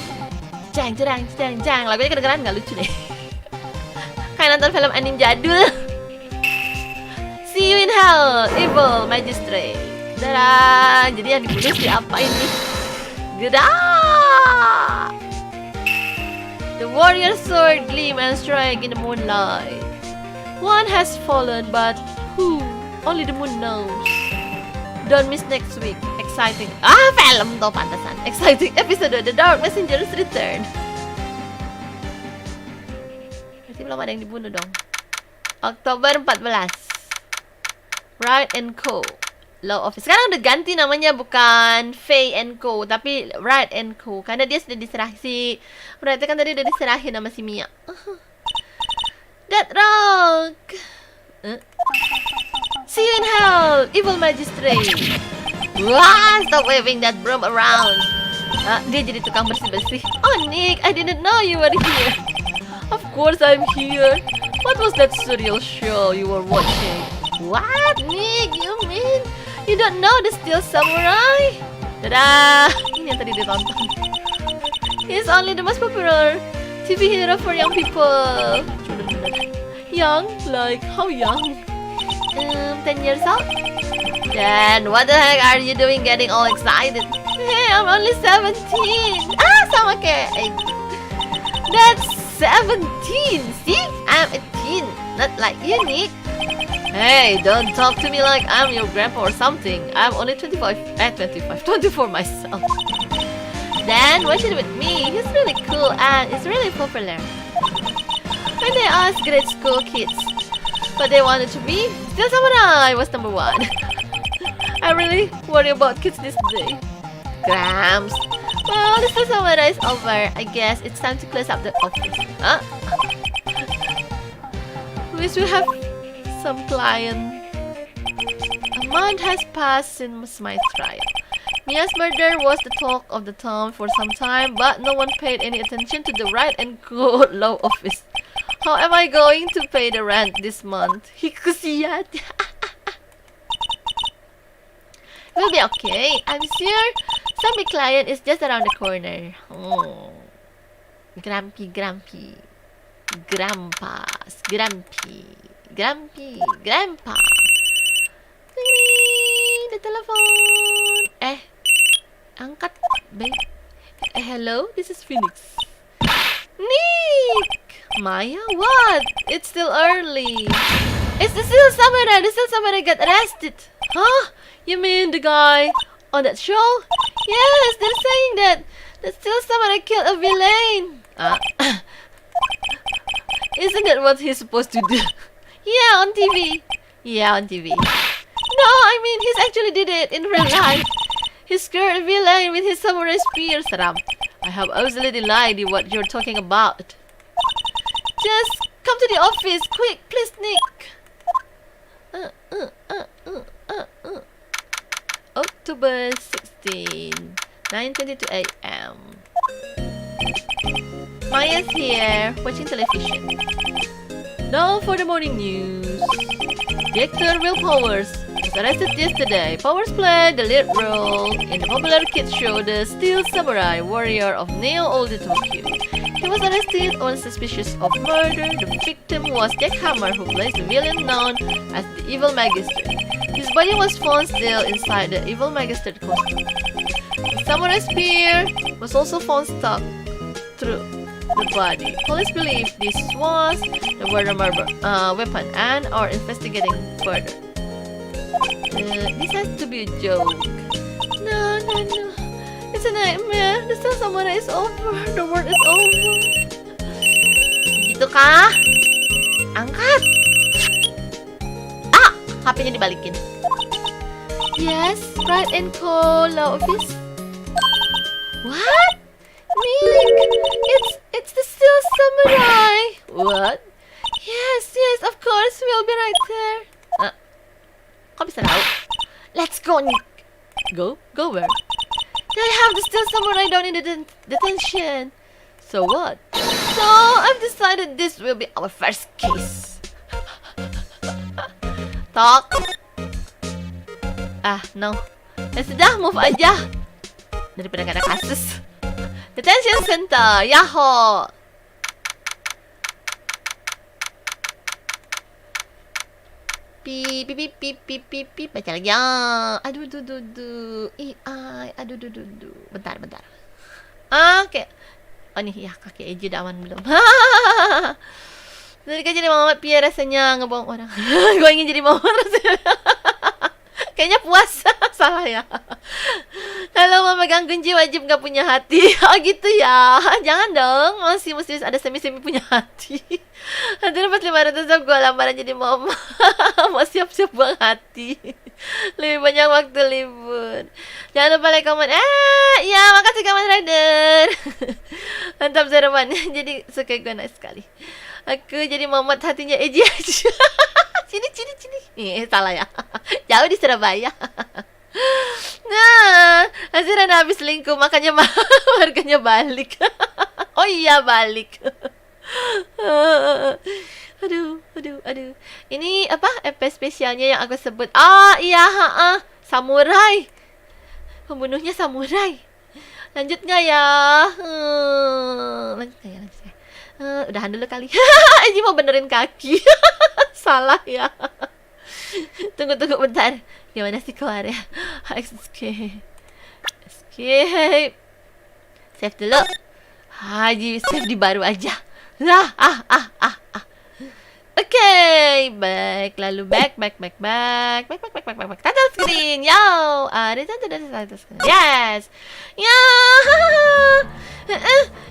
Jang. Lagunya kedengeran nggak lucu deh. Kayak nonton film anime jadul. See you in hell, evil magistrate. Dadah. Jadi yang dibunuh siapa ini? Dadah. The warrior sword gleam and strike in the moonlight. One has fallen, but who? Only the moon knows. Don't miss next week. Exciting. Film tuh pantasan. Exciting episode The Dark Messenger's Return. Berarti belum ada yang dibunuh dong. Oktober 14. Wright and Co. Law Office. Sekarang udah ganti namanya, bukan Faye and Co, tapi Wright and Co. Karena dia sudah diserahin si Wright kan tadi udah diserahin sama si Mia. That rock. See you in hell, evil magistrate. Wah, stop waving that broom around. Dia jadi tukang bersih-bersih. Nick, I didn't know you were here. Of course I'm here. What was that surreal show you were watching? What, Nick? You mean you don't know the Steel Samurai? Dadah. Ini yang tadi ditonton. He's only the most popular TV hero for young people. Young? Like how young? 10 years old? Then what the heck are you doing getting all excited? Hey, I'm only 17. Sama kayak Ezzy. That's 17. See? I'm a teen. Not like you, Nick. Hey, don't talk to me like I'm your grandpa or something. I'm only 24 myself. Then watch it with me. He's really cool and it's really popular. When they asked grade school kids what they wanted to be, Steel Samurai was number 1. I really worry about kids this day. Grams. Well, the still samurai is over. I guess it's time to close up the office. Huh? Wish we have some client. A month has passed since my trial. Mia's murder was the talk of the town for some time, but no one paid any attention to the Wright and Co. law office. How am I going to pay the rent this month? Hikusiyat. We'll be okay. I'm sure some big client is just around the corner. Oh. Grumpy. Grandpas. Grumpy. Grandpa. Ding, the telephone. Angkat, babe. Hello, this is Phoenix. Nick! Maya, what? It's still early. It's the Steel Samurai. The Steel Samurai got arrested. Huh? You mean the guy on that show? Yes, they're saying that the Steel Samurai killed a villain. Isn't that what he's supposed to do? Yeah, on TV. No, I mean, he's actually did it in real life. He scared a villain with his samurai spear. Seram. I have absolutely no idea what you're talking about. Just come to the office, quick, please, Nick. October 16, 9:22 a.m. Maya's here, watching television. Now for the morning news. The actor Will Powers was arrested yesterday. Powers played the lead role in the popular kids show The Steel Samurai Warrior of Neo-Old Tokyo. He was arrested on suspicion of murder. The victim was Jack Hammer, who plays the villain known as the Evil Magistrate. His body was found still inside the Evil Magistrate costume. The samurai spear was also found stuck through the body. Police believe this was the Vaghram weapon and are investigating further. This has to be a joke. No. It's a nightmare. The Steel Samurai is over. The world is over. Begitu kah? Angkat. HP-nya dibalikin. Yes, Wright and Co. law office. What? Nick, it's the Steel Samurai. What? Yes, of course, we'll be right there. Kok bisa tahu? Let's go, Nick. Go where? They have the Steel Samurai down in the detention. So what? So I've decided this will be our first case. Talk. No. Sudah, move aja. Daripada gak ada kasus. Detention Center, Yahoo! Pip. Baca lagi ya. Aduh. Bentar. Oke. Oh nih, ya kaki Ezzy udah aman belum? Dari kan jadi Mama Pia rasanya ngebohong orang. Gue ingin jadi Mama rasanya. Kayaknya puas. Salah ya. Kalau mau megang kunci wajib gak punya hati. Oh gitu ya. Jangan dong. Masih mesti ada semi-semi punya hati. Nanti dapat 500 sub gue lamaran jadi mama. Mau siap-siap buang hati. Lebih banyak waktu libur. Jangan lupa like, comment. Ya makasih Kamen Rider. Mantap Zerman. Jadi suka gue nice sekali. Aku jadi mamat hatinya Ezzy aja. Sini. Salah ya. Jauh di Surabaya. Nah, Azira habis selingkuh, makanya harganya balik. Oh iya, balik. Aduh. Ini apa? EP spesialnya yang aku sebut. Iya, samurai. Pembunuhnya samurai. Lanjut nggak ya? Lanjut ya. Udahan dulu kali. Ezzy mau benerin kaki. Salah ya. Tunggu bentar. Gimana sih keluarnya? Escape. Save dulu. Haji, save di baru aja. Oke, back. Lalu back. Title screen. Yo, ada title screen. Yes. Ya.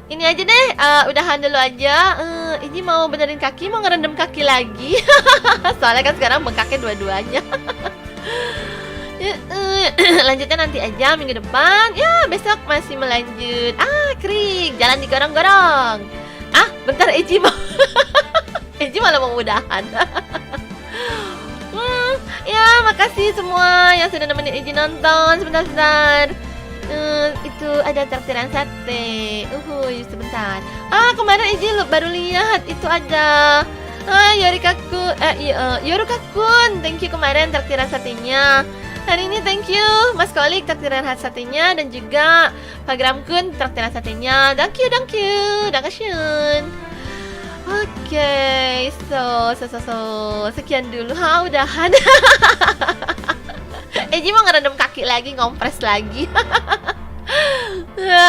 Ini aja deh. Udahan dulu aja. Ini mau benerin kaki, mau ngerendam kaki lagi. Soalnya kan sekarang bengkaknya dua-duanya. Lanjutnya nanti aja minggu depan. Ya, besok masih melanjut. Krik, jalan digorong-gorong. Bentar, Ezzy mau Ezzy malah mau udahan. Ya, makasih semua yang sudah nemenin Ezzy nonton. Sebentar. Itu ada trakteeran sate. Sebentar. Kemarin Ezzy baru lihat itu ada. Yorukakun, thank you kemarin trakteeran satenya. Hari ini thank you Mas Kholiq trakteeran satenya dan juga Vaghram-kun trakteeran satenya. Thank you, Dankeschön. Oke, so sekian dulu. Udahan. Ezzy mau ngerendam kaki lagi, ngompres lagi.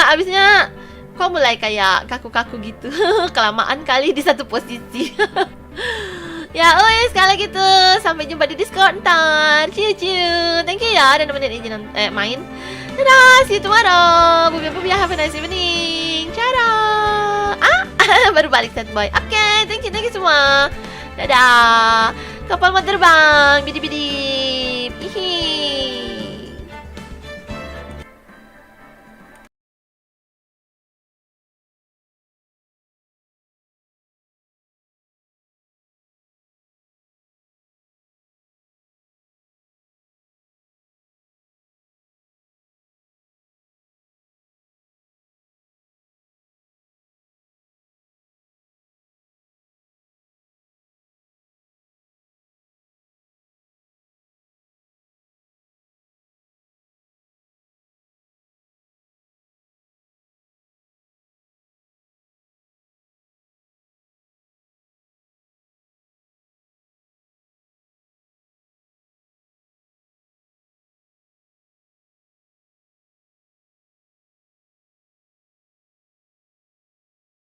Abisnya kok mulai kayak kaku-kaku gitu. Kelamaan kali di satu posisi. Ya sekali gitu. Sampai jumpa di Discord ntar. Ciu. Thank you ya udah nemenin Ezzy main. Dadah, see you tomorrow. Bubi, have a nice evening. Cara. Baru balik set boy. Oke, thank you semua. Dadah. Kapal mau terbang. Bidip. Hihi.